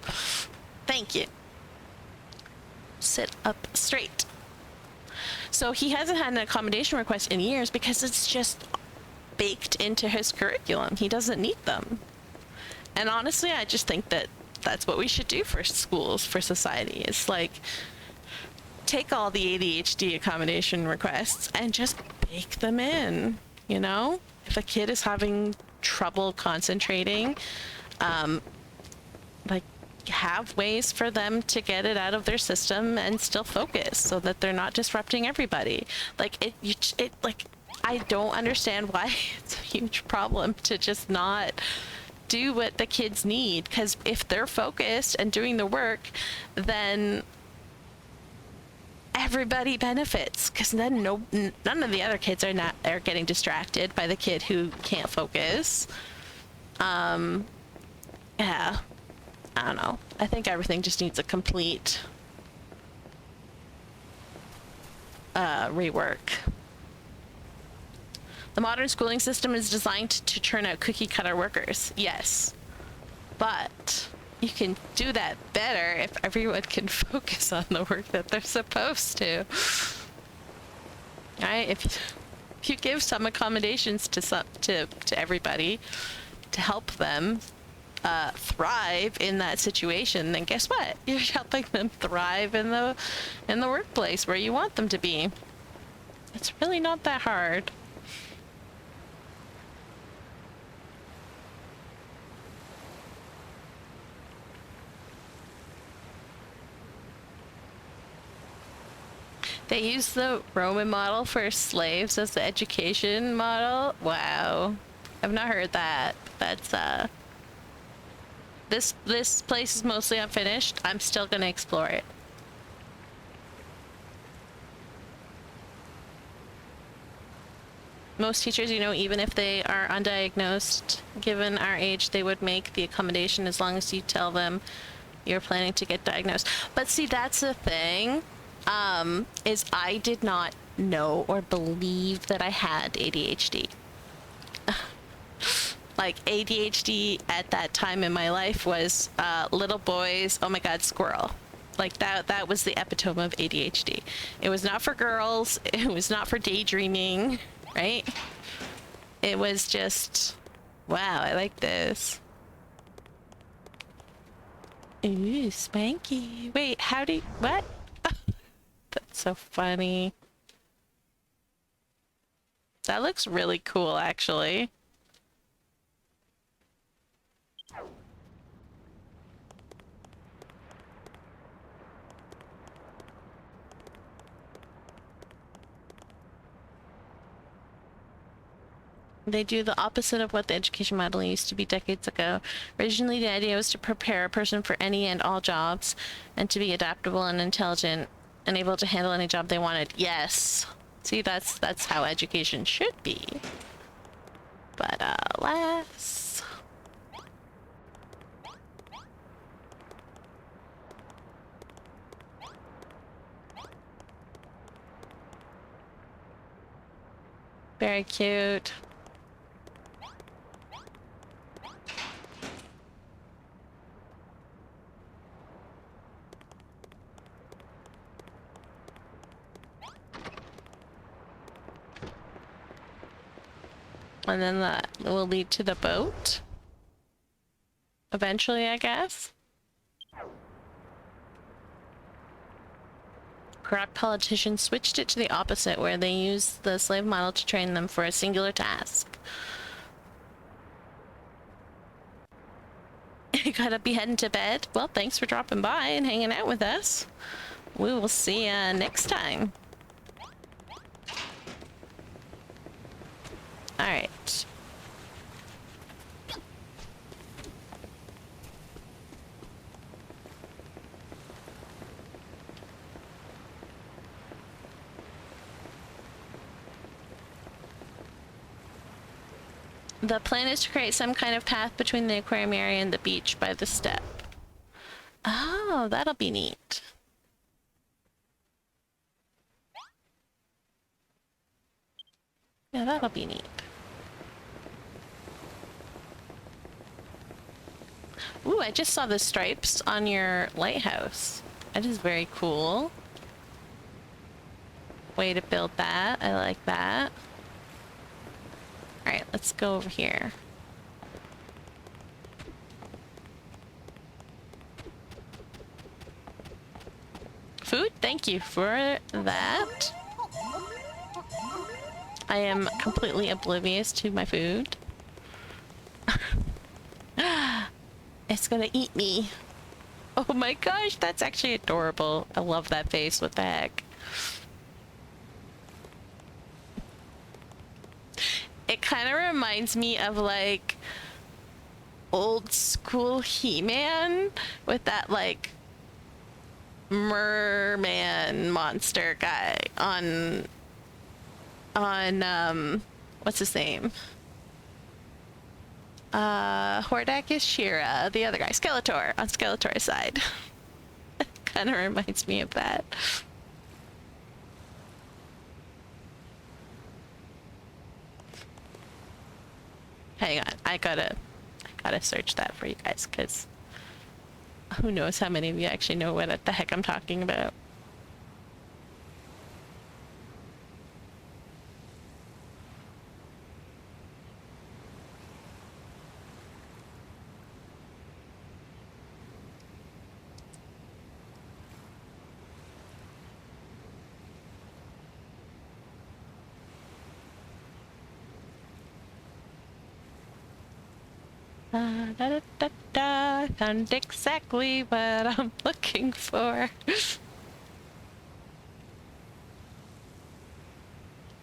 S1: Thank you. Sit up straight. So he hasn't had an accommodation request in years because it's just baked into his curriculum. He doesn't need them. And honestly, I just think that that's what we should do for schools, for society. It's like, take all the ADHD accommodation requests and just bake them in, you know? If a kid is having trouble concentrating, like, have ways for them to get it out of their system and still focus so that they're not disrupting everybody. Like, like, I don't understand why it's a huge problem to just not do what the kids need, because if they're focused and doing the work, then everybody benefits, because then none of the other kids are getting distracted by the kid who can't focus. Yeah, I don't know. I think everything just needs a complete rework. The modern schooling system is designed to churn out cookie cutter workers. Yes, but you can do that better if everyone can focus on the work that they're supposed to. Right? if you give some accommodations to everybody to help them thrive in that situation, then guess what? You're helping them thrive in the workplace where you want them to be. It's really not that hard. They use the Roman model for slaves as the education model. Wow. I've not heard that. That's this place is mostly unfinished. I'm still gonna explore it. Most teachers, you know, even if they are undiagnosed, given our age, they would make the accommodation as long as you tell them you're planning to get diagnosed. But see, that's the thing, is I did not know or believe that I had ADHD. Like, ADHD at that time in my life was little boys, oh my god, squirrel. Like, that was the epitome of ADHD. It was not for girls, it was not for daydreaming, right? It was just, wow, I like this. Ooh, Spanky. Wait, how do you, what? That's so funny. That looks really cool, actually. They do the opposite of what the education model used to be decades ago. Originally, the idea was to prepare a person for any and all jobs and to be adaptable and intelligent and able to handle any job they wanted. Yes. See, that's how education should be. But alas. Very cute. And then that will lead to the boat. Eventually, I guess. Corrupt politicians switched it to the opposite, where they used the slave model to train them for a singular task. You gotta be heading to bed. Well, thanks for dropping by and hanging out with us. We will see you next time. Alright. The plan is to create some kind of path between the aquarium area and the beach by the step. Oh, that'll be neat. Yeah, that'll be neat. Ooh, I just saw the stripes on your lighthouse. That is very cool. Way to build that. I like that. Alright, let's go over here. Food? Thank you for that. I am completely oblivious to my food. It's gonna eat me. Oh my gosh, that's actually adorable. I love that face. What the heck? It kind of reminds me of like old school He-Man with that like merman monster guy on what's his name? Hordak is She-Ra, the other guy, Skeletor, on Skeletor's side. Kind of reminds me of that. Hang on, I gotta search that for you guys, because who knows how many of you actually know what the heck I'm talking about. Da, da, da, da. Found exactly what I'm looking for.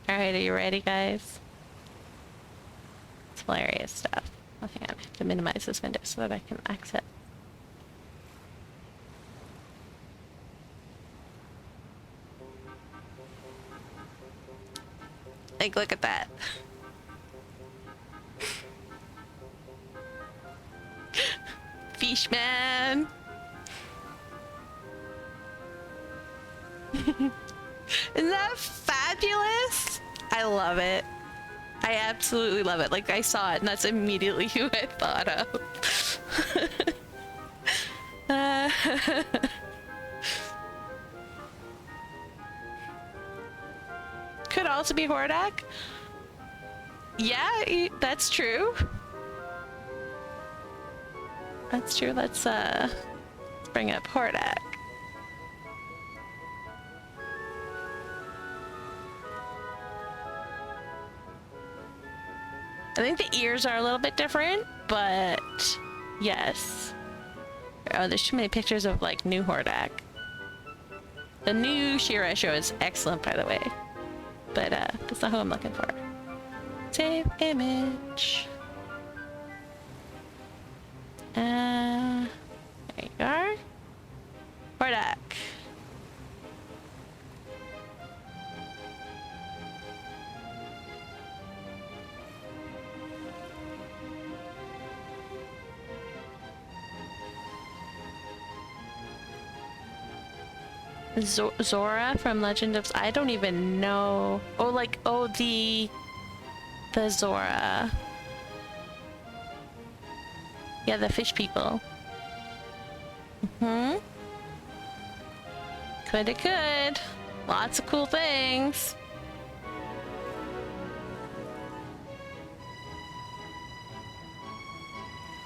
S1: Alright, are you ready, guys? It's hilarious stuff. Oh, hang on. I have to minimize this window so that I can exit. Like, look at that. Fishman! Isn't that fabulous? I love it. I absolutely love it. Like, I saw it and that's immediately who I thought of. Could also be Hordak. Yeah, that's true. That's true. Let's bring up Hordak. I think the ears are a little bit different, but yes. Oh, there's too many pictures of like new Hordak. The new She-Ra show is excellent, by the way, but that's not who I'm looking for. Save image. There you are. Hordak. Zora from Legend of... I don't even know. Oh, like, oh, the Zora. Yeah, the fish people. Mm-hmm. Could. Lots of cool things.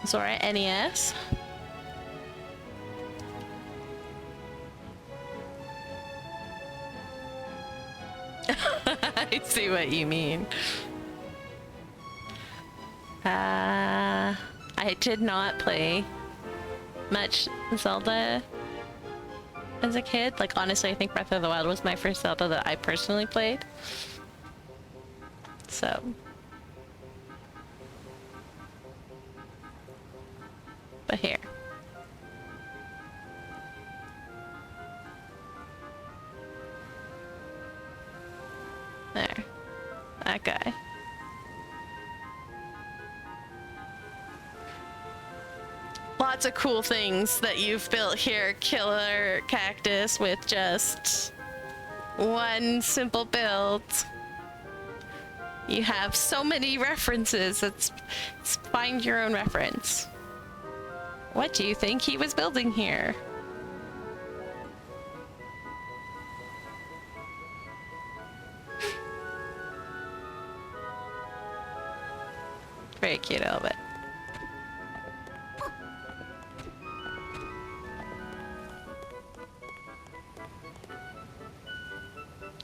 S1: Zora NES. I see what you mean. I did not play much Zelda as a kid. Like, honestly, I think Breath of the Wild was my first Zelda that I personally played. So. But here. There. That guy. Lots of cool things that you've built here, Killer Cactus, with just one simple build. You have so many references. It's find your own reference. What do you think he was building here? Very cute Elbit.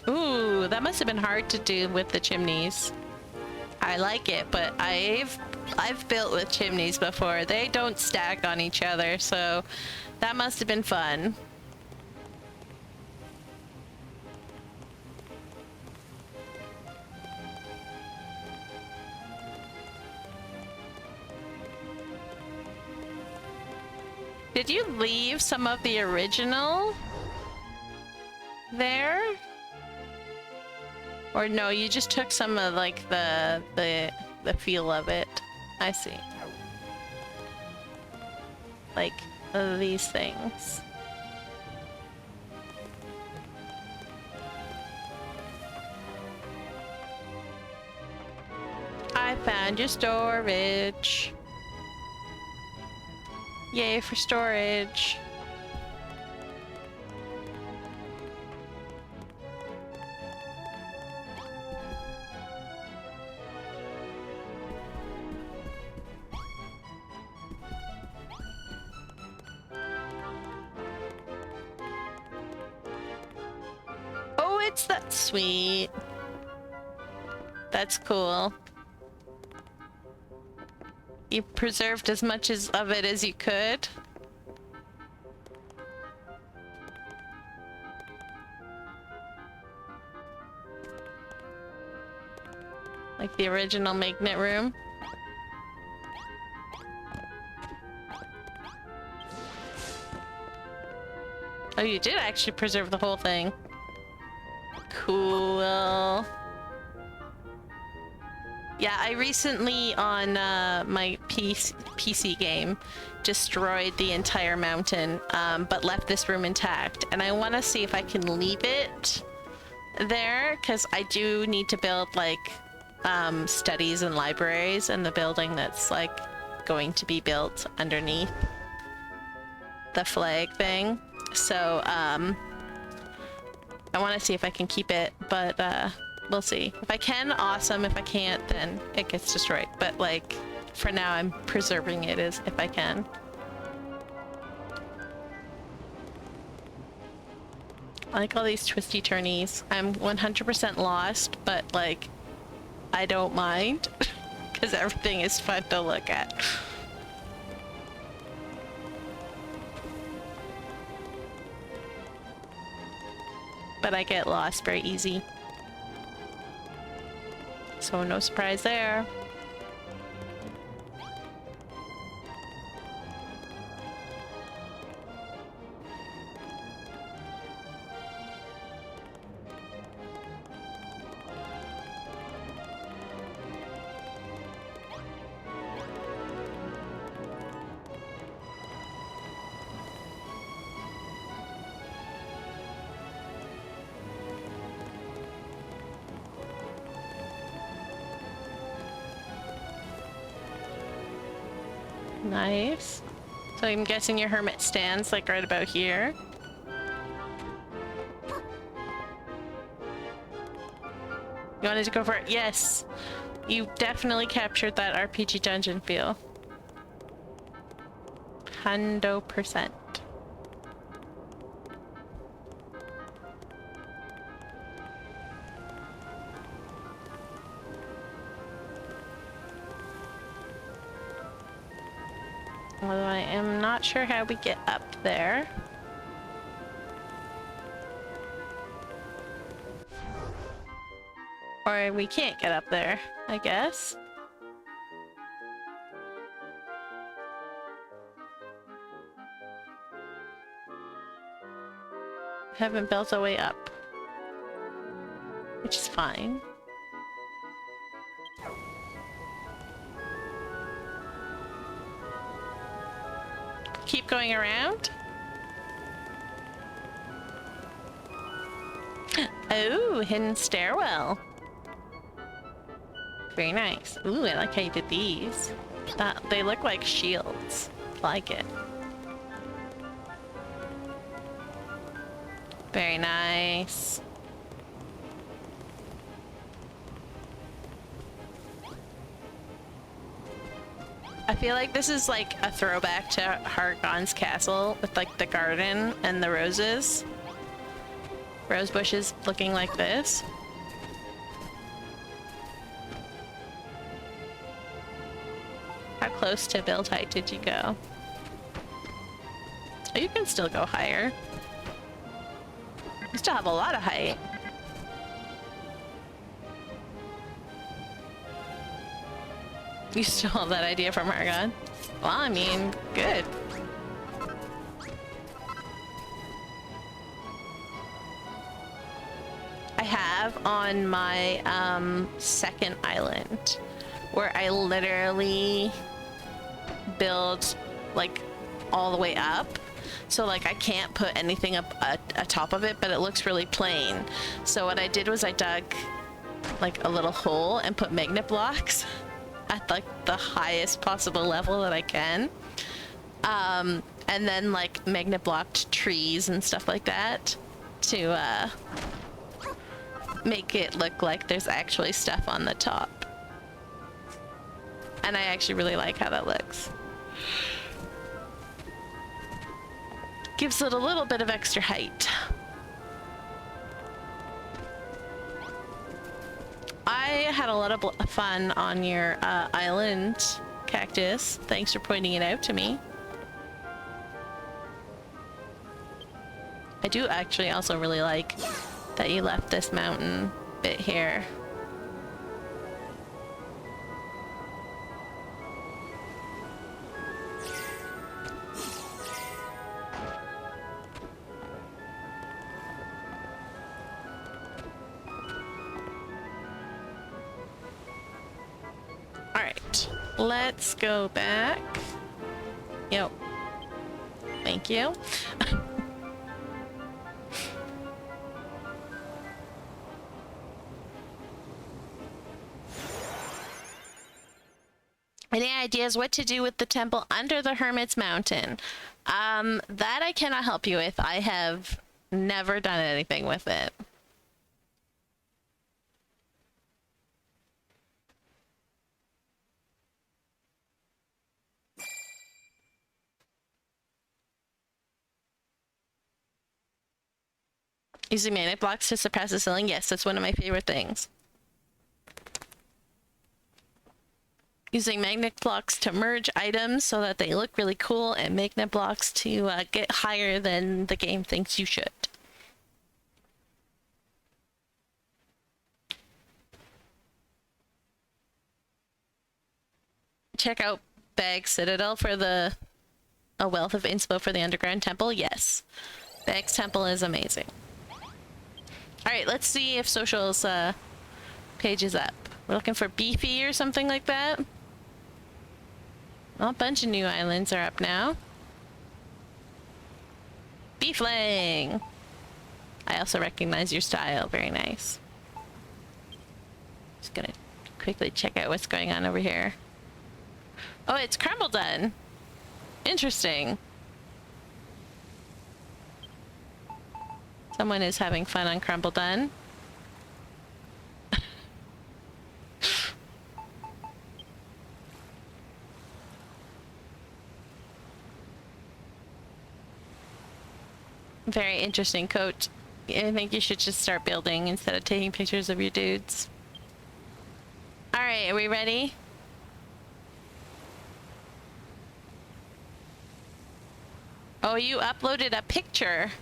S1: Ooh, that must have been hard to do with the chimneys. I like it, but I've built with chimneys before. They don't stack on each other, so that must have been fun. Did you leave some of the original there? Or no, you just took some of like the feel of it. I see. Like these things. I found your storage. Yay for storage. Oh, it's that sweet. That's cool. You preserved as much of it as you could. Like the original magnet room. Oh, you did actually preserve the whole thing. Cool. Yeah, I recently on my PC game destroyed the entire mountain, but left this room intact. And I want to see if I can leave it there, because I do need to build like studies and libraries in the building that's like going to be built underneath the flag thing. So I want to see if I can keep it, but we'll see. If I can, awesome. If I can't, then it gets destroyed. But like for now, I'm preserving it as if I can. I like all these twisty turnies. I'm 100% lost, but like I don't mind because everything is fun to look at. But I get lost very easy. So no surprise there. Nice. So I'm guessing your hermit stands like right about here. You wanted to go for it? Yes. You definitely captured that RPG dungeon feel. 100%. Although I am not sure how we get up there. Or we can't get up there, I guess. Haven't built a way up. Which is fine. Keep going around. Oh, hidden stairwell. Very nice. Ooh, I like how you did these. They look like shields. I like it. Very nice. I feel like this is like a throwback to Hargon's castle with like the garden and the roses. Rose bushes looking like this. How close to build height did you go? Oh, you can still go higher. You still have a lot of height. You still have that idea from Hargon? Well, I mean, good. I have on my second island where I literally build like all the way up. So like I can't put anything up atop of it, but it looks really plain. So what I did was I dug like a little hole and put magnet blocks at like the highest possible level that I can. And then like magnet blocked trees and stuff like that to make it look like there's actually stuff on the top. And I actually really like how that looks. Gives it a little bit of extra height. I had a lot of fun on your island cactus. Thanks for pointing it out to me. I do actually also really like that you left this mountain bit here. Alright, let's go back. Yep. Thank you. Any ideas what to do with the temple under the Hermit's Mountain? That I cannot help you with. I have never done anything with it. Using magnet blocks to suppress the ceiling? Yes, that's one of my favorite things. Using magnet blocks to merge items so that they look really cool, and magnet blocks to get higher than the game thinks you should. Check out Bag Citadel for a wealth of inspo for the underground temple. Yes, Bag's temple is amazing. All right, let's see if Social's page is up. We're looking for Beefy or something like that. Well, a bunch of new islands are up now. Beefling! I also recognize your style. Very nice. Just gonna quickly check out what's going on over here. Oh, it's Crumbledon. Interesting. Someone is having fun on Crumbledon. Very interesting coat. I think you should just start building instead of taking pictures of your dudes. Alright, are we ready? Oh, you uploaded a picture.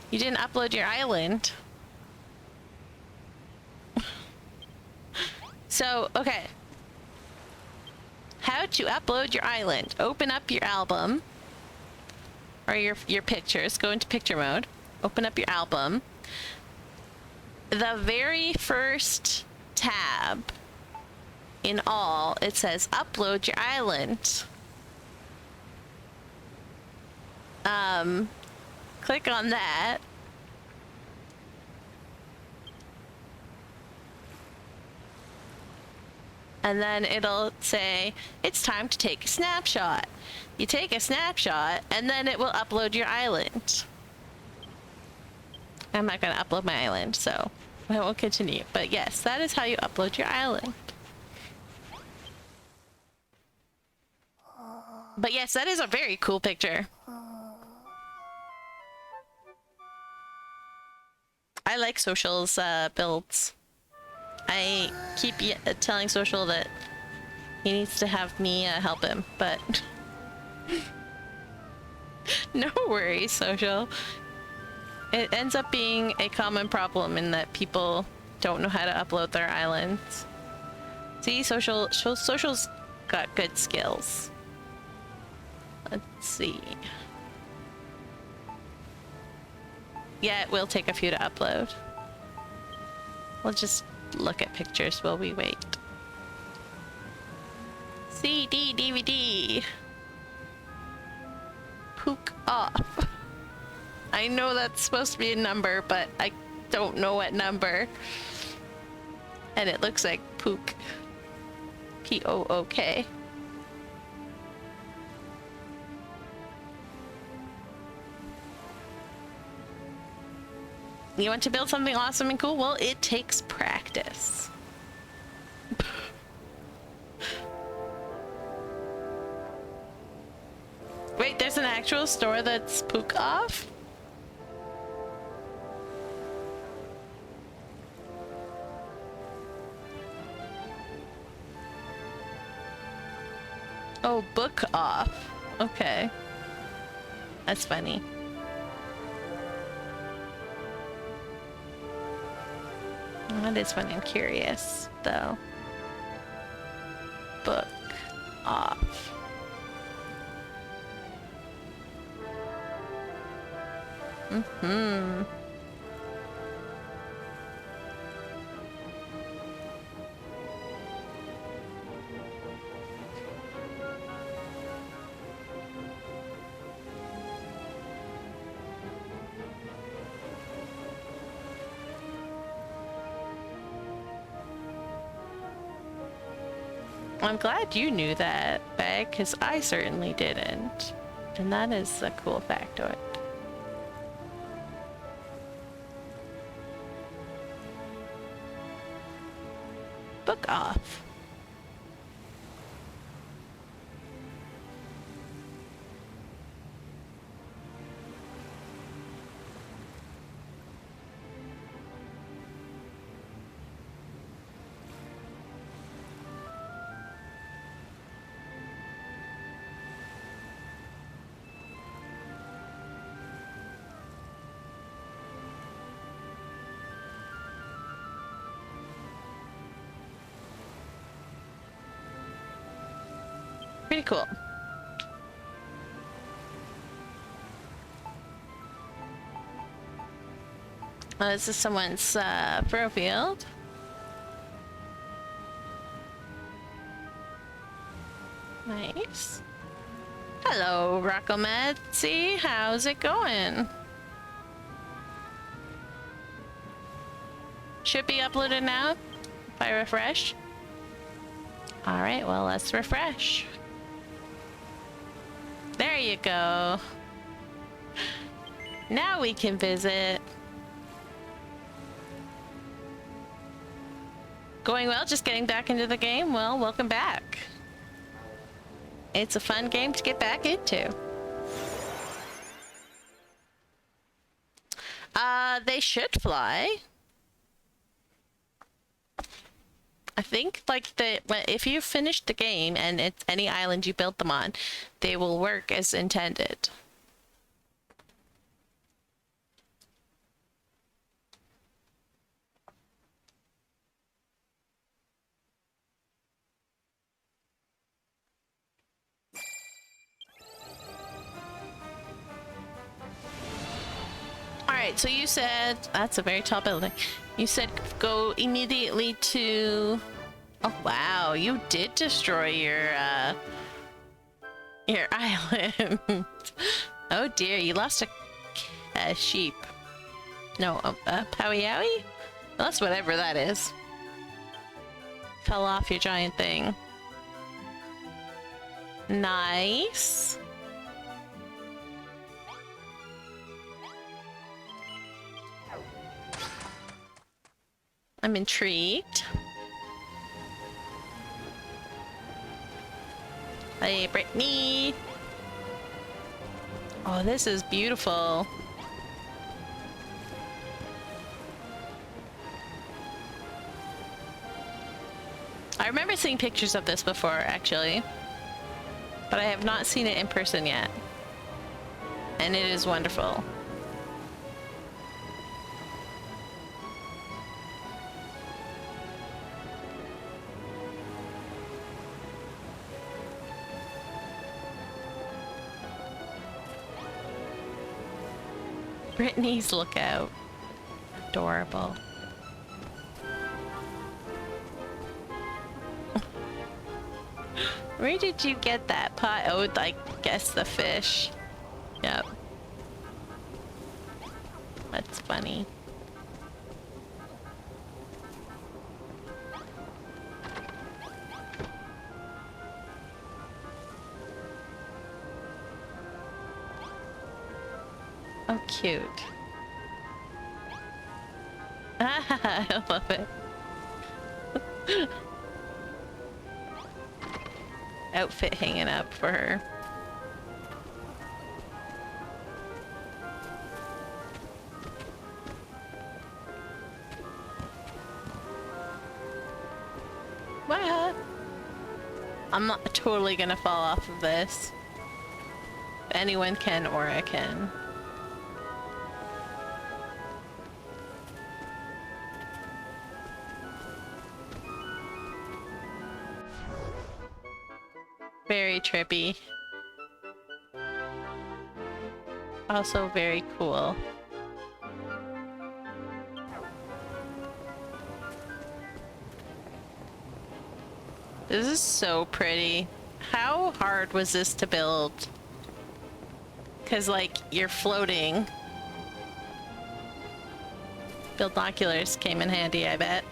S1: You didn't upload your island. So, okay. How to upload your island. Open up your album. Or your pictures. Go into picture mode. Open up your album. The very first tab in all, it says upload your island. Click on that. And then it'll say, it's time to take a snapshot. You take a snapshot, and then it will upload your island. I'm not going to upload my island, so I won't continue. But yes, that is how you upload your island. But yes, that is a very cool picture. I like Social's builds. I keep telling Social that he needs to have me help him, but no worries, Social. It ends up being a common problem in that people don't know how to upload their islands. See, Social's got good skills. Let's see. Yeah, it will take a few to upload. We'll just look at pictures while we wait. CD, DVD. Pook off. I know that's supposed to be a number, but I don't know what number. And it looks like Pook. P-O-O-K. You want to build something awesome and cool? Well, it takes practice. Wait, there's an actual store that's Pook off? Oh, book off. Okay. That's funny. That is funny. I'm curious, though. Book off. Mm-hmm. I'm glad you knew that, Bag, because I certainly didn't. And that is a cool factoid. Book off. Pretty cool. This is someone's throw field. Nice. Hello, Rockometsi. How's it going? Should be uploaded now if I refresh. Alright, well, let's refresh. There you go. Now we can visit. Going well, just getting back into the game? Well, welcome back. It's a fun game to get back into. They should fly. I think, like, if you finish the game and it's any island you built them on, they will work as intended. Alright, so you said... That's a very tall building. You said go immediately to... Oh, wow. You did destroy your island. Oh, dear. You lost a sheep. No, a Powie-Owie? Well, that's whatever that is. Fell off your giant thing. Nice. I'm intrigued. Hey, Brittany. Oh, this is beautiful. I remember seeing pictures of this before, actually. But I have not seen it in person yet. And it is wonderful. Brittany's lookout. Adorable. Where did you get that pot? Oh, I guess the fish. Yep. That's funny. Oh, cute. I love it. Outfit hanging up for her. What? I'm not totally gonna fall off of this. If anyone can, Aura can. Very trippy. Also very cool. This is so pretty. How hard was this to build? Because, like, you're floating. Buildnoculars came in handy, I bet.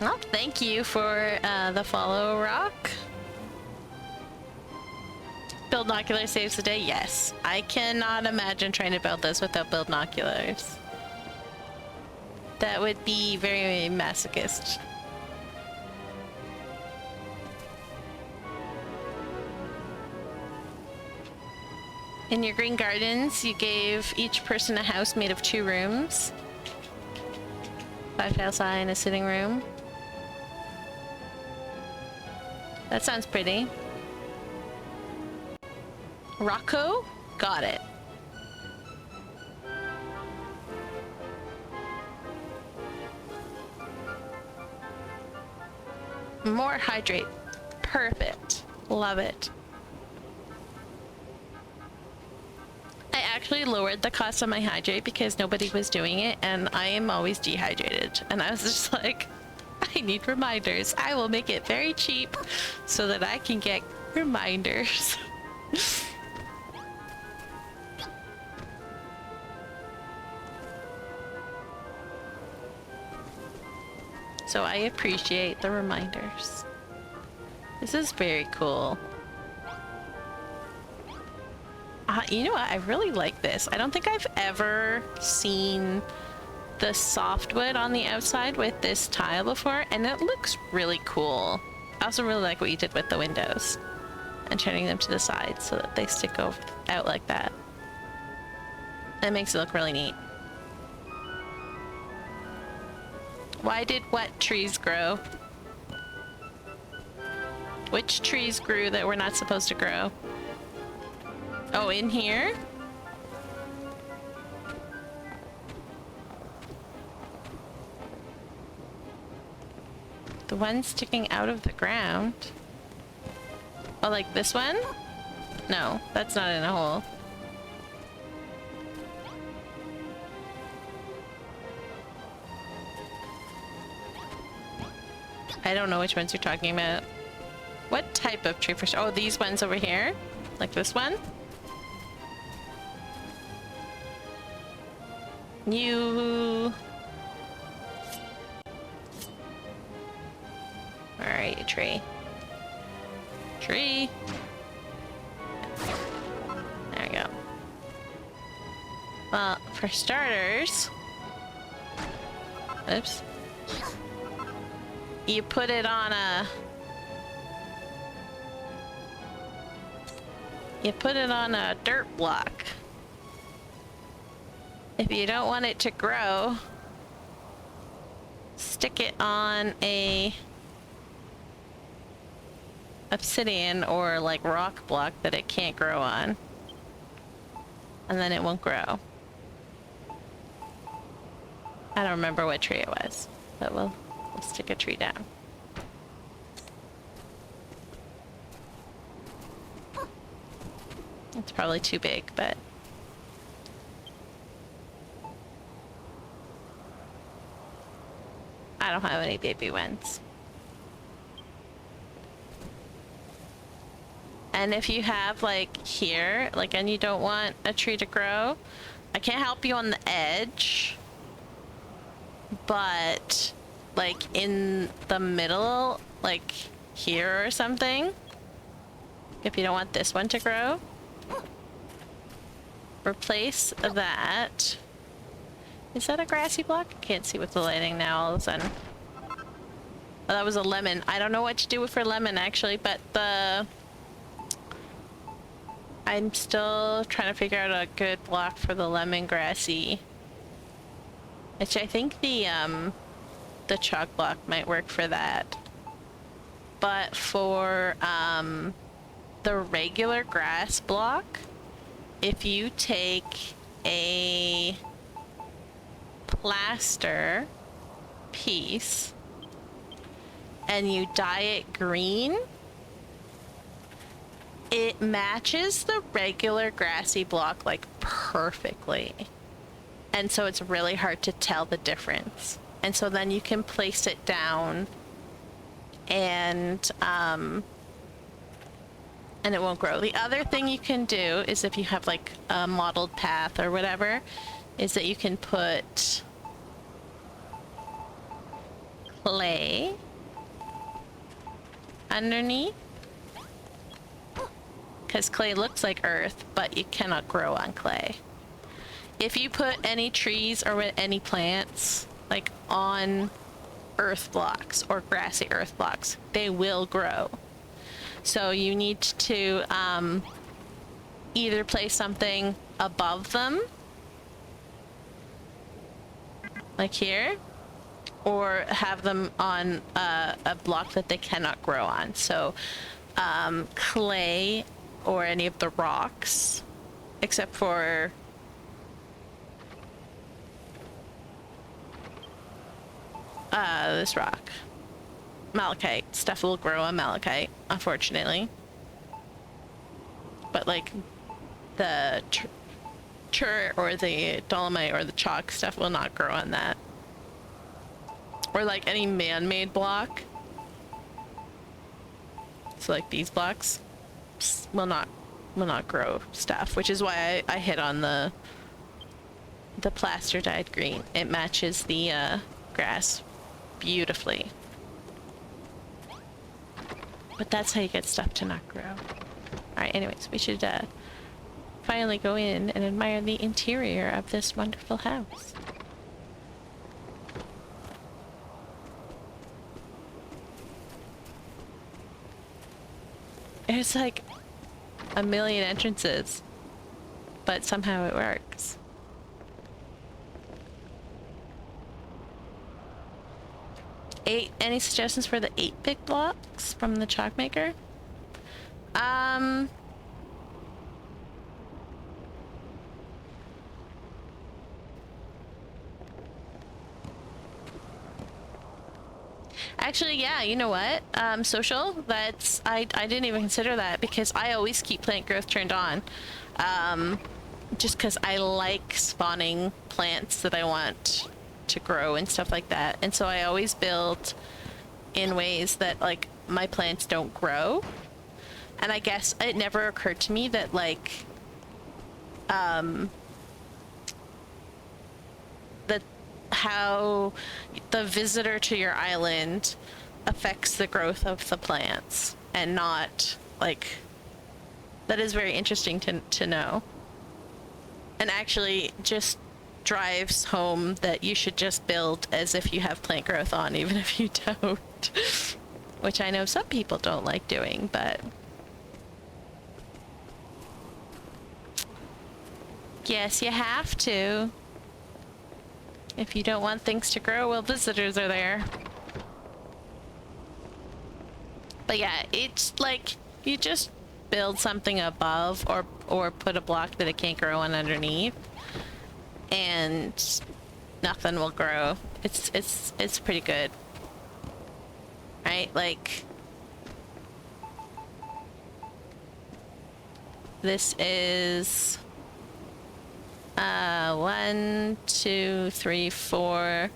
S1: Well, thank you for the follow, Rock. Buildnocular saves the day? Yes. I cannot imagine trying to build this without buildnoculars. That would be very masochist. In your green gardens, you gave each person a house made of 2 rooms. 5 tiles high and a sitting room. That sounds pretty. Rocco? Got it. More hydrate. Perfect. Love it. I actually lowered the cost of my hydrate because nobody was doing it and I am always dehydrated. And I was just like, I need reminders. I will make it very cheap so that I can get reminders. So I appreciate the reminders. This is very cool. You know what? I really like this. I don't think I've ever seen the softwood on the outside with this tile before, and it looks really cool. I also really like what you did with the windows and turning them to the side so that they stick out like that. That makes it look really neat. Why did what trees grow? Which trees grew that were not supposed to grow? Oh, in here? The one sticking out of the ground? Oh, like this one? No, that's not in a hole. I don't know which ones you're talking about. What type of tree first? Oh, these ones over here? Like this one? You... Alright, you tree. Tree! There we go. Well, for starters... Oops. You put it on a... You put it on a dirt block. If you don't want it to grow, stick it on a obsidian or like rock block that it can't grow on. And then it won't grow. I don't remember what tree it was, but we'll stick a tree down. It's probably too big, but... I don't have any baby ones. And if you have like here, like, and you don't want a tree to grow, I can't help you on the edge, but like in the middle, like here or something, if you don't want this one to grow, replace that. Is that a grassy block? I can't see with the lighting now all of a sudden. Oh, that was a lemon. I don't know what to do for lemon actually, but I'm still trying to figure out a good block for the lemongrassy Which I think the chalk block might work for that. But for the regular grass block, if you take a plaster piece and you dye it green, it matches the regular grassy block like perfectly. And so it's really hard to tell the difference. And so then you can place it down and it won't grow. The other thing you can do is, if you have like a modeled path or whatever, is that you can put clay underneath, because clay looks like earth, but you cannot grow on clay. If you put any trees or any plants like on earth blocks or grassy earth blocks, they will grow. So you need to either place something above them, like here, or have them on a block that they cannot grow on. So clay or any of the rocks, except for this rock. Malachite. Stuff will grow on malachite, unfortunately. But like the chert or the dolomite or the chalk stuff will not grow on that. Or like any man-made block. So like these blocks will not grow stuff, which is why I hit on the plaster dyed green. It matches the grass beautifully. But that's how you get stuff to not grow. Alright, anyways, we should finally go in and admire the interior of this wonderful house. There's like a million entrances, but somehow it works. Any suggestions for the 8-bit blocks from the chalk maker? Actually, yeah, you know what? Social, that's, I didn't even consider that, because I always keep plant growth turned on. Just because I like spawning plants that I want to grow and stuff like that. And so I always build in ways that like my plants don't grow. And I guess it never occurred to me that like that how the visitor to your island affects the growth of the plants, and not like, that is very interesting to know. And actually just drives home that you should just build as if you have plant growth on, even if you don't. Which I know some people don't like doing, but yes, you have to. If you don't want things to grow, well, visitors are there. But yeah, it's like, you just build something above or put a block that it can't grow on underneath, and nothing will grow. It's pretty good. Right? Like, this is 1, 2, 3, 4,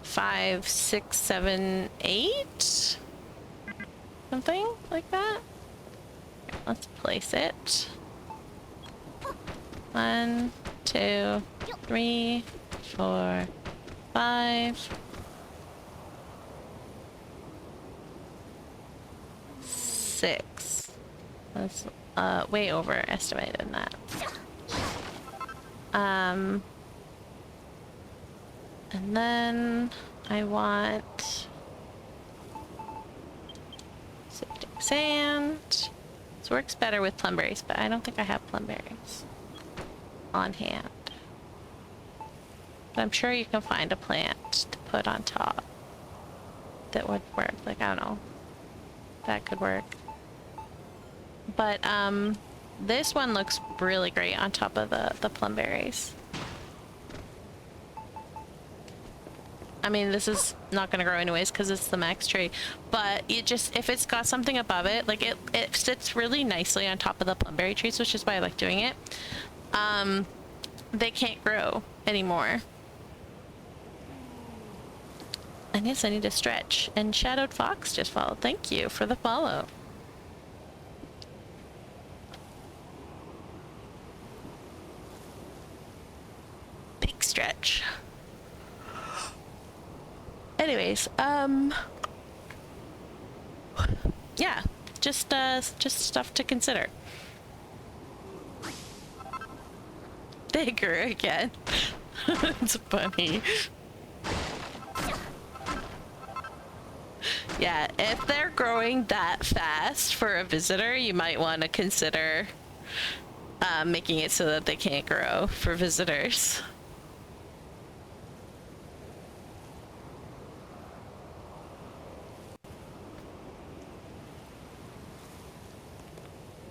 S1: 5, 6, 7, 8, something like that. Let's place it. 1, 2, 3, 4, 5, 6. That's way overestimated that. And then I want sifting sand. This works better with plumberries, but I don't think I have plumberries on hand. But I'm sure you can find a plant to put on top that would work. Like, I don't know. That could work. But, this one looks really great on top of the plum berries. I mean, this is not going to grow anyways because it's the max tree. But you just, if it's got something above it, like it sits really nicely on top of the plumberry trees, which is why I like doing it. They can't grow anymore. And yes, I need to stretch. And Shadowed Fox just followed. Thank you for the follow. Big stretch. Anyways, yeah, just stuff to consider. Bigger again. It's funny. Yeah, if they're growing that fast for a visitor, you might want to consider making it so that they can't grow for visitors.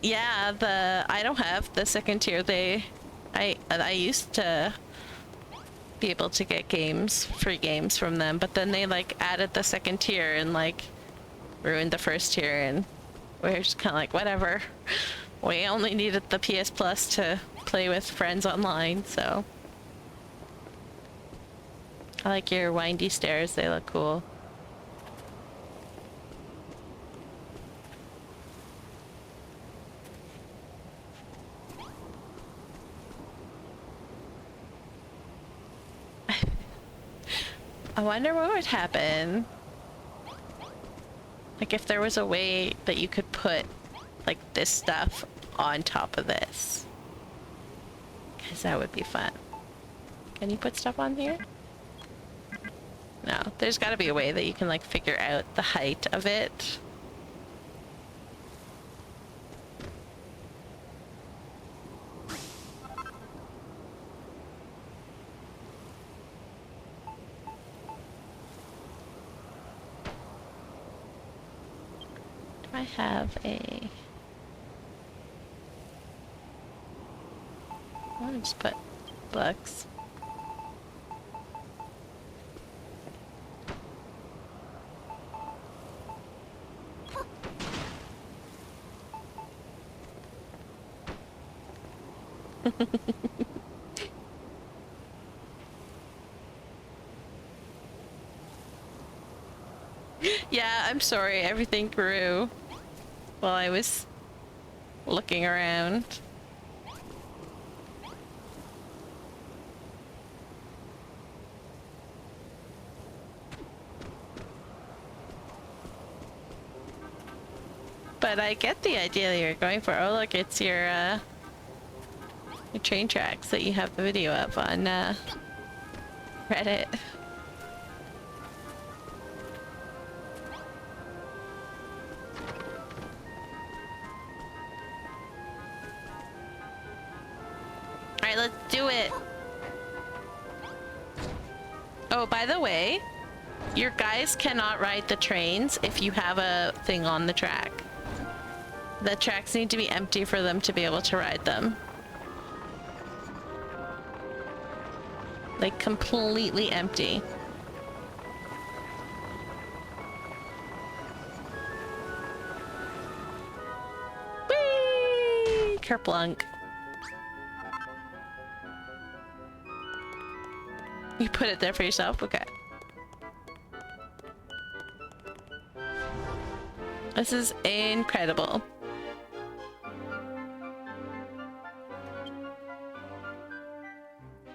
S1: Yeah, I don't have the second tier. I used to be able to get free games from them, but then they like added the second tier and like ruined the first tier, and we're just kind of like, whatever. We only needed the PS Plus to play with friends online, so. I like your windy stairs, they look cool. I wonder what would happen, like if there was a way that you could put like this stuff on top of this, because that would be fun. Can you put stuff on here? No, there's got to be a way that you can like figure out the height of it. I have a... I'll just put books. Yeah, I'm sorry, everything grew while I was looking around. But I get the idea that you're going for. Oh look, it's your train tracks that you have the video up on Reddit. Alright, let's do it. Oh, by the way, your guys cannot ride the trains if you have a thing on the track. The tracks need to be empty for them to be able to ride them. Like, completely empty. Whee! Kerplunk. You put it there for yourself? Okay. This is incredible.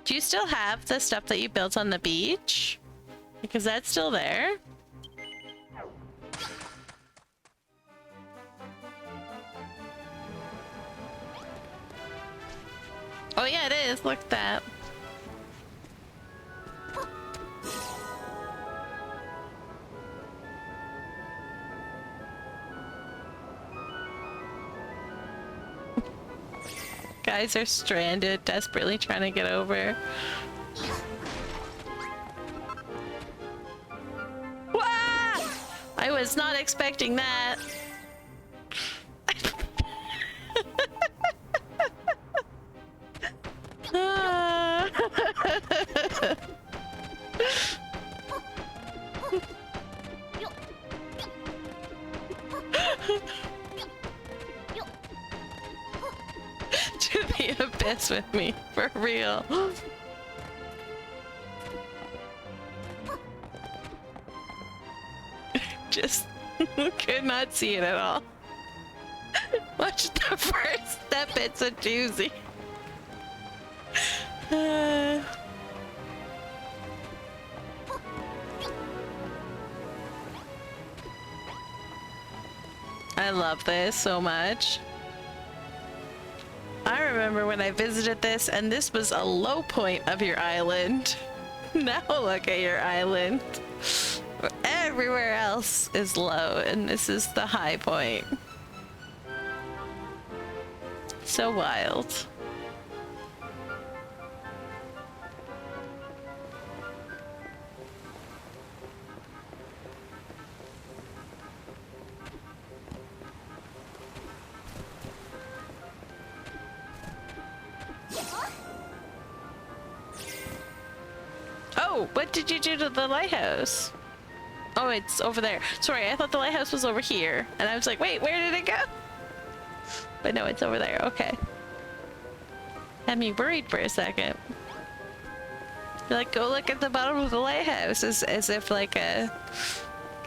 S1: Do you still have the stuff that you built on the beach? Because that's still there. Oh yeah, it is. Look at that. Guys are stranded, desperately trying to get over. I was not expecting that. To the abyss with me, for real. Just could not see it at all. Watch the first step, it's a doozy. I love this so much. I remember when I visited this and this was a low point of your island. Now look at your island. Everywhere else is low and this is the high point. So wild. Oh, what did you do to the lighthouse? Oh, it's over there. Sorry, I thought the lighthouse was over here. And I was like, wait, where did it go? But no, it's over there. Okay. Had me worried for a second. You're like, go look at the bottom of the lighthouse as if like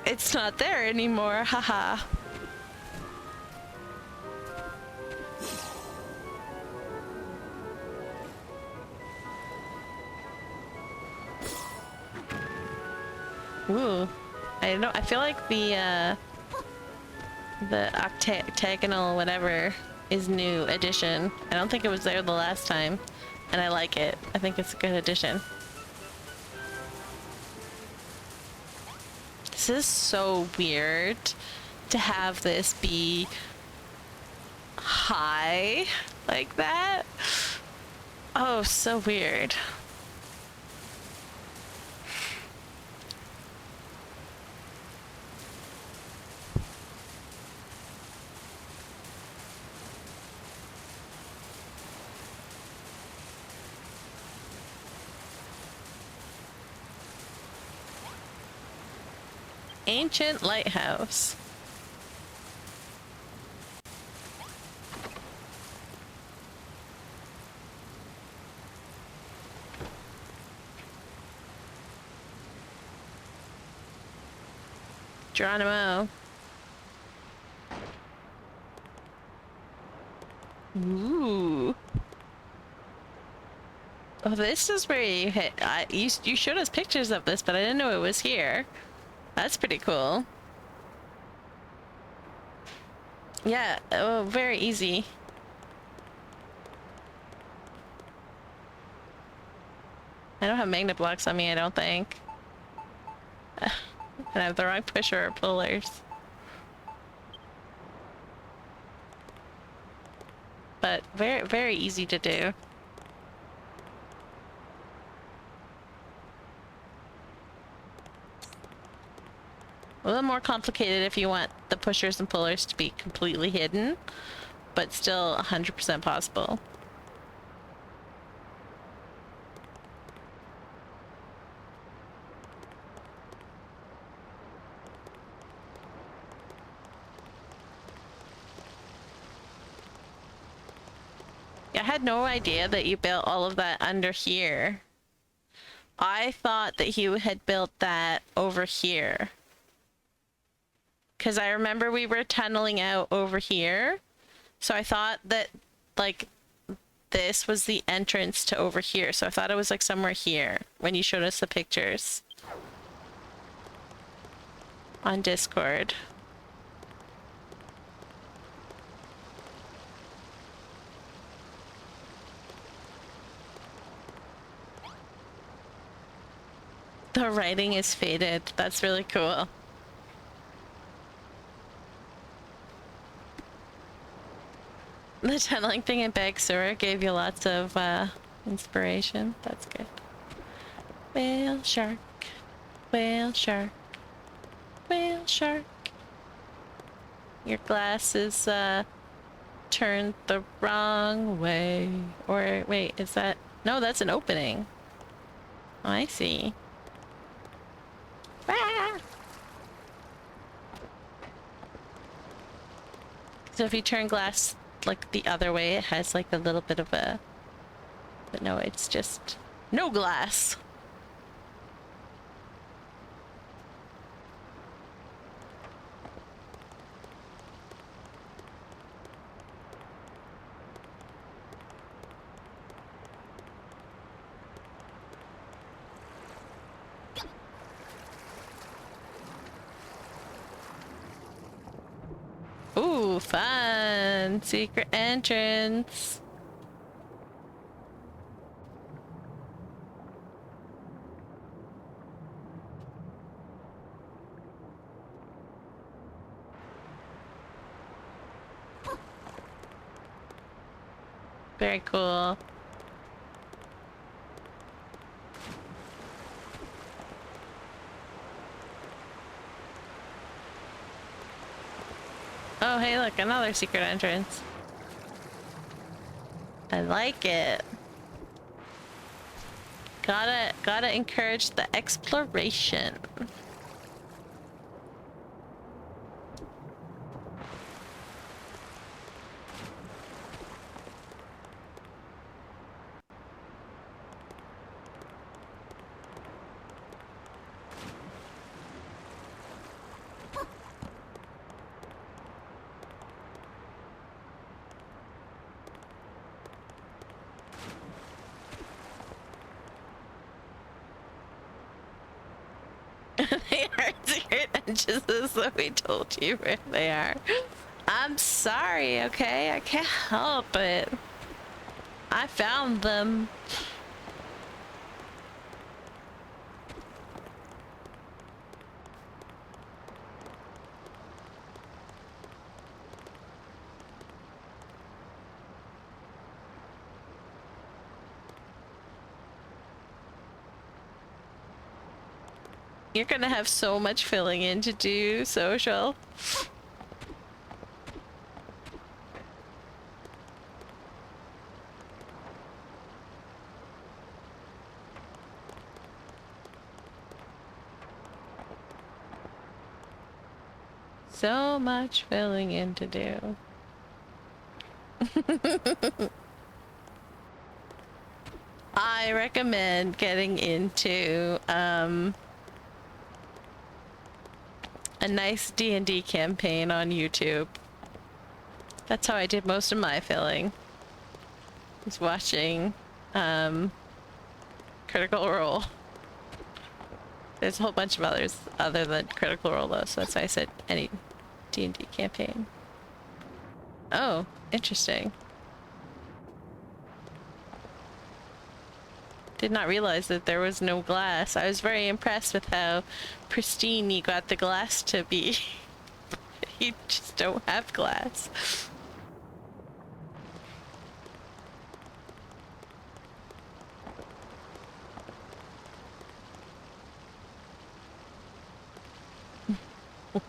S1: it's not there anymore. Haha. Ooh. I don't know. I feel like the octagonal whatever is new addition. I don't think it was there the last time, and I like it. I think it's a good addition. This is so weird to have this be high like that. Oh, so weird. Ancient lighthouse. Geronimo. Ooh. Oh, this is where you hit. You showed us pictures of this, but I didn't know it was here. That's pretty cool. Yeah, oh, very easy. I don't have magnet blocks on me, I don't think. And I have the wrong pusher or pullers. But very, very easy to do. A little more complicated if you want the pushers and pullers to be completely hidden, but still 100% possible. I had no idea that you built all of that under here. I thought that you had built that over here. Because I remember we were tunneling out over here. So I thought that, like, this was the entrance to over here. So I thought it was, like, somewhere here when you showed us the pictures on Discord. The writing is faded. That's really cool. The tunneling thing in Bag Sur gave you lots of inspiration. That's good. Whale shark, whale shark, whale shark. Your glass is turned the wrong way. Or wait, is that... No, that's an opening. Oh, I see. Ah! So if you turn glass like the other way, it has like a little bit of a... But no, it's just no glass. Ooh, fun! Secret entrance. Very cool. Oh, hey, look, another secret entrance. I like it. Gotta encourage the exploration. They are secret entrances, so we told you where they are. I'm sorry, okay? I can't help it. I found them. You're gonna have so much filling in to do, Social. So much filling in to do. I recommend getting into a nice D&D campaign on YouTube. That's how I did most of my filling. Was watching Critical Role. There's a whole bunch of others other than Critical Role though, so that's why I said any D&D campaign. Oh, interesting. Did not realize that there was no glass. I was very impressed with how pristine you got the glass to be. You just don't have glass. Do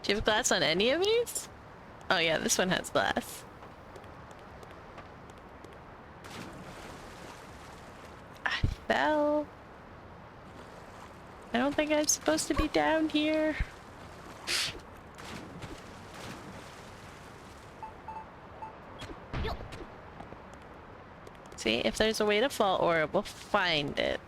S1: you have glass on any of these? Oh yeah, this one has glass. I fell. I don't think I'm supposed to be down here. See, if there's a way to fall or we'll find it.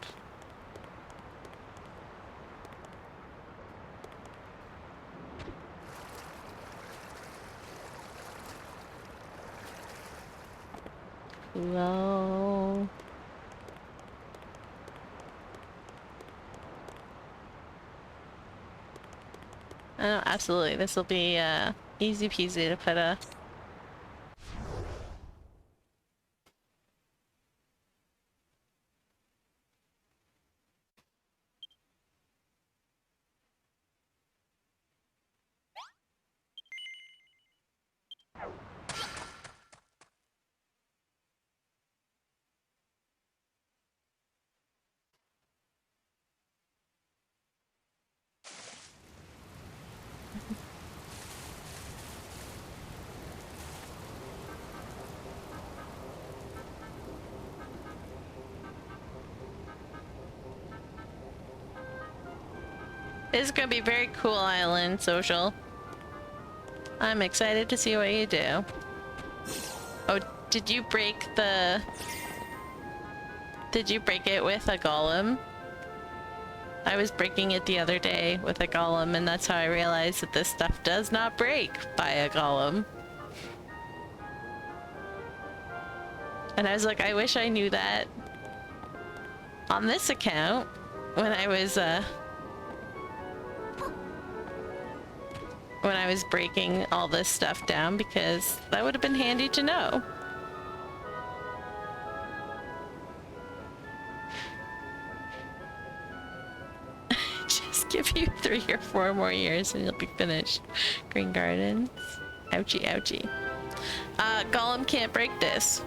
S1: Cool. Oh, absolutely. This will be easy peasy to put a... It's gonna be a very cool island, Social. I'm excited to see what you do. Oh, did you break the... Did you break it with a golem? I was breaking it the other day with a golem, and that's how I realized that this stuff does not break by a golem. And I was like, I wish I knew that on this account when I was breaking all this stuff down, because that would have been handy to know. Just give you 3 or 4 more years and you'll be finished. Green Gardens. Ouchie, ouchie. Golem can't break this.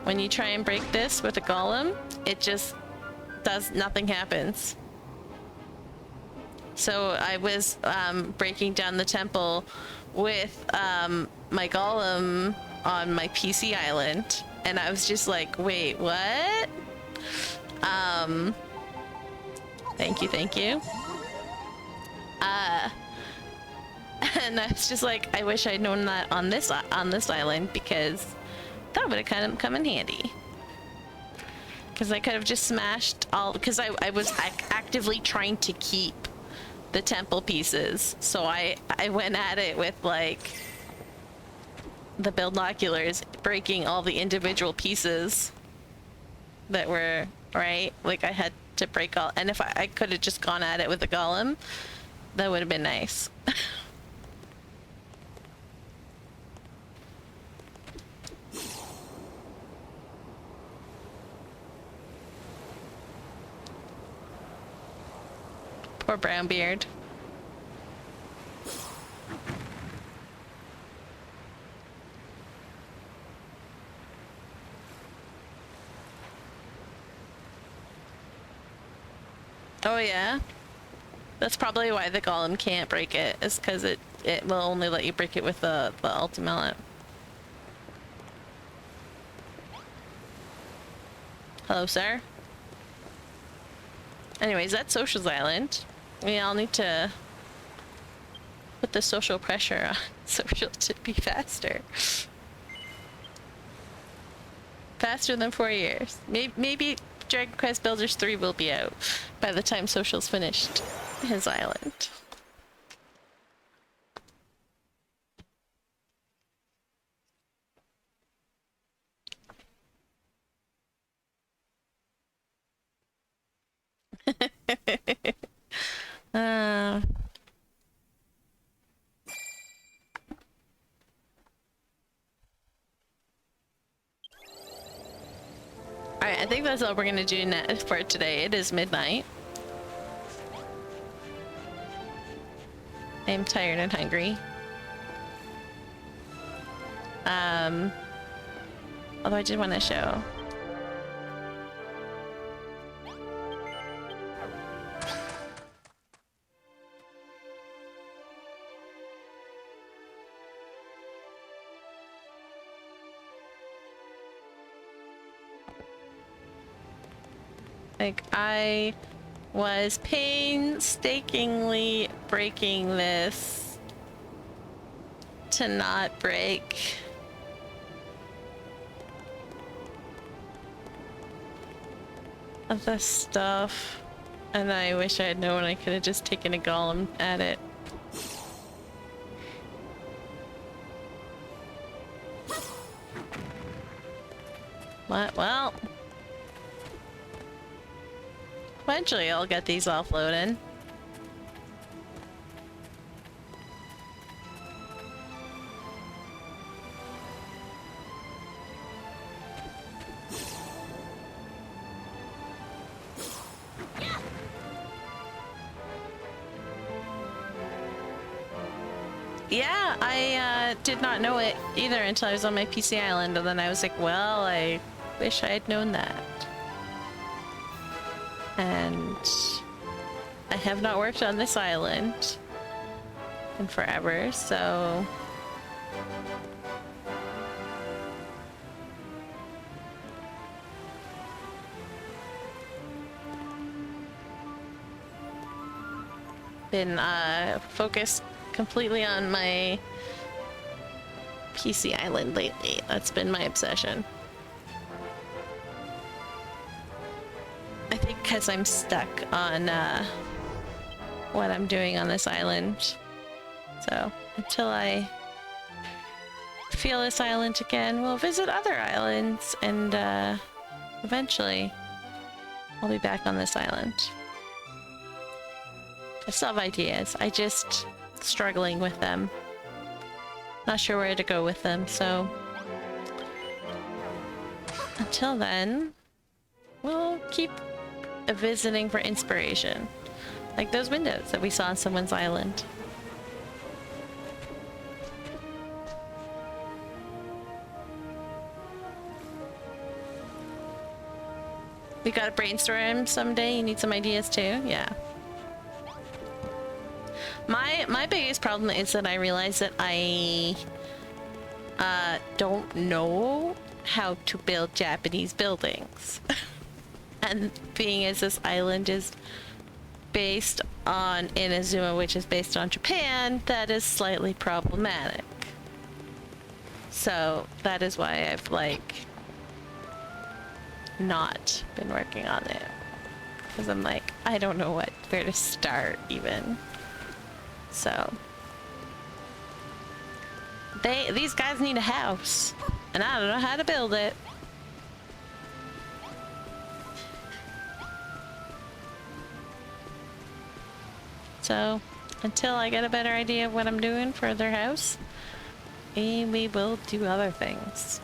S1: When you try and break this with a golem, it just does, nothing happens. So I was breaking down the temple with my golem on my PC island, and I was just like, wait, what? Thank you, thank you. And I was just like, I wish I'd known that on this island, because that would have kind of come in handy. Because I could have just smashed all, because I was actively trying to keep the temple pieces, so I went at it with like the Buildnoculars, breaking all the individual pieces that were right. Like I had to break all, and if I could have just gone at it with a golem, that would have been nice. Poor Brownbeard. Oh yeah? That's probably why the golem can't break it, is because it will only let you break it with the ultimate. Hello, sir. Anyways, that's Social's Island. We all need to put the social pressure on Social to be faster. Faster than 4 years. Maybe Dragon Quest Builders 3 will be out by the time Social's finished his island. Alright, I think that's all we're gonna do for today. It is midnight. I'm tired and hungry. Although I did want to show. Like, I was painstakingly breaking this to not break. This stuff. And I wish I had known I could have just taken a golem at it. What? Well. Eventually I'll get these offloaded. Yeah, I did not know it either until I was on my PC island, and then I was like, well, I wish I had known that. And I have not worked on this island in forever, so... been focused completely on my PC island lately. That's been my obsession. I think because I'm stuck on what I'm doing on this island. So until I feel this island again, we'll visit other islands, and eventually I'll be back on this island. I still have ideas. I just struggling with them. Not sure where to go with them, so until then, we'll keep visiting for inspiration. Like those windows that we saw on someone's island. We gotta brainstorm someday. You need some ideas too? Yeah. My biggest problem is that I realize that I don't know how to build Japanese buildings. And being as this island is based on Inazuma, which is based on Japan, that is slightly problematic. So that is why I've like not been working on it, because I'm like, I don't know where to start even. So these guys need a house, and I don't know how to build it. So until I get a better idea of what I'm doing for their house, we will do other things.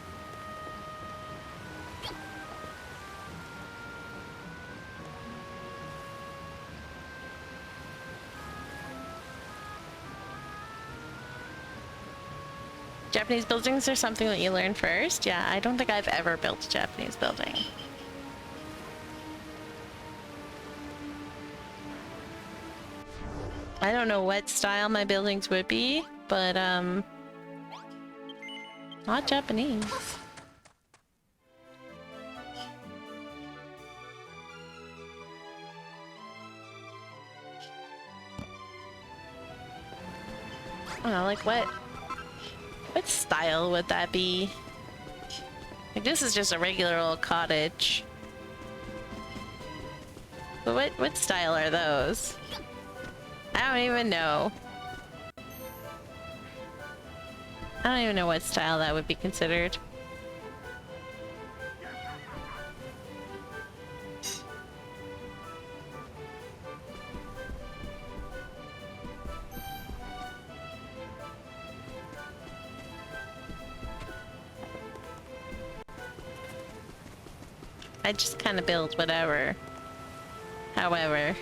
S1: Japanese buildings are something that you learn first. Yeah, I don't think I've ever built a Japanese building. I don't know what style my buildings would be, but not Japanese. I don't know, like what style would that be? Like this is just a regular old cottage. But what style are those? I don't even know. I don't even know what style that would be considered. I just kind of build whatever. However.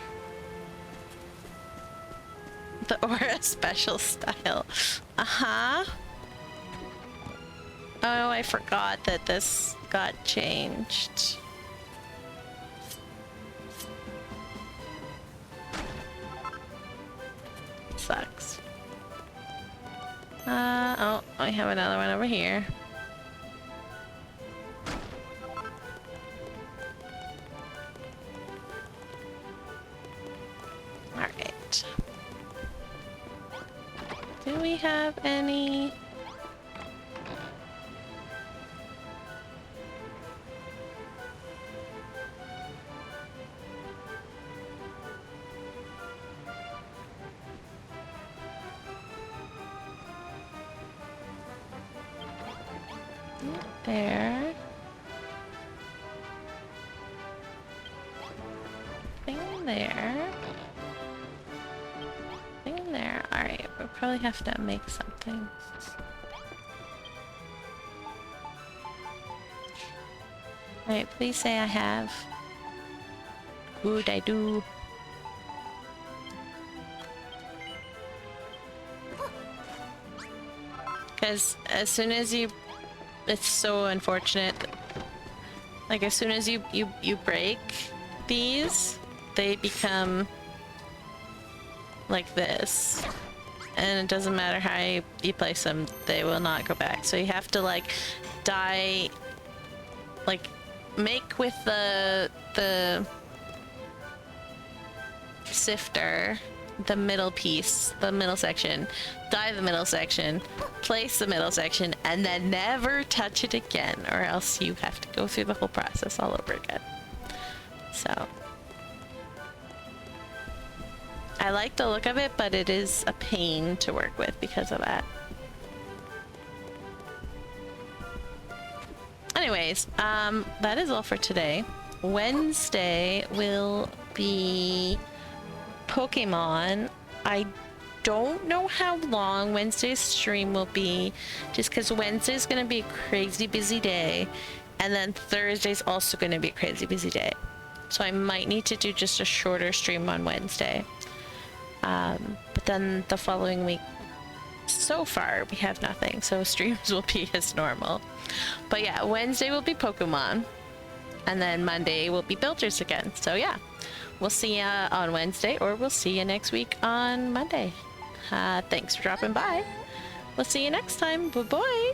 S1: The Aura special style. Uh-huh. Oh, I forgot that this got changed. Sucks. Oh, I have another one over here. Alright. Do we have any? There. Thing there. Thing there. Alright, we'll probably have to make something. Alright, please say I have. Good, I do. Because as soon as you... It's so unfortunate. Like, as soon as you break these, they become like this. And it doesn't matter how you place them, they will not go back. So you have to, like, dye... Like, make with the sifter the middle piece, the middle section, dye the middle section, place the middle section, and then never touch it again, or else you have to go through the whole process all over again. So I like the look of it, but it is a pain to work with because of that. Anyways, that is all for today. Wednesday will be Pokemon. I don't know how long Wednesday's stream will be, just because Wednesday's going to be a crazy busy day, and then Thursday's also going to be a crazy busy day. So I might need to do just a shorter stream on Wednesday. But then the following week, so far, we have nothing, so streams will be as normal. But yeah, Wednesday will be Pokemon, and then Monday will be Builders again. So yeah, we'll see you on Wednesday, or we'll see you next week on Monday. Thanks for dropping by. We'll see you next time. Bye-bye.